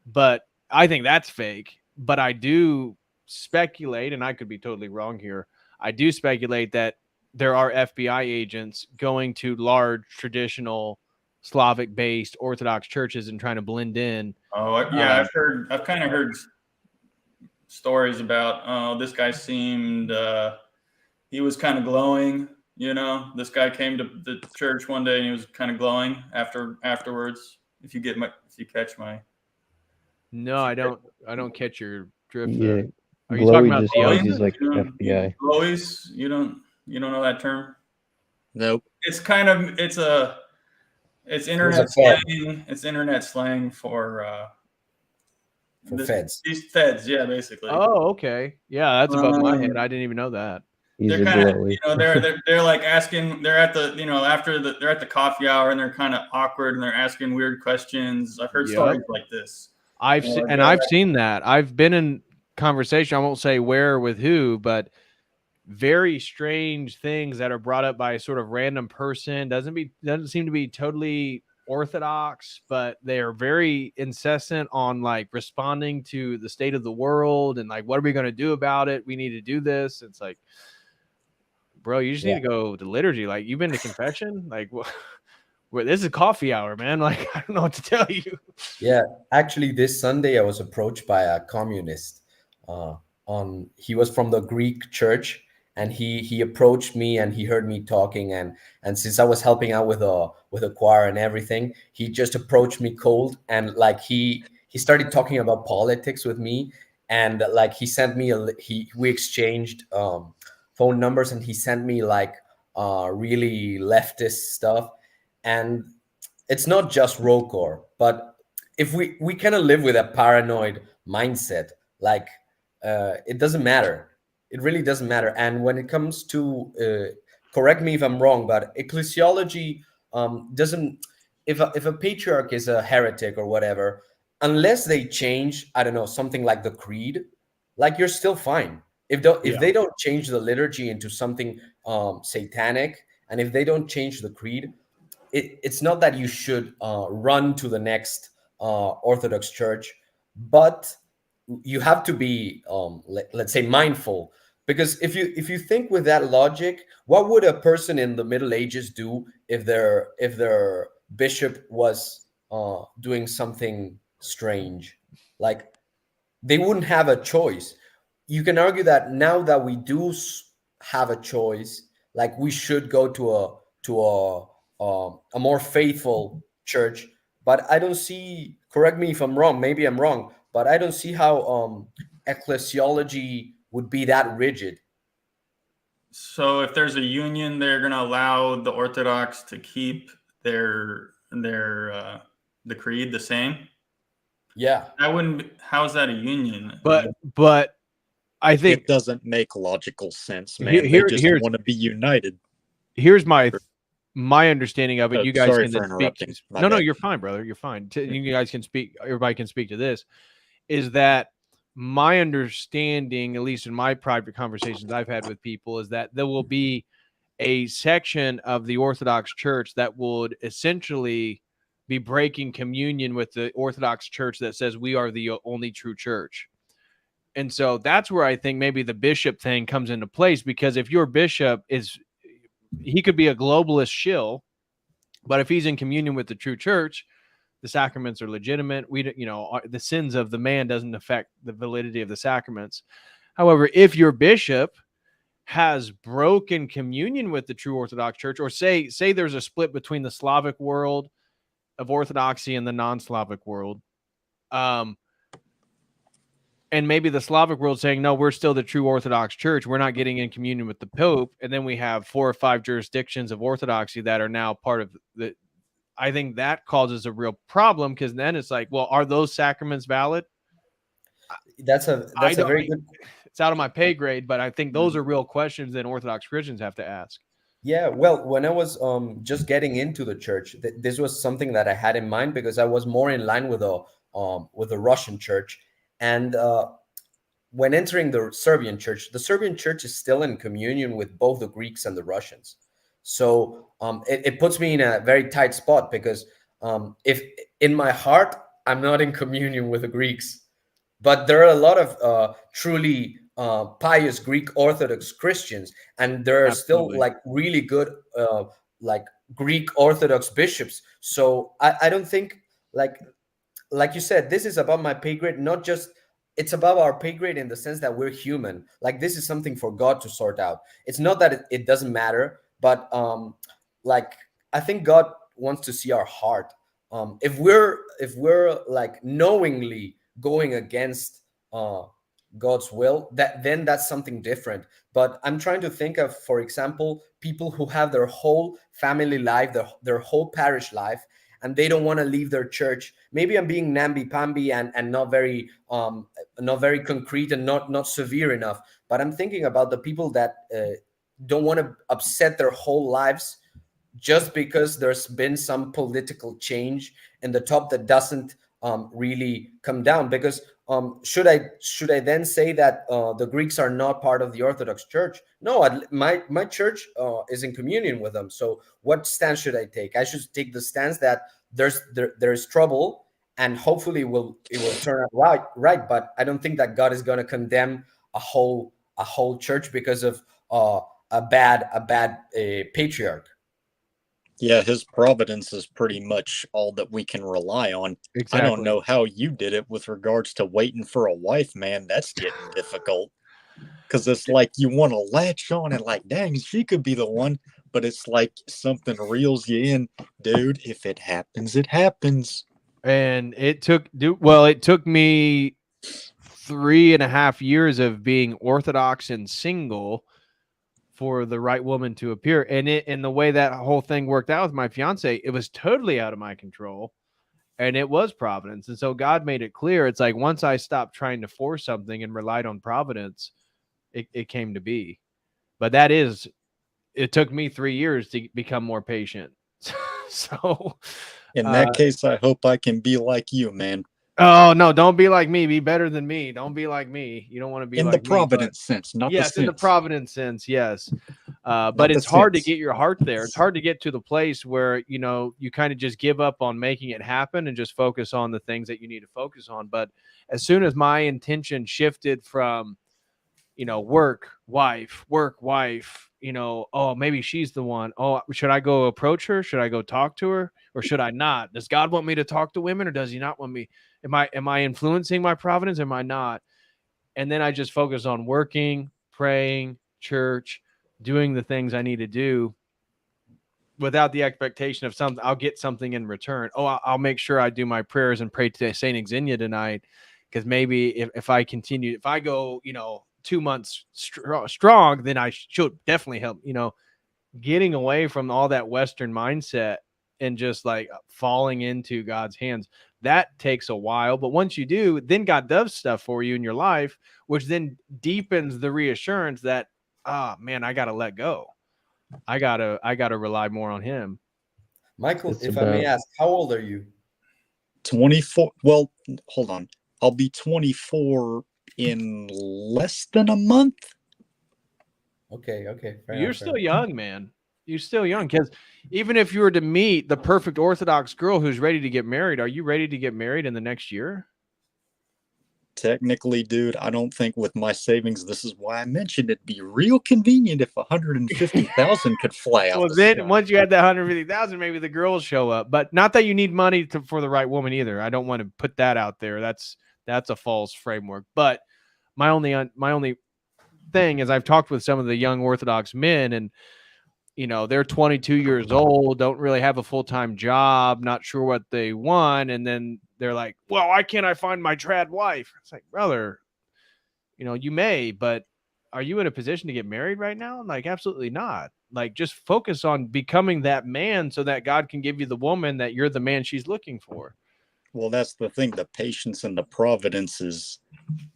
but I think that's fake. But I do speculate, and I could be totally wrong here. I do speculate that there are FBI agents going to large traditional Slavic-based Orthodox churches and trying to blend in. Oh, yeah, I've kind of heard stories about, this guy seemed, he was kind of glowing, this guy came to the church one day and he was kind of glowing afterwards. If you catch my. No, I don't catch your drift. Yeah, Are you talking Glowy about just the knows oath? he's like FBI. Glowies? You don't know that term? Nope. It's kind of it's internet slang. It's internet slang for feds. These feds, yeah, basically. Oh, okay. Yeah, that's above my head. I didn't even know that. They're kind of, they're like asking. They're at the, they're at the coffee hour and they're kind of awkward and they're asking weird questions. I've heard stories like this. I've seen that. I've been in conversation. I won't say where or with who, but very strange things that are brought up by a sort of random person. Doesn't seem to be totally Orthodox, but they are very incessant on like responding to the state of the world and like, what are we going to do about it? We need to do this. It's like, bro, you just need to go to liturgy. Like, you've been to confession. Like, this is coffee hour, man. Like, I don't know what to tell you. Yeah, actually, this Sunday I was approached by a communist. He was from the Greek church, and he approached me and he heard me talking, and since I was helping out with a choir and everything, he just approached me cold, and like he started talking about politics with me, and like he sent me we exchanged phone numbers, and he sent me like really leftist stuff. And it's not just Rocor, but if we kind of live with a paranoid mindset, like it doesn't matter. It really doesn't matter. And when it comes to, correct me if I'm wrong, but ecclesiology doesn't, if a patriarch is a heretic or whatever, unless they change, I don't know, something like the creed, like you're still fine. If they don't change the liturgy into something satanic, and if they don't change the creed, it's not that you should run to the next Orthodox church, but you have to be, let's say, mindful, because if you think with that logic, what would a person in the Middle Ages do if their bishop was doing something strange? Like, they wouldn't have a choice. You can argue that now that we do have a choice, like we should go to a more faithful church. But I don't see, correct me if I'm wrong, maybe I'm wrong, but I don't see how ecclesiology would be that rigid. So if there's a union, they're going to allow the Orthodox to keep their the creed the same? Yeah. How is that a union? But I think it doesn't make logical sense, man. They just want to be united. Here's my understanding of it. You guys sorry can for speak. interrupting. No, you're fine, brother. You're fine. You guys can speak. Everybody can speak to this. Is that my understanding, at least in my private conversations I've had with people, is that there will be a section of the Orthodox Church that would essentially be breaking communion with the Orthodox Church that says we are the only true church. And so that's where I think maybe the bishop thing comes into place, because if your bishop he could be a globalist shill, but if he's in communion with the true church, the sacraments are legitimate. The sins of the man doesn't affect the validity of the sacraments. However, if your bishop has broken communion with the true Orthodox Church, or say there's a split between the Slavic world of Orthodoxy and the non-Slavic world, and maybe the Slavic world saying, no, we're still the true Orthodox Church, we're not getting in communion with the Pope, and then we have 4 or 5 jurisdictions of Orthodoxy that are now part of the, I think that causes a real problem, because then it's like, well, are those sacraments valid? That's a very good. It's out of my pay grade, but I think those are real questions that Orthodox Christians have to ask. Yeah, well, when I was just getting into the church, this was something that I had in mind because I was more in line with the Russian church, and when entering the Serbian church is still in communion with both the Greeks and the Russians. So it puts me in a very tight spot because if in my heart I'm not in communion with the Greeks, but there are a lot of truly pious Greek Orthodox Christians, and there are still Absolutely. like really good like Greek Orthodox bishops. So I don't think like you said, this is about my pay grade, not just it's above our pay grade in the sense that we're human. Like this is something for God to sort out. It's not that it doesn't matter, but like I think God wants to see our heart. If we're like knowingly going against God's will, then that's something different. But I'm trying to think of, for example, people who have their whole family life, their whole parish life, and they don't want to leave their church. Maybe I'm being namby-pamby and not very concrete and not severe enough. But I'm thinking about the people that don't want to upset their whole lives just because there's been some political change in the top that doesn't really come down. Because should I then say that the Greeks are not part of the Orthodox Church? No, my church is in communion with them. So what stance should I take? I should take the stance that there's trouble, and hopefully it will turn out right. But I don't think that God is going to condemn a whole church because of a bad patriarch. Yeah, his providence is pretty much all that we can rely on. I don't Exactly. know how you did it with regards to waiting for a wife, man. That's getting difficult. Because it's like you want to latch on and like, dang, she could be the one. But it's like something reels you in. Dude, if it happens, it happens. And it took me 3.5 years of being Orthodox and single for the right woman to appear. And the way that whole thing worked out with my fiance, it was totally out of my control, and it was providence. And so God made it clear. It's like once I stopped trying to force something and relied on providence, it came to be. But it took me 3 years to become more patient. So in that case, I hope I can be like you, man. Oh no, don't be like me. Be better than me. Don't be like me. You don't want to be in like the providence me, sense, not yes, the in the sense. providence sense, yes. But it's hard to get your heart there. It's hard to get to the place where you kind of just give up on making it happen and just focus on the things that you need to focus on. But as soon as my intention shifted from work, wife, oh, maybe she's the one. Oh, should I go approach her? Should I go talk to her? Or should I not? Does God want me to talk to women, or does he not want me? Am I influencing my providence? Am I not? And then I just focus on working, praying, church, doing the things I need to do without the expectation of something. I'll get something in return. Oh, I'll make sure I do my prayers and pray to Saint Xenia tonight. Because maybe if I continue, if I go, 2 months strong, then I should definitely help, getting away from all that Western mindset and just like falling into God's hands. That takes a while, but once you do, then God does stuff for you in your life, which then deepens the reassurance that, man, I got to let go. I gotta rely more on him. Michael, if I may ask, how old are you? 24. Well, hold on. I'll be 24 in less than a month. Okay. You're still young, man. You're still young, because even if you were to meet the perfect Orthodox girl who's ready to get married, are you ready to get married in the next year? Technically, dude, I don't think with my savings, this is why I mentioned it'd be real convenient if 150,000 could fly out. Well, then once you had that 150,000, maybe the girls show up. But not that you need money for the right woman either. I don't want to put that out there. That's a false framework. But my only thing is, I've talked with some of the young Orthodox men, and they're 22 years old, don't really have a full-time job, not sure what they want, and then they're like, well, why can't I find my trad wife? It's like, brother, you may, but are you in a position to get married right now? Like, absolutely not. Like, just focus on becoming that man so that God can give you the woman that you're the man she's looking for. Well, that's the thing. The patience and the providence is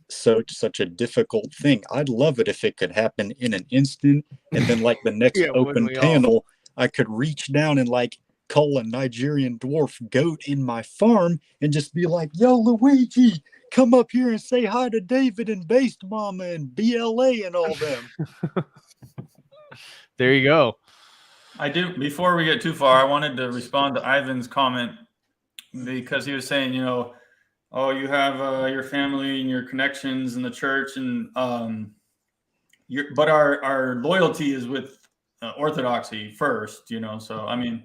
such a difficult thing. I'd love it if it could happen in an instant, and then like the next Yeah, wouldn't open we all? panel, I could reach down and like call a Nigerian dwarf goat in my farm and just be like, "Yo, Luigi, come up here and say hi to David and Based Mama and BLA and all them." There you go. I do. Before we get too far, I wanted to respond to Ivan's comment because he was saying, you know, oh, you have your family and your connections in the church, and but our loyalty is with Orthodoxy first, you know. So I mean,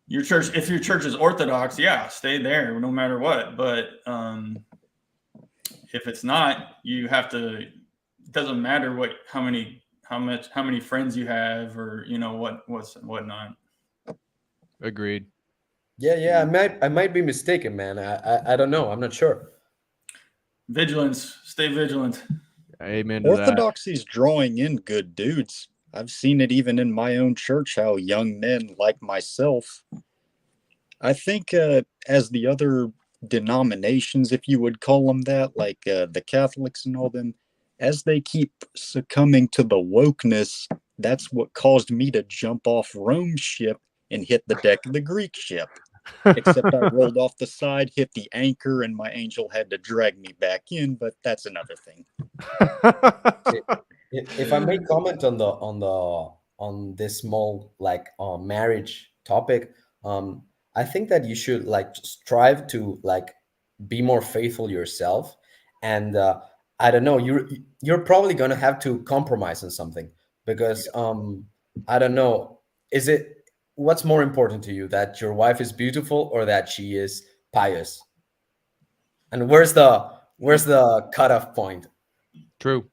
your church, if your church is Orthodox, yeah, stay there no matter what. But if it's not, you have to. It doesn't matter how many friends you have, or you know whatnot. Agreed. Yeah. I might be mistaken, man. I don't know. I'm not sure. Vigilance. Stay vigilant. Amen to that. Orthodoxy's drawing in good dudes. I've seen it even in my own church, how young men like myself, I think as the other denominations, if you would call them that, like the Catholics and all them, as they keep succumbing to the wokeness, that's what caused me to jump off Rome's ship and hit the deck of the Greek ship. Except I rolled off the side, hit the anchor, and my angel had to drag me back in, but that's another thing. If I may comment on this small like marriage topic, I think that you should like strive to like be more faithful yourself, and I don't know, you're probably gonna have to compromise on something because I don't know, what's more important to you, that your wife is beautiful or that she is pious? And where's the cutoff point? True.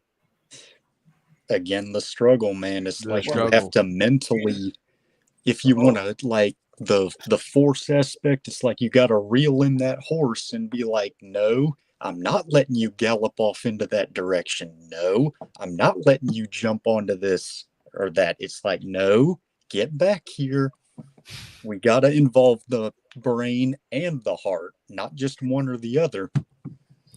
Again, the struggle, man. It's like struggle. you have to mentally, if you want to, like the force aspect, it's like you got to reel in that horse and be like, no, I'm not letting you gallop off into that direction. No, I'm not letting you jump onto this or that. It's like, no, get back here. We got to involve the brain and the heart, not just one or the other.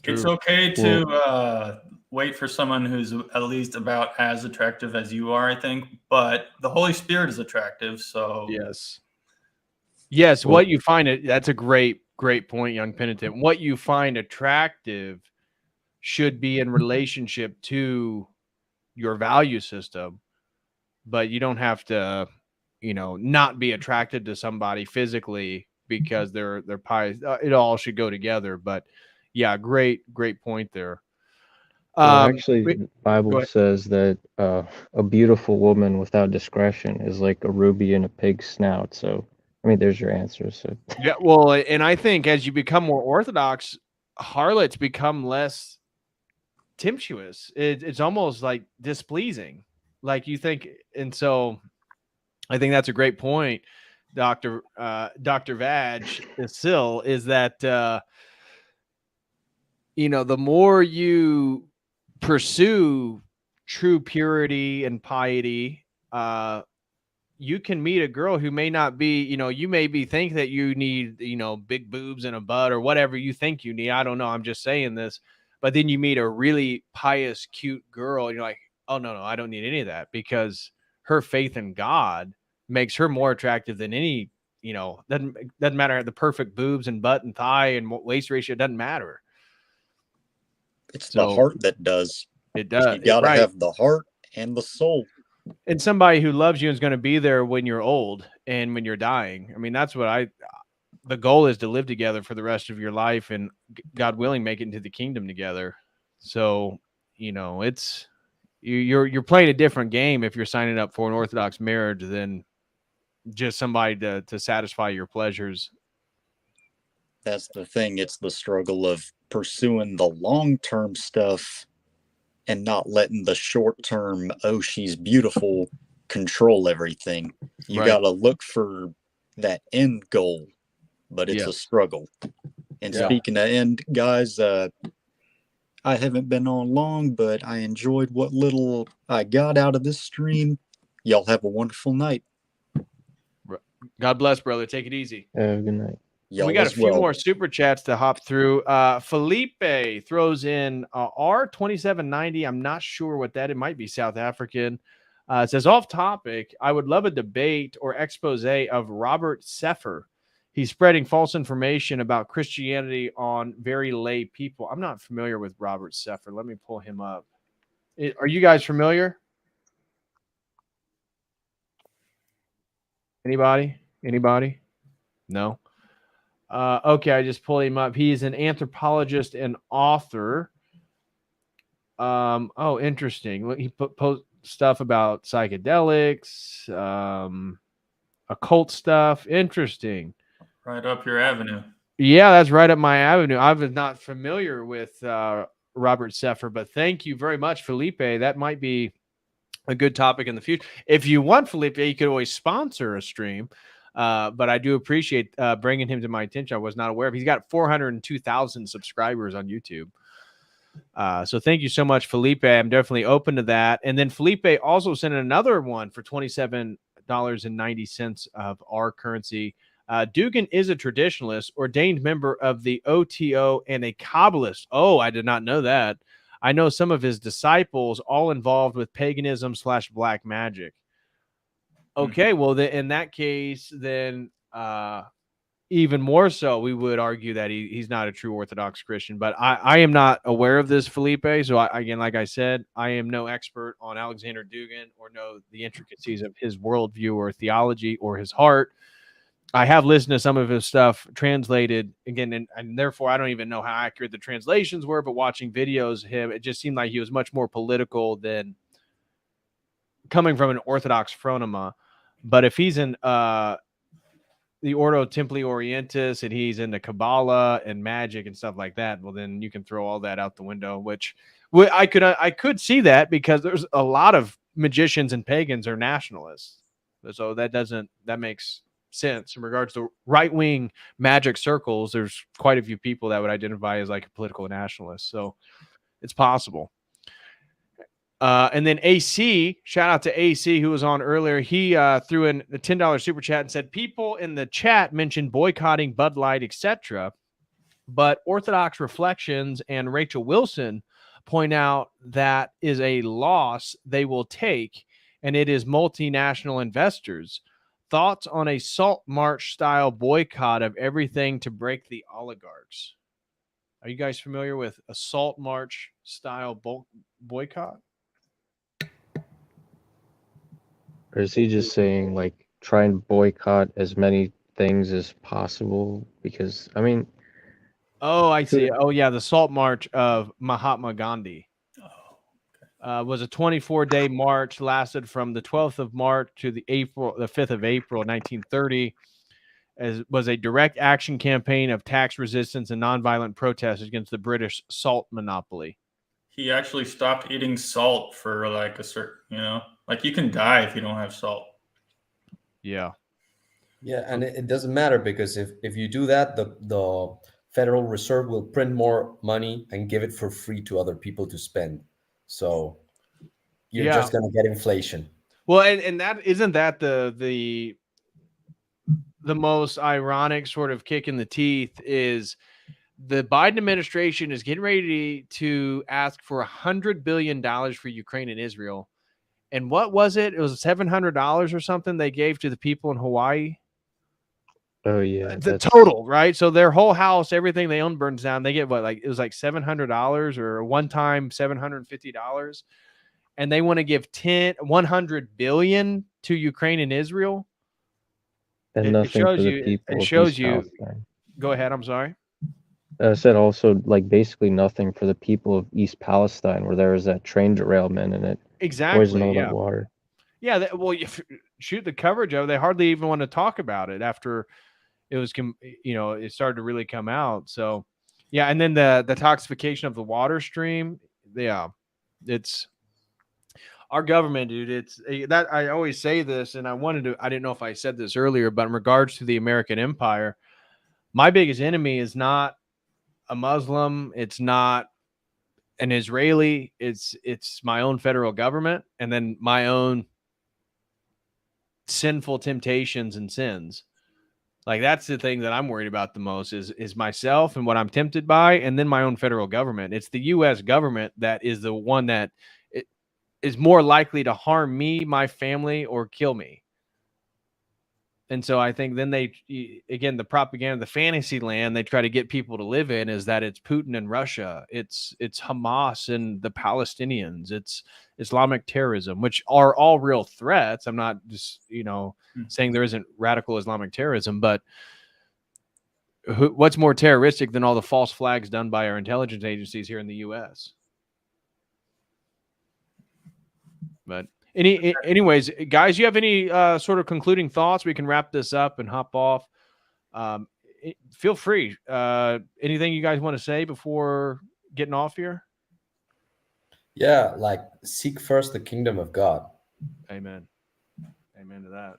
It's okay to wait for someone who's at least about as attractive as you are, I think. But the Holy Spirit is attractive, so yes. What you find that's a great point, young penitent. What you find attractive should be in relationship to your value system, but you don't have to, not be attracted to somebody physically because they're pious. It all should go together. But yeah, great point there. Well, actually, the Bible says that a beautiful woman without discretion is like a ruby in a pig's snout. So, I mean, there's your answer. So. Yeah, well, and I think as you become more Orthodox, harlots become less tempestuous. It's almost like displeasing, like you think. And so I think that's a great point, Dr. Vag Sil, is that, the more you pursue true purity and piety, you can meet a girl who may not be, you maybe think that you need, big boobs and a butt or whatever you think you need. I don't know. I'm just saying this. But then you meet a really pious, cute girl and you're like, oh, no, I don't need any of that, because her faith in God makes her more attractive than any, doesn't matter the perfect boobs and butt and thigh and waist ratio. It doesn't matter. It's the heart that does. It does. You got to have the heart and the soul. And somebody who loves you is going to be there when you're old and when you're dying. I mean, that's what the goal is, to live together for the rest of your life and, God willing, make it into the kingdom together. So, it's, you're playing a different game if you're signing up for an Orthodox marriage than just somebody to satisfy your pleasures. That's the thing. It's the struggle of pursuing the long-term stuff and not letting the short-term, oh, she's beautiful, control everything. You got to look for that end goal, but it's a struggle. And speaking of end, guys, I haven't been on long, but I enjoyed what little I got out of this stream. Y'all have a wonderful night. God bless, brother. Take it easy. Good night. We got a few more super chats to hop through. Felipe throws in R2790. I'm not sure what that. It might be South African. It says, off topic, I would love a debate or expose of Robert Sefer. He's spreading false information about Christianity on very lay people. I'm not familiar with Robert Sefer. Let me pull him up. Are you guys familiar? Anybody? No. Okay, I just pulled him up. He's an anthropologist and author. Oh, interesting. He post stuff about psychedelics, occult stuff. Interesting. Right up your avenue. Yeah, that's right up my avenue. I was not familiar with Robert Sefer, but thank you very much, Felipe. That might be a good topic in the future. If you want, Felipe, you could always sponsor a stream. But I do appreciate bringing him to my attention. I was not aware of. He's got 402,000 subscribers on YouTube. So thank you so much, Felipe. I'm definitely open to that. And then Felipe also sent another one for $27.90 of our currency. Dugan is a traditionalist, ordained member of the OTO, and a Kabbalist. Oh, I did not know that. I know some of his disciples all involved with paganism / black magic. Okay, well, in that case, then even more so, we would argue that he's not a true Orthodox Christian. But I am not aware of this, Felipe. So, again, like I said, I am no expert on Alexander Dugan or know the intricacies of his worldview or theology or his heart. I have listened to some of his stuff translated again, and therefore I don't even know how accurate the translations were. But watching videos of him, it just seemed like he was much more political than coming from an Orthodox phronema. But if he's in the Ordo Templi Orientis and he's into Kabbalah and magic and stuff like that, well, then you can throw all that out the window, which I could see that, because there's a lot of magicians and pagans are nationalists. So that makes sense in regards to right-wing magic circles. There's quite a few people that would identify as like a political nationalist. So it's possible. And then AC, shout out to AC, who was on earlier. He threw in the $10 super chat and said, people in the chat mentioned boycotting Bud Light, etc. But Orthodox Reflections and Rachel Wilson point out that is a loss they will take, and it is multinational investors. Thoughts on a Salt March style boycott of everything to break the oligarchs? Are you guys familiar with a Salt March style boycott? Or is he just saying, like, try and boycott as many things as possible? Because, I mean... Oh, I see. Oh, yeah, the Salt March of Mahatma Gandhi. Was a 24-day march, lasted from the 12th of March to the 5th of April, 1930. Was a direct action campaign of tax resistance and nonviolent protests against the British salt monopoly. He actually stopped eating salt for like a certain, like you can die if you don't have salt. Yeah. Yeah, and it doesn't matter, because if you do that, the Federal Reserve will print more money and give it for free to other people to spend. So you're just going to get inflation. Well, and that isn't that the most ironic sort of kick in the teeth is the Biden administration is getting ready to ask for $100 billion for Ukraine and Israel. And what was it? It was $700 or something they gave to the people in Hawaii. Oh, yeah. The total, right? So their whole house, everything they own burns down. They get what, like, it was like $700 or one time $750. And they want to give $100 billion to Ukraine and Israel. And nothing for the people. It shows you. Go ahead. I'm sorry. I said also, like, basically nothing for the people of East Palestine, where there was that train derailment and it poisoned all that water. Yeah. Well, you shoot the coverage of it. They hardly even want to talk about it after it was, it started to really come out. So, yeah. And then the toxification of the water stream. Yeah. It's our government, dude. It's that I always say this, and I didn't know if I said this earlier, but in regards to the American empire, my biggest enemy is not a Muslim. It's not an Israeli. It's my own federal government, and then my own sinful temptations and sins. Like, that's the thing that I'm worried about the most is myself and what I'm tempted by, and then my own federal government. It's the U.S. government that is the one that is more likely to harm me, my family, or kill me. And so I think then again, the propaganda, the fantasy land they try to get people to live in is that it's Putin and Russia, it's Hamas and the Palestinians, it's Islamic terrorism, which are all real threats. I'm not just, saying there isn't radical Islamic terrorism, but what's more terroristic than all the false flags done by our intelligence agencies here in the U.S.? But anyways, guys, you have any sort of concluding thoughts? We can wrap this up and hop off. Feel free. Anything you guys want to say before getting off here? Yeah, like seek first the kingdom of God. Amen. Amen to that.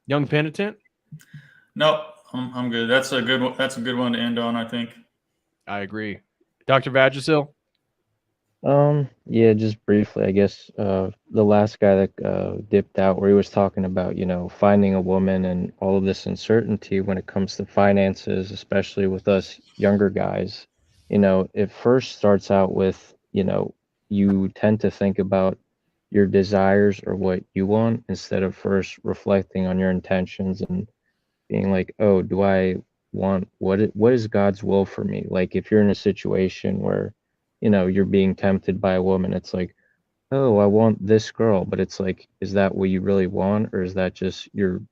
Young penitent? No, I'm good. That's a good one. That's a good one to end on, I think. I agree. Dr. Vagisil? Yeah, just briefly, I guess, the last guy that dipped out, where he was talking about, finding a woman and all of this uncertainty when it comes to finances, especially with us younger guys. It first starts out with, you tend to think about your desires or what you want instead of first reflecting on your intentions and being like, oh, do I want what is God's will for me? Like, if you're in a situation where you're being tempted by a woman, it's like, oh, I want this girl, but it's like, is that what you really want, or is that just your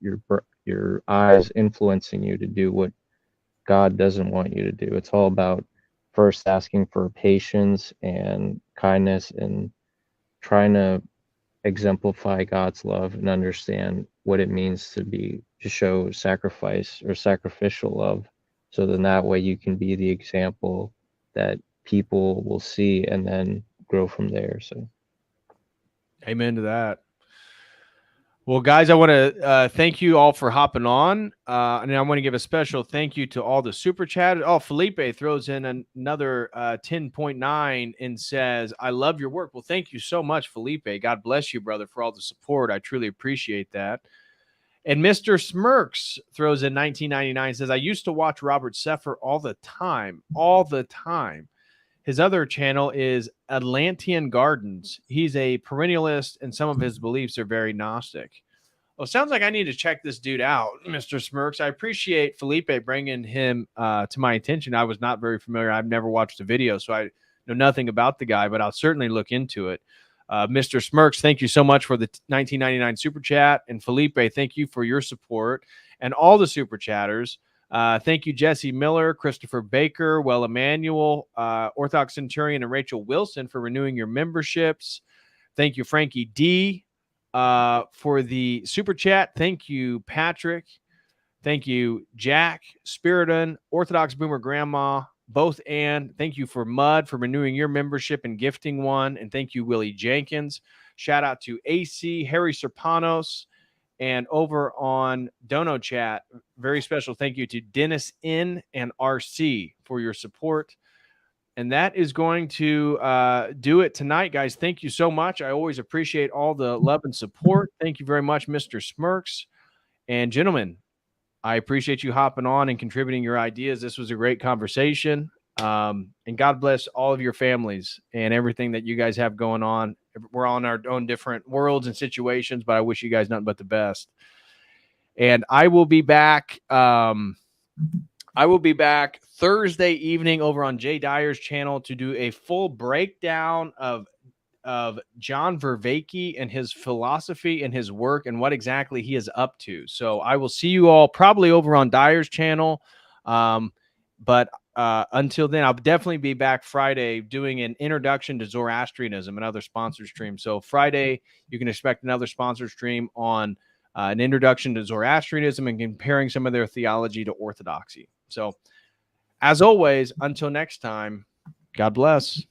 eyes influencing you to do what God doesn't want you to do? It's all about first asking for patience and kindness and trying to exemplify God's love and understand what it means to show sacrifice or sacrificial love. So then that way you can be the example that people will see and then grow from there. So amen to that. Well, guys, I want to thank you all for hopping on. And I want to give a special thank you to all the super chatters. Oh, Felipe throws in another 10.9 and says, I love your work. Well, thank you so much, Felipe. God bless you, brother, for all the support. I truly appreciate that. And Mr. Smirks throws in 1999, says, I used to watch Robert Seffer all the time. His other channel is Atlantean Gardens. He's a perennialist, and some of his beliefs are very Gnostic. Well, sounds like I need to check this dude out, Mr. Smirks. I appreciate Felipe bringing him to my attention. I was not very familiar. I've never watched a video, so I know nothing about the guy, but I'll certainly look into it. Mr. Smirks, thank you so much for the 1999 super chat. And Felipe, thank you for your support. And all the super chatters. Thank you, Jesse Miller, Christopher Baker, Well Emmanuel, Orthodox Centurion, and Rachel Wilson for renewing your memberships. Thank you, Frankie D, for the super chat. Thank you, Patrick. Thank you, Jack, Spiridon, Orthodox Boomer Grandma, both, and thank you for Mud for renewing your membership and gifting one. And thank you, Willie Jenkins. Shout out to AC, Harry Serpanos. And over on Dono Chat, very special thank you to Dennis N and RC for your support. And that is going to do it tonight, guys. Thank you so much. I always appreciate all the love and support. Thank you very much, Mr. Smirks. And gentlemen, I appreciate you hopping on and contributing your ideas. This was a great conversation. And God bless all of your families and everything that you guys have going on. We're on our own different worlds and situations, but I wish you guys nothing but the best. And I will be back. Thursday evening over on Jay Dyer's channel to do a full breakdown of John Vervaeke and his philosophy and his work and what exactly he is up to. So I will see you all probably over on Dyer's channel. But until then, I'll definitely be back Friday doing an introduction to Zoroastrianism and other sponsor streams. So Friday, you can expect another sponsor stream on an introduction to Zoroastrianism and comparing some of their theology to Orthodoxy. So as always, until next time, God bless.